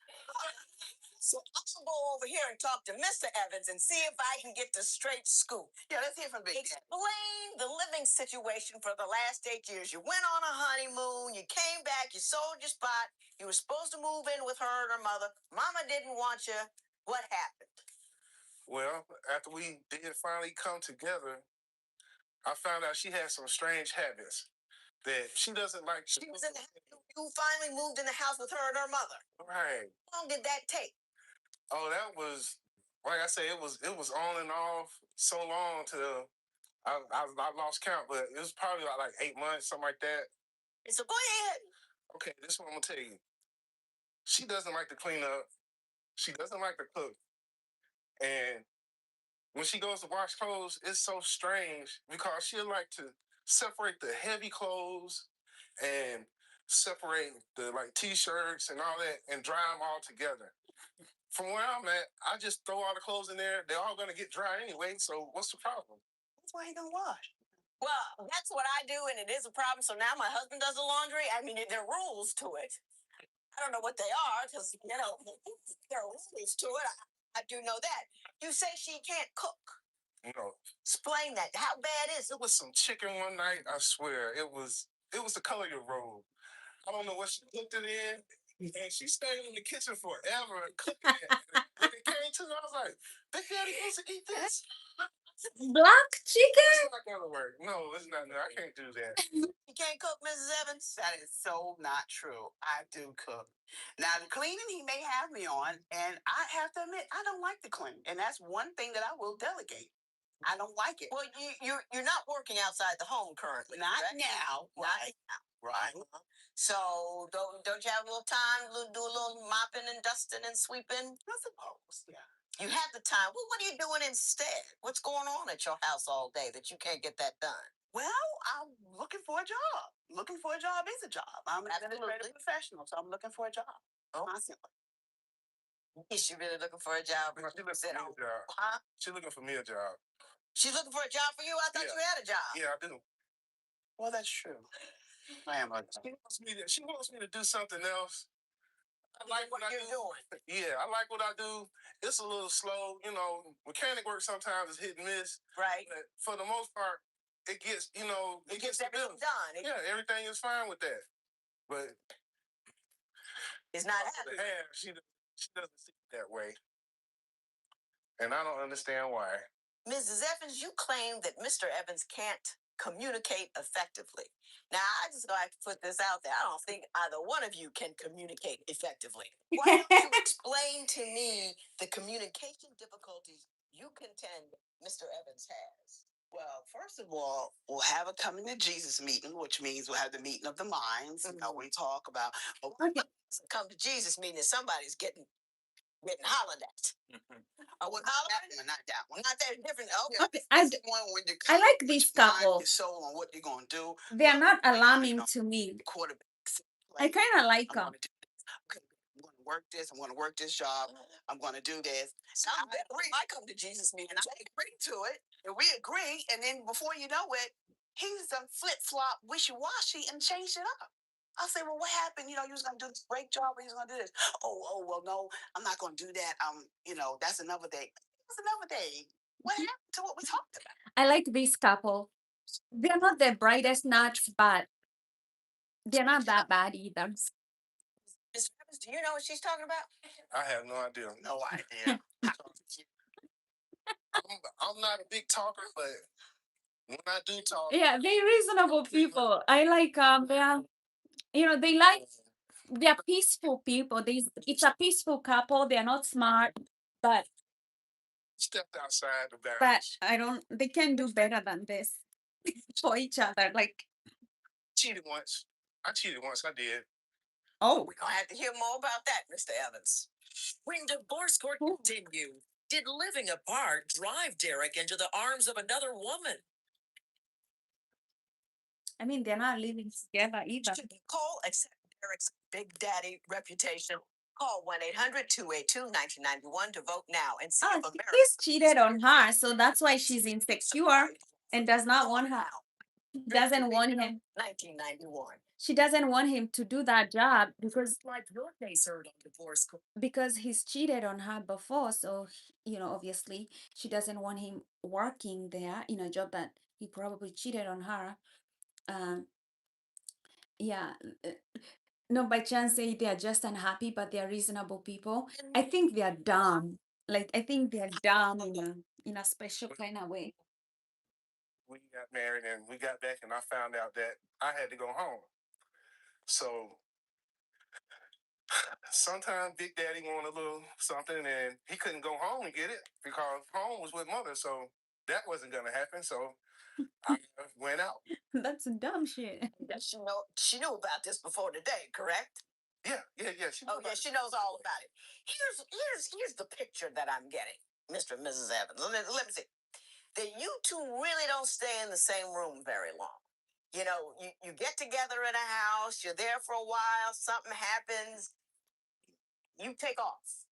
So I'm gonna go over here and talk to Mr. Evans and see if I can get the straight scoop. Yeah, let's hear from Big Daddy. Explain the living situation for the last 8 years. You went on a honeymoon, you came back, you sold your spot, you were supposed to move in with her and her mother. Mama didn't want you. What happened? Well, after we did finally come together, I found out she had some strange habits that she doesn't like. She was in the you finally moved in the house with her and her mother. Right. How long did that take? Oh, that was, like I said, it was on and off so long till I lost count, but it was probably like 8 months, something like that. So go ahead. Okay, this is what I'm gonna tell you. She doesn't like to clean up. She doesn't like to cook. And when she goes to wash clothes, it's so strange because she'll like to separate the heavy clothes and separate the like t-shirts and all that and dry them all together. From where I'm at, I just throw all the clothes in there. They're all gonna get dry anyway. So what's the problem? That's why he don't wash. Well, that's what I do, and it is a problem. So now my husband does the laundry. I mean, there are rules to it. I don't know what they are because, there are rules to it. I do know that. You say she can't cook. No. Explain that. How bad is it? It was some chicken one night. I swear, it was the color of your robe. I don't know what she cooked it in, and she stayed in the kitchen forever cooking it. When it came to me, I was like, "Big Daddy wants to eat this." Black chicken? It's not gonna work. No, it's not. No, I can't do that. You can't cook, Mrs. Evans? That is so not true. I do cook. Now, the cleaning he may have me on, and I have to admit, I don't like to clean. And that's one thing that I will delegate. I don't like it. Well, you're not working outside the home currently. Not correct? now. Right. Right. So don't you have a little time to do a little mopping and dusting and sweeping? I suppose. Yeah. You have the time. Well, what are you doing instead? What's going on at your house all day that you can't get that done? Well, I'm looking for a job. Looking for a job is a job. I'm an administrative professional, so I'm looking for a job. Constantly. Is she really looking for a job? She's looking for me a job. Huh? She's looking for me a job. She's looking for a job for you? I thought you had a job. Yeah, I do. Well, that's true. I am. She wants me to do something else. I like what you're doing. Yeah, I like what I do. It's a little slow, mechanic work sometimes is hit and miss. Right. But for the most part, it gets, it gets everything done. Yeah, everything is fine with that. But it's not happening. She doesn't see it that way. And I don't understand why. Mrs. Evans, you claim that Mr. Evans can't communicate effectively. Now, I just like to put this out there. I don't think either one of you can communicate effectively. Why don't you explain to me the communication difficulties you contend Mr. Evans has? Well, first of all, we'll have a coming to Jesus meeting, which means we'll have the meeting of the minds. We talk about come to Jesus meeting that somebody's getting hollered at. I would not that one. Not that different. Okay, I like this couple. Your soul on what you're gonna do. They are not alarming to me. Quarterbacks. I kind of like them. Okay, I'm going to work this. I'm going to work this job. I'm going to do this. I come to Jesus meeting. And I agree to it. And we agree. And then before you know it, he's done flip-flop, wishy-washy, and changed it up. I'll say, well, what happened? You was going to do this great job, or you was going to do this. Oh, well, no, I'm not going to do that. That's another day. That's another day. What happened to what we talked about? I like this couple. They're not the brightest nuts, but they're not that bad either. Mr. Evans, do you know what she's talking about? I have no idea. No idea. I'm not a big talker, but when I do talk, Yeah, they're reasonable people. I like they're peaceful people. It's a peaceful couple. They're not smart, but stepped outside the boundaries. But they can do better than this for each other. Like, cheated once. I cheated once. I did. Oh, we're gonna have to hear more about that, Mr. Evans. When divorce court continued, did living apart drive Derek into the arms of another woman? I mean, they're not living together either. Should Nicole accept Derek's big daddy reputation? Call 1-800-282-1991 to vote now and see Oh, if America he's cheated on her, so that's why she's insecure and does not want her. Doesn't want him. 1991. She doesn't want him to do that job because Like your case heard on divorce court. he's cheated on her before. So obviously she doesn't want him working there in a job that he probably cheated on her. Um, yeah. No, by chance say they are just unhappy, but they are reasonable people. I think they are dumb. Like I think they are dumb in a special kind of way. We got married and we got back, and I found out that I had to go home. So sometimes Big Daddy wanted a little something, and he couldn't go home and get it because home was with Mother. So that wasn't going to happen. So I went out. That's dumb shit. She knew about this before today, correct? Yeah. She Oh yeah, she knows all about it. Here's the picture that I'm getting, Mr. and Mrs. Evans. Let me see. That you two really don't stay in the same room very long. You know, you get together in a house, you're there for a while, something happens, you take off.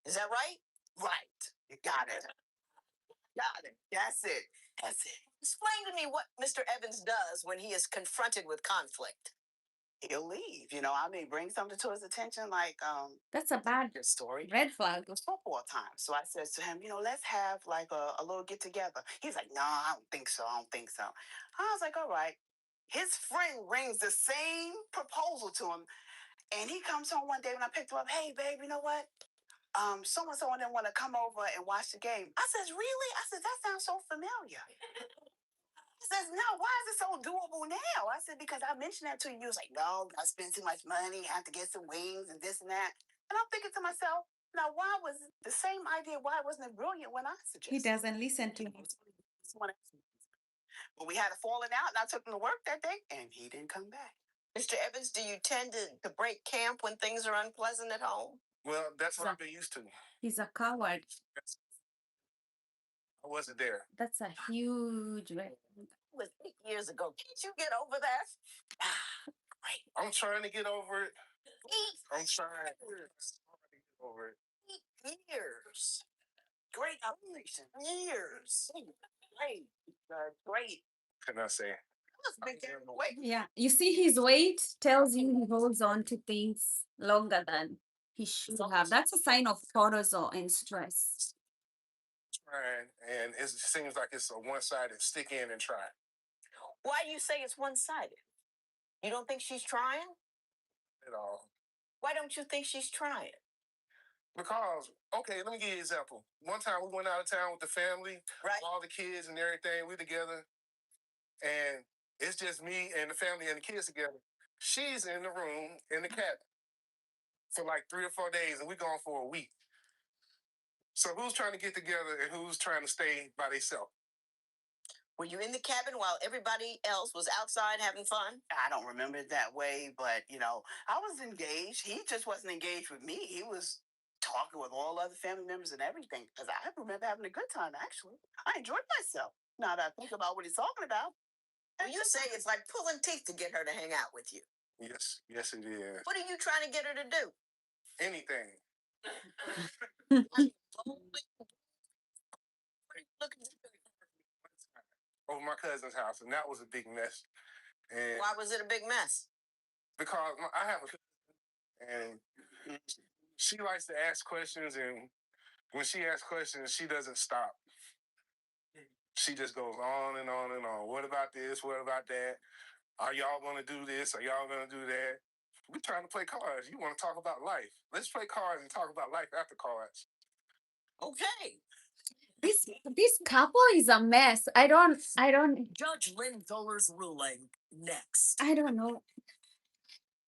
Is that right? Right. You got it. Got it. That's it. That's it. Explain to me what Mr. Evans does when he is confronted with conflict. He'll leave. I mean, bring something to his attention, like That's a bad your story. red flag. Football time. So I said to him, let's have like a little get together. He's like, no, I don't think so. I don't think so. I was like, all right. His friend brings the same proposal to him. And he comes home one day when I picked him up. Hey, babe, you know what? So and so didn't want to come over and watch the game. I says, really? I said, that sounds so familiar. He says, no, why is it so doable now? I said, because I mentioned that to you. You was like, no, I spend too much money, have to get some wings and this and that. And I'm thinking to myself, now, why was the same idea? Why wasn't it brilliant when I suggested? He doesn't listen to you. But we had a falling out, and I took him to work that day, and he didn't come back. Mr. Evans, do you tend to break camp when things are unpleasant at home? Well, that's what I've been used to. He's a coward. I wasn't there. That's a huge red. It was 8 years ago. Can't you get over that? Great. I'm trying to get over it. I'm trying to get over it. 8 years. Great operation. Years. Great. Great. Can I say? Yeah, you see, his weight tells you he holds on to things longer than he should have. That's a sign of cortisol and stress. Trying, and it seems like it's a one-sided stick in and try. Why do you say it's one-sided? You don't think she's trying? At all. Why don't you think she's trying? Because, okay, let me give you an example. One time we went out of town with the family, right? All the kids and everything, we together, and it's just me and the family and the kids together. She's in the room in the cabin for like 3 or 4 days, and we're gone for a week. So who's trying to get together and who's trying to stay by themselves? Were you in the cabin while everybody else was outside having fun? I don't remember it that way, but I was engaged. He just wasn't engaged with me. He was talking with all other family members and everything. Because I remember having a good time, actually. I enjoyed myself. Now that I think about what he's talking about. Well, you say it's like pulling teeth to get her to hang out with you. Yes, it is. What are you trying to get her to do? Anything. Over my cousin's house, and that was a big mess. And why was it a big mess? Because I have a cousin, and she likes to ask questions, and when she asks questions, she doesn't stop. She just goes on and on and on. What about this? What about that? Are y'all going to do this? Are y'all going to do that? We're trying to play cards. You want to talk about life. Let's play cards and talk about life after cards. Okay. This couple is a mess. I don't Judge Lynn Thuller's ruling next. I don't know.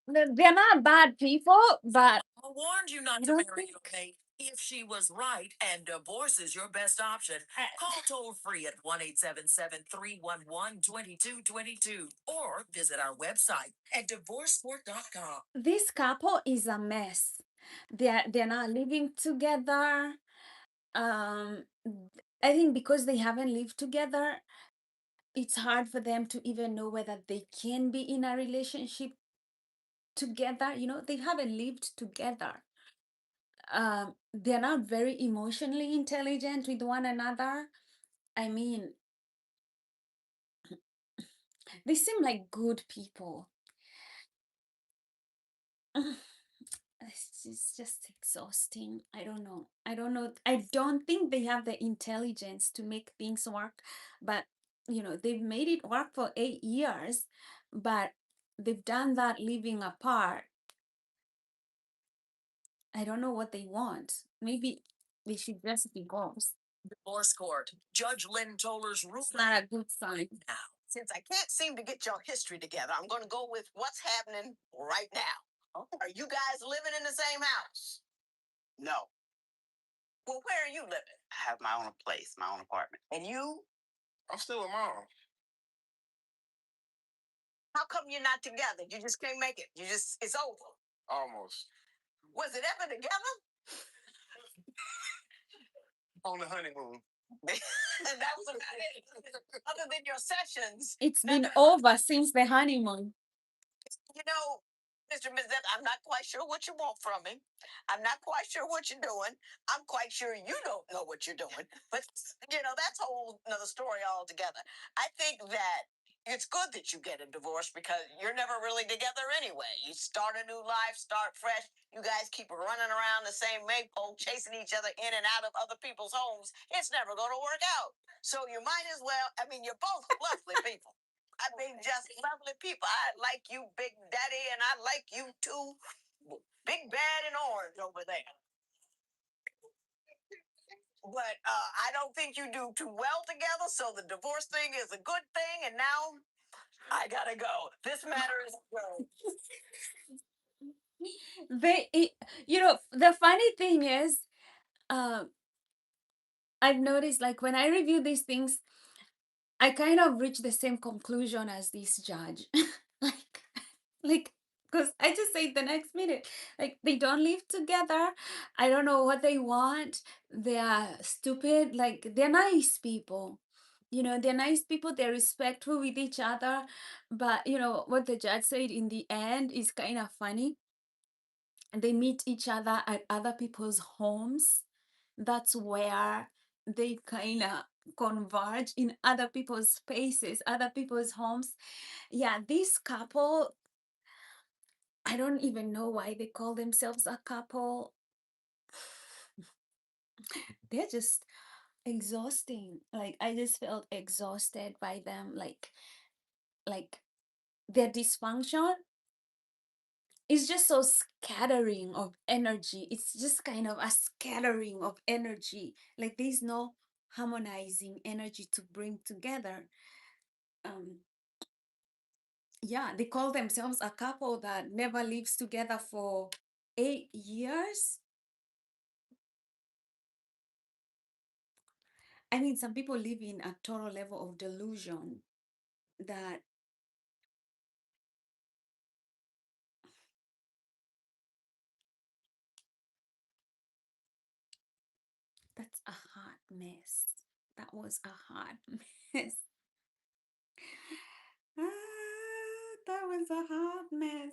They're not bad people, but I warned you not to marry your mate. If she was right and divorce is your best option, call toll free at 1-877-311-2222 or visit our website at divorcecourt.com. this couple is a mess. They're not living together. I think because they haven't lived together, it's hard for them to even know whether they can be in a relationship together, you know, they haven't lived together. They're not very emotionally intelligent with one another. I mean, they seem like good people. It's just exhausting. I don't know. I don't know. I don't think they have the intelligence to make things work, but you know, they've made it work for 8 years, but they've done that living apart. I don't know what they want. Maybe they should just divorce. Divorce court. Judge Lynn Toller's ruling. It's not a good sign. Now, since I can't seem to get your history together, I'm going to go with what's happening right now. Are you guys living in the same house? No, Well, where are you living? I have my own place, my own apartment. And you? I'm still with mom. How come you're not together? You just can't make it. It's over. Almost. Was it ever together? On the honeymoon. And that was about it. Other than your sessions. It's been over since the honeymoon. You know, Mr. Mizette, I'm not quite sure what you want from me. I'm not quite sure what you're doing. I'm quite sure you don't know what you're doing. But, you know, that's a whole another story altogether. I think that it's good that you get a divorce because you're never really together anyway. You start a new life, start fresh. You guys keep running around the same maypole, chasing each other in and out of other people's homes. It's never going to work out. So you might as well, I mean, you're both lovely people. I mean, just lovely people. I like you, Big Daddy, and I like you too, Big Bad and Orange over there. But I don't think you do too well together, so the divorce thing is a good thing. And now I gotta go. This matter is adjourned. You know, the funny thing is, um, I've noticed like when I review these things, I kind of reach the same conclusion as this judge. like, like, because I just say the next minute, like they don't live together. I don't know what they want. They are stupid. Like they're nice people. You know, they're nice people. They're respectful with each other. But you know what the judge said in the end is kind of funny. They meet each other at other people's homes. That's where they kind of converge in other people's spaces, other people's homes. Yeah, this couple, I don't even know why they call themselves a couple. They're just exhausting. Like I just felt exhausted by them. Like their dysfunction is just so scattering of energy. It's just kind of a scattering of energy. Like there's no harmonizing energy to bring together. Um, yeah, they call themselves a couple that never lives together for 8 years. I mean, some people live in a total level of delusion that that's a hot mess. That was a hot mess. That was a hot mess.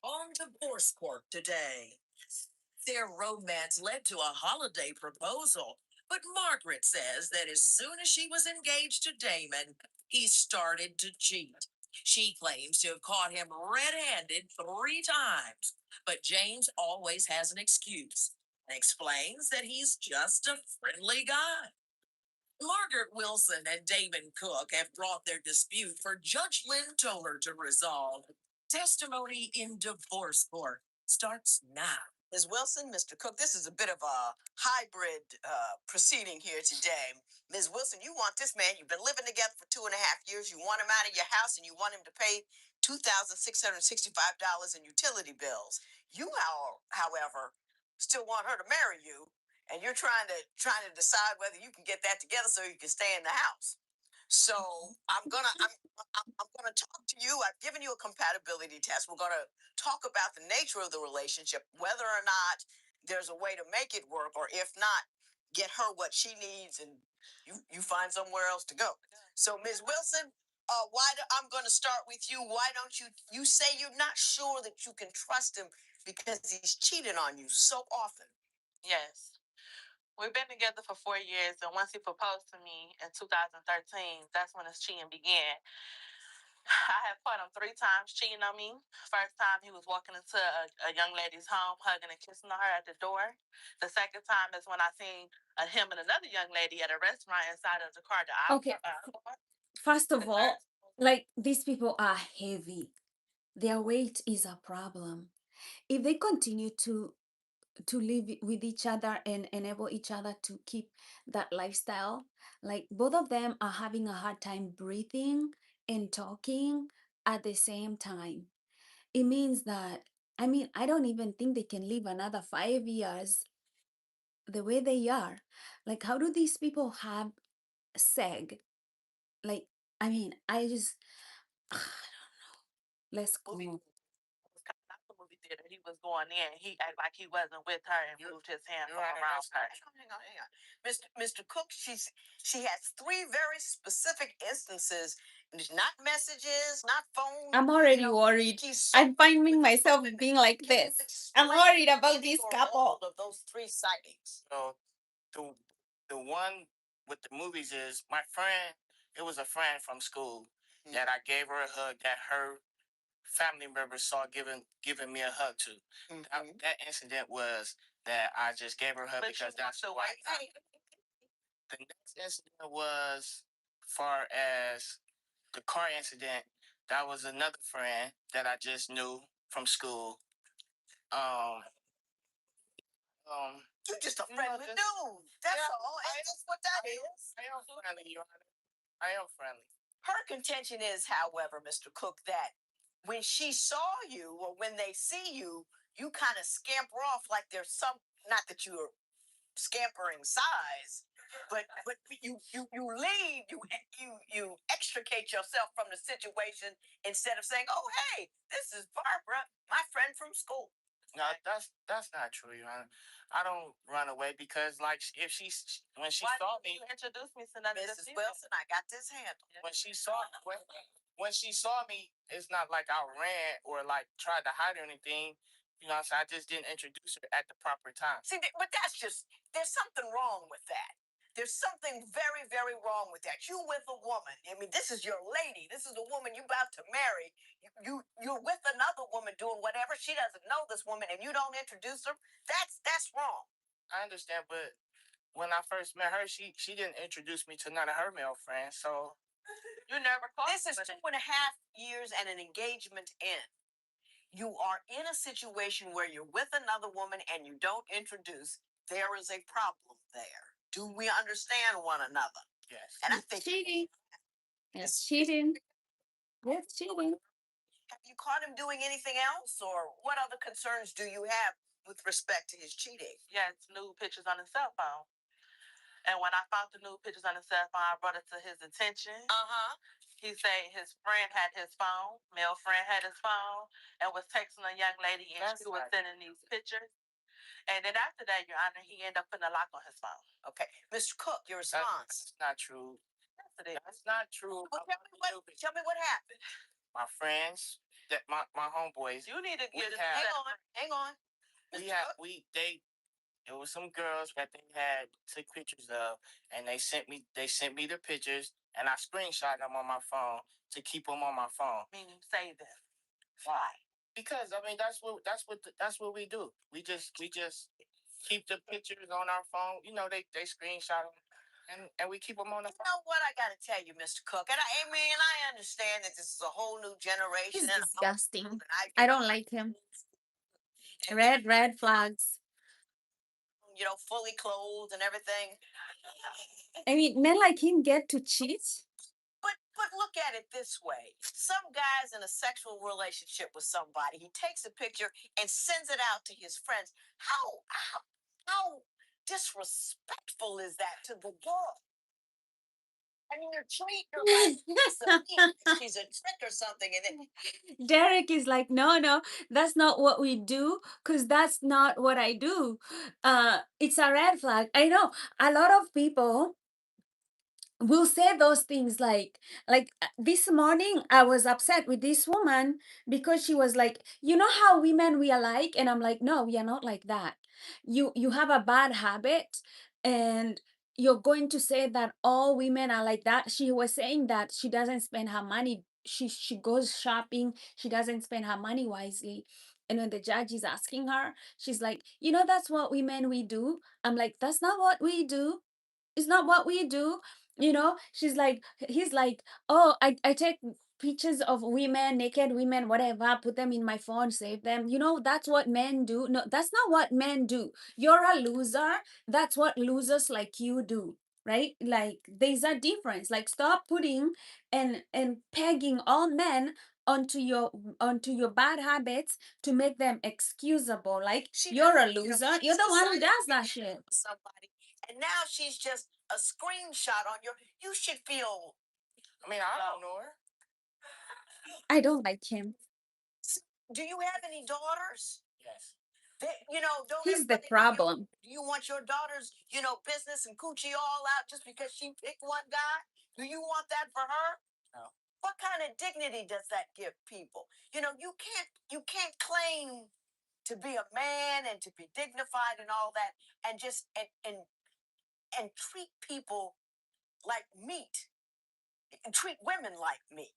On divorce court today. Their romance led to a holiday proposal, but Margaret says that as soon as she was engaged to Damon, he started to cheat. She claims to have caught him red-handed 3 times, but James always has an excuse and explains that he's just a friendly guy. Margaret Wilson and Damon Cook have brought their dispute for Judge Lynn Toller to resolve. Testimony in divorce court starts now. Ms. Wilson, Mr. Cook, this is a bit of a hybrid proceeding here today. Ms. Wilson, you want this man, you've been living together for 2.5 years, you want him out of your house, and you want him to pay $2,665 in utility bills. You, however, still want her to marry you, and you're trying to decide whether you can get that together so you can stay in the house. So I'm gonna talk to you. I've given you a compatibility test. We're gonna talk about the nature of the relationship, whether or not there's a way to make it work, or if not, get her what she needs, and you find somewhere else to go. So, Ms. Wilson, I'm going to start with you. Why don't you say you're not sure that you can trust him because he's cheated on you so often? Yes. We've been together for 4 years, and once he proposed to me in 2013, that's when his cheating began. I have caught him 3 times cheating on me. First time, he was walking into a young lady's home, hugging and kissing on her at the door. The second time is when I seen him and another young lady at a restaurant inside of the car that I Okay, bought. first of all, like these people are heavy. Their weight is a problem. If they continue to live with each other and enable each other to keep that lifestyle, like both of them are having a hard time breathing and talking at the same time. It means that, I mean, I don't even think they can live another 5 years the way they are. Like, how do these people have seg? Like, I mean, I just, I don't know. Let's go. Was coming out the movie theater, he was going in. He acted like he wasn't with her and moved his hand from around her. Hang on. Mr. Cook, she has 3 very specific instances. Not messages, not phone. I'm already worried. I'm finding myself being like this. I'm worried about this couple. Of those 3 sightings. So the one with the movies is my friend. It was a friend from school that I gave her a hug that her family members saw giving me a hug to. That incident was that I just gave her a hug because that's the way. The next incident was far as the car incident. That was another friend that I just knew from school. You're just a friendly dude. That's all. That's what that is. I am friendly, Your Honor. I am friendly. Her contention is, however, Mr. Cook, that when she saw you or when they see you, you kind of scamper off like there's some, not that you're scampering size, but you leave, you extricate yourself from the situation instead of saying, "Oh, hey, this is Barbara, my friend from school." No, that's not true, Your Honor. I don't run away because, like, if when she saw me, you introduced me to none of Mrs. Wilson, I got this handle. when she saw me, it's not like I ran or like tried to hide or anything. You know what I'm saying? I just didn't introduce her at the proper time. See, but there's something wrong with that. There's something very, very wrong with that. You with a woman. I mean, this is your lady. This is the woman you about to marry. You're with another woman doing whatever. She doesn't know this woman, and you don't introduce her. That's wrong. I understand, but when I first met her, she didn't introduce me to none of her male friends. So You never called. This is 2.5 years and an engagement in. You are in a situation where you're with another woman and you don't introduce. There is a problem there. Do we understand one another? yes. And I think Cheating. It's cheating. It's cheating. have you caught him doing anything else, or what other concerns do you have with respect to his cheating? Yeah, it's nude pictures on his cell phone. And when I found the nude pictures on his cell phone, I brought it to his attention. He said his friend had his phone, male friend had his phone, and was texting a young lady, and she was sending these pictures. And then after that, Your Honor, he ended up putting a lock on his phone. Okay, Mr. Cook, your response. That's not true. Yes, it is. That's not true. Well, tell me what happened. My friends, that my homeboys. You need to get it. Hang on. It was some girls that they had took pictures of, and they sent me the pictures, and I screenshot them on my phone to keep them on my phone. Meaning save them. Why? Because I mean that's what we do. We just keep the pictures on our phone. You know, they screenshot them. And we keep them on the phone. You know what I got to tell you, Mr. Cook, and I understand that this is a whole new generation. He's and disgusting. I I don't like him. Red flags. You know, fully clothed and everything. I mean, men like him get to cheat. But look at it this way. Some guy's in a sexual relationship with somebody. He takes a picture and sends it out to his friends. How disrespectful is that to the girl? I mean, you treat her like she's a trick or something, and then Derek is like, no, no, that's not what we do, because that's not what I do. It's a red flag. I know a lot of people will say those things like this morning I was upset with this woman because she was like, you know how women we are like, and I'm like, no, we are not like that. You have a bad habit, and you're going to say that all women are like that. She was saying that she doesn't spend her money, she goes shopping, she doesn't spend her money wisely. And when the judge is asking her, she's like, you know, that's what women we do. I'm like, that's not what we do. It's not what we do. You know, she's like, he's like, oh, I take pictures of women, naked women, whatever, put them in my phone, save them. You know, that's what men do. No, that's not what men do. You're a loser. That's what losers like you do. Right? Like there's a difference. Like stop putting and pegging all men onto your bad habits to make them excusable. Like you're a loser. You're the one who does that shit. somebody, and now she's just a screenshot on your. You should feel. I mean, I don't know her. I don't like him. Do you have any daughters? Yes. Don't He's the everybody problem. do you want your daughters, business and coochie all out just because she picked one guy? Do you want that for her? No. What kind of dignity does that give people? You can't claim to be a man and to be dignified and all that and just and treat people like meat and treat women like meat.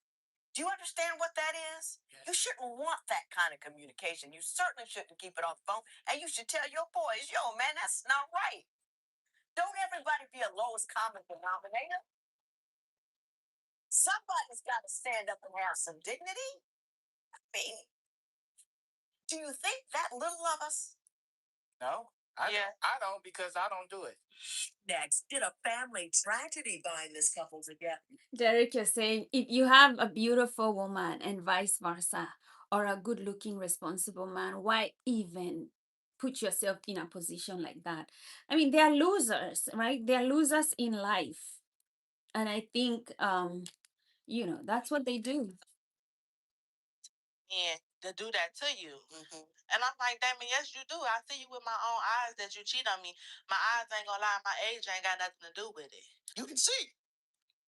Do you understand what that is? Yes. You shouldn't want that kind of communication. You certainly shouldn't keep it on the phone. And you should tell your boys, yo, man, that's not right. Don't everybody be a lowest common denominator. Somebody's got to stand up and have some dignity. I mean, do you think that little of us? No. I don't because I don't do it. Next, did a family tragedy bind this couple together? Derek, you're saying if you have a beautiful woman and vice versa, or a good looking, responsible man, why even put yourself in a position like that? I mean, they are losers, right? They are losers in life. And I think, that's what they do. And to do that to you. Mm-hmm. And I'm like, Damon, yes, you do. I see you with my own eyes that you cheat on me. My eyes ain't gonna lie, my age ain't got nothing to do with it. You can see.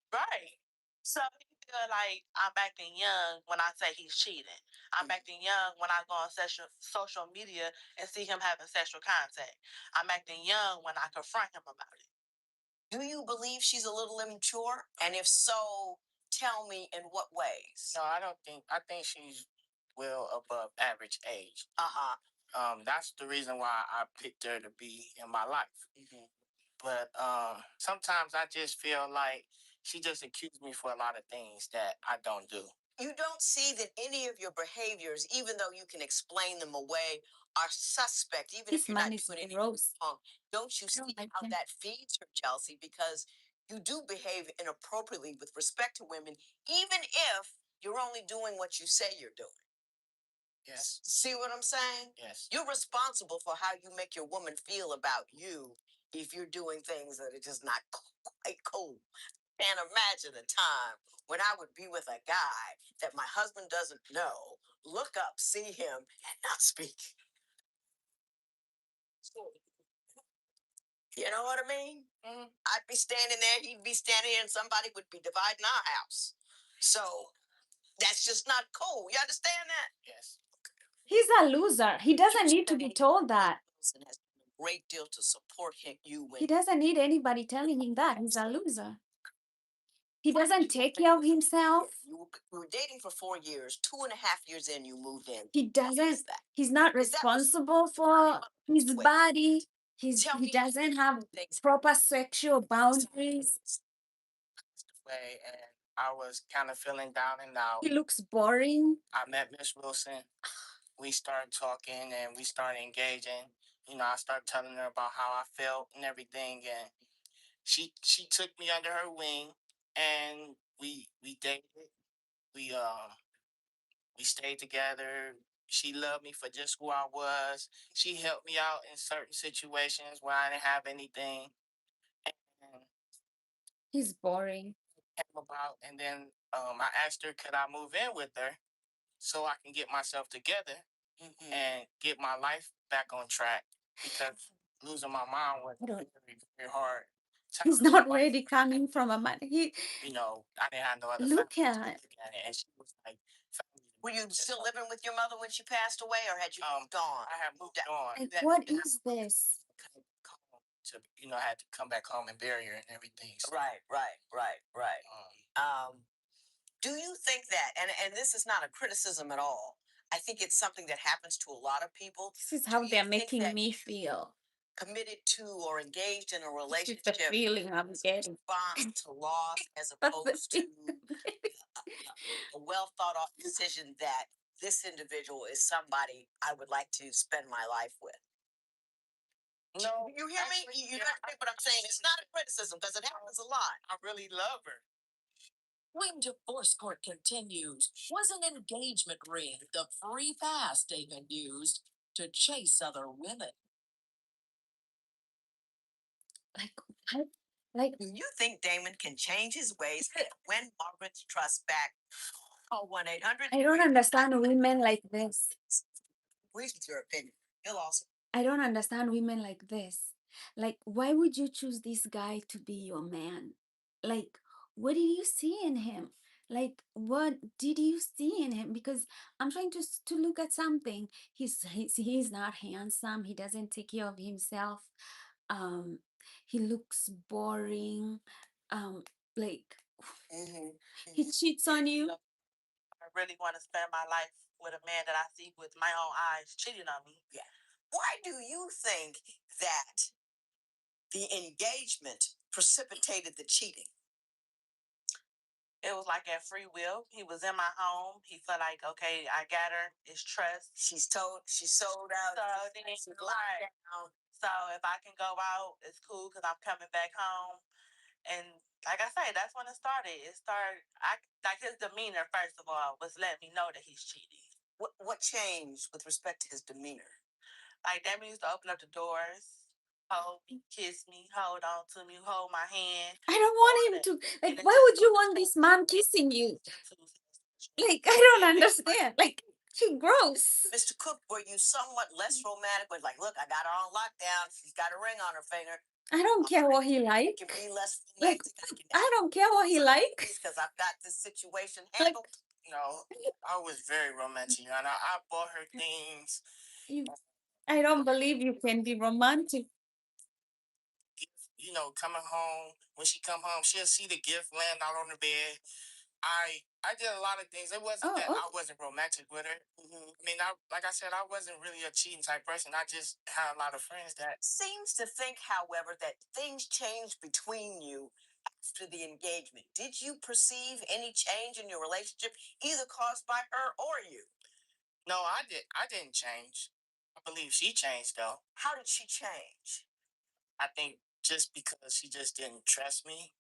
Right. So he feel like I'm acting young when I say he's cheating. I'm acting young when I go on social media and see him having sexual contact. I'm acting young when I confront him about it. Do you believe she's a little immature? And if so, tell me in what ways? No, I don't think. I think she's well above average age. That's the reason why I picked her to be in my life. Mm-hmm. But sometimes I just feel like she just accused me for a lot of things that I don't do. You don't see that any of your behaviors, even though you can explain them away, are suspect, even This if you're man not is doing anything gross. wrong. Don't you see like how him. that feeds her jealousy? Because you do behave inappropriately with respect to women, even if you're only doing what you say you're doing. Yes. See what I'm saying? Yes. You're responsible for how you make your woman feel about you if you're doing things that are just not quite cool. Can't imagine a time when I would be with a guy that my husband doesn't know, look up, see him, and not speak. You know what I mean? Mm-hmm. I'd be standing there, he'd be standing here, and somebody would be dividing our house. So that's just not cool. You understand that? Yes. He's a loser. He doesn't need to be told that. Has done a great deal to support you when He doesn't need anybody telling him that. He's a loser. He doesn't take care of himself. You were dating for 4 years. 2.5 years in, you moved in. He doesn't. He's not responsible for his body. He doesn't have proper sexual boundaries. Way, and I was kind of feeling down and out. He looks boring. I met Miss Wilson. We started talking and we started engaging. I started telling her about how I felt and everything, and she took me under her wing, and we dated. We we stayed together. She loved me for just who I was. She helped me out in certain situations where I didn't have anything. And He's boring. came about, and then I asked her, could I move in with her so I can get myself together and get my life back on track, because losing my mom was very, very hard. He's not ready coming from a man. You know, I didn't have no other Look family to at look at it, and she was like, family. Were you still living with your mother when she passed away, or had you moved on? I had moved on. like, what is this? To, you know, I had to come back home and bury her and everything. So, Right. Do you think that, and this is not a criticism at all, I think it's something that happens to a lot of people. This is Do how you they're think making that me you feel. committed to or engaged in a This is the relationship feeling I'm getting. response to loss as That's the opposed to feeling I'm getting. a well thought out decision that this individual is somebody I would like to spend my life with? no, You hear me? You understand what I'm saying? It's not a criticism because it happens a lot. I really love her. When divorce court continues, was an engagement ring the free pass Damon used to chase other women? Like, like, Do you think Damon can change his ways and win Margaret's trust back? Call 1-800. I don't understand women like this. Agrees with your opinion. He'll also. I don't understand women like this. Like, why would you choose this guy to be your man? Like, what did you see in him? Like, what did you see in him? Because I'm trying to look at something. He's not handsome. He doesn't take care of himself. Um, he looks boring. Like he cheats on you. I really want to spend my life with a man that I see with my own eyes cheating on me. Yeah. Why do you think that the engagement precipitated the cheating? It was like at free will. He was in my home. He felt like, okay, I got her. It's trust. She's sold out. She's locked down. So if I can go out, it's cool because I'm coming back home. And like I say, that's when it started. It started. I like his demeanor. First of all, was letting me know that he's cheating. What changed with respect to his demeanor? Like that used to open up the doors, hold me, kiss me, hold on to me, hold my hand. I don't want him to. Like, why would you want this man kissing you? Like, I don't understand. Like, she gross. Mr. Cook, were you somewhat less romantic? But like, look, I got her on lockdown. She's got a ring on her finger. I don't care what he like. Can be less romantic. Like, I don't care what he likes. Because I've got this situation handled. Like, no, I was very romantic, and I bought her things. I don't believe you can be romantic. You know, coming home, when she come home, she'll see the gift laying out on the bed. I did a lot of things. It wasn't that I wasn't romantic with her. I mean, like I said, I wasn't really a cheating type person. I just had a lot of friends that seems to think, however, that things changed between you after the engagement. Did you perceive any change in your relationship, either caused by her or you? No, I didn't change. I believe she changed though. How did she change? I think just because she just didn't trust me.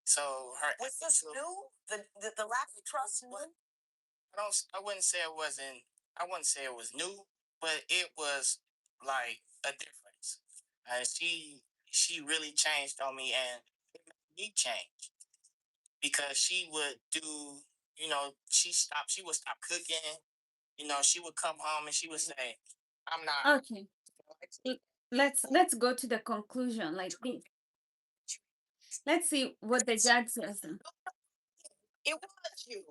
So her was this new? The lack of trust new? I wouldn't say it wasn't. I wouldn't say it was new, but it was like a difference. And she really changed on me, and it made me change because she would do. You know, She would stop cooking. You know, she would come home and she would say, "I'm not." Okay. Let's go to the conclusion. Like, let's see what the judge says. It was you.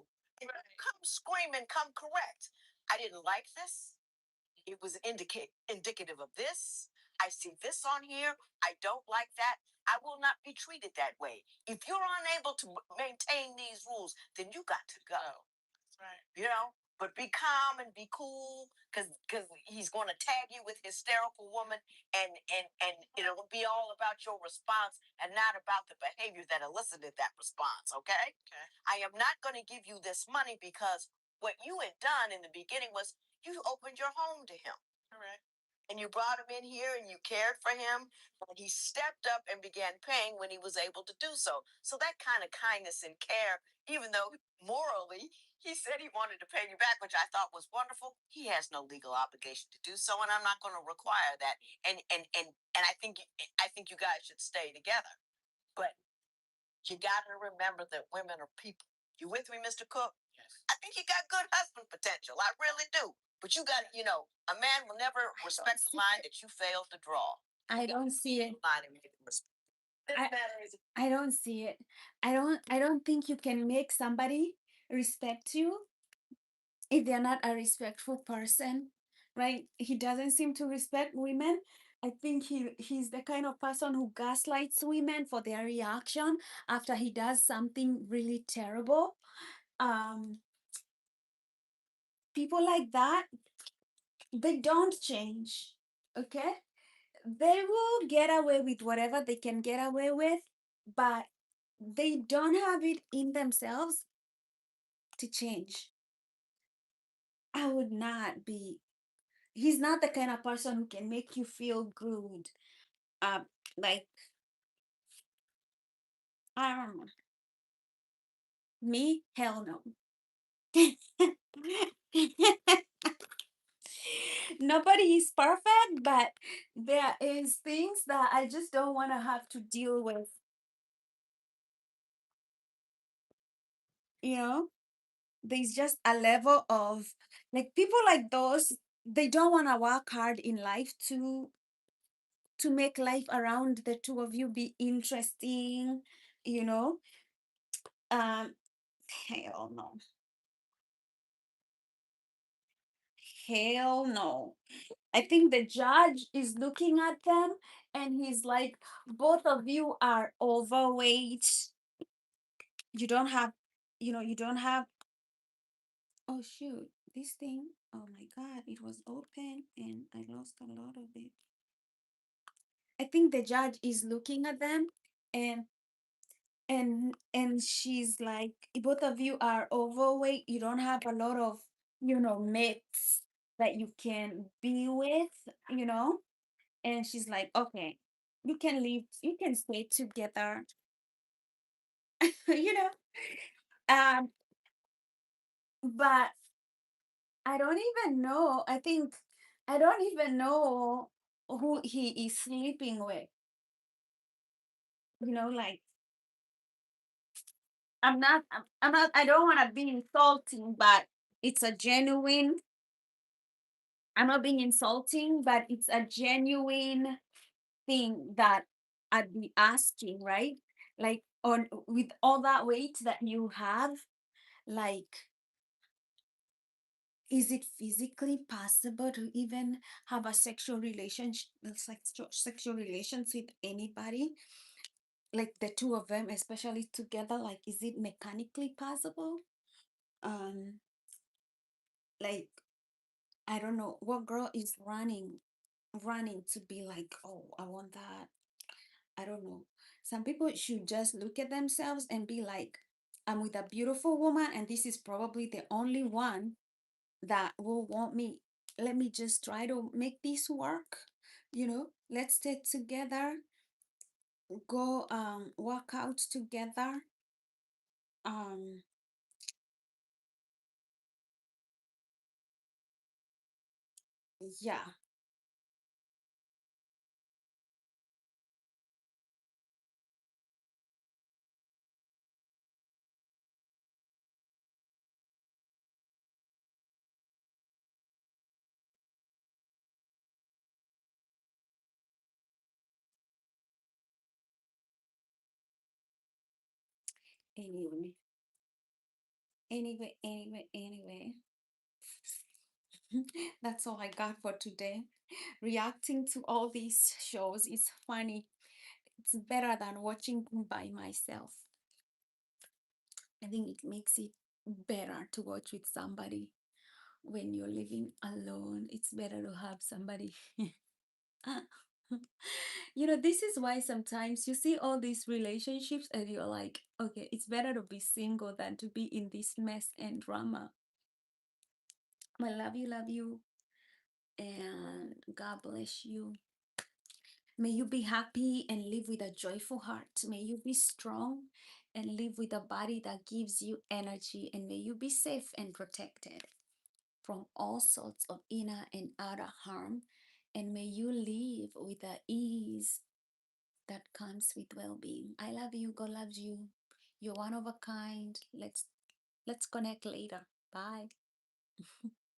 Come screaming, come correct. I didn't like this. It was indicative of this. I see this on here. I don't like that. I will not be treated that way. If you're unable to maintain these rules, then you got to go. That's right. You know, but be calm and be cool, because he's going to tag you with hysterical woman, and it'll be all about your response and not about the behavior that elicited that response. Okay. I am not going to give you this money because what you had done in the beginning was you opened your home to him. Correct. And you brought him in here and you cared for him, and he stepped up and began paying when he was able to do so. So that kind of kindness and care, even though morally he said he wanted to pay you back, which I thought was wonderful, he has no legal obligation to do so, and I'm not going to require that. And I think you guys should stay together. But You got to remember that women are people. You with me, Mr. Cook? Yes. I think you got good husband potential. I really do. But you got, a man will never respect the line that you failed to draw. I don't see it. Line and make him respect. I don't see it. I don't think you can make somebody respect you if they're not a respectful person, right? He doesn't seem to respect women. I think he's the kind of person who gaslights women for their reaction after he does something really terrible. Um, people like that, they don't change. Okay? They will get away with whatever they can get away with, but they don't have it in themselves to change. I would not be. He's not the kind of person who can make you feel good. Um, like, I don't know. Me, hell no. Nobody is perfect, but there is things that I just don't want to have to deal with. You know, there's just a level of like people like those, they don't want to work hard in life to make life around the two of you be interesting, you know. Um, hell no. Hell no. I think the judge is looking at them and he's like, both of you are overweight. You don't have, you don't have. Oh, shoot. This thing. Oh my God. It was open and I lost a lot of it. I think the judge is looking at them and she's like, both of you are overweight. You don't have a lot of, mates that you can be with, you know. And she's like, okay, you can leave, you can stay together. you know. Um, but I don't even know. I don't even know who he is sleeping with. Like I don't want to be insulting, but it's a genuine, I'm not being insulting, but it's a genuine thing that I'd be asking, right? Like on with all that weight that you have, like, is it physically possible to even have a sexual relationship, sexual relations with anybody? Like the two of them, especially together, like is it mechanically possible? Um, like I don't know what girl is running to be like, oh, I want that. I don't know. Some people should just look at themselves and be like, I'm with a beautiful woman, and this is probably the only one that will want me. Let me just try to make this work. Let's stay together, go work out together. Um, yeah. Anyway, anyway. That's all I got for today. Reacting to all these shows is funny. It's better than watching them by myself. I think it makes it better to watch with somebody when you're living alone. It's better to have somebody. This is why sometimes you see all these relationships and you're like, okay, it's better to be single than to be in this mess and drama. I love you, and God bless you. May you be happy and live with a joyful heart. May you be strong and live with a body that gives you energy. And may you be safe and protected from all sorts of inner and outer harm. And may you live with the ease that comes with well being. I love you. God loves you. You're one of a kind. Let's connect later. Bye.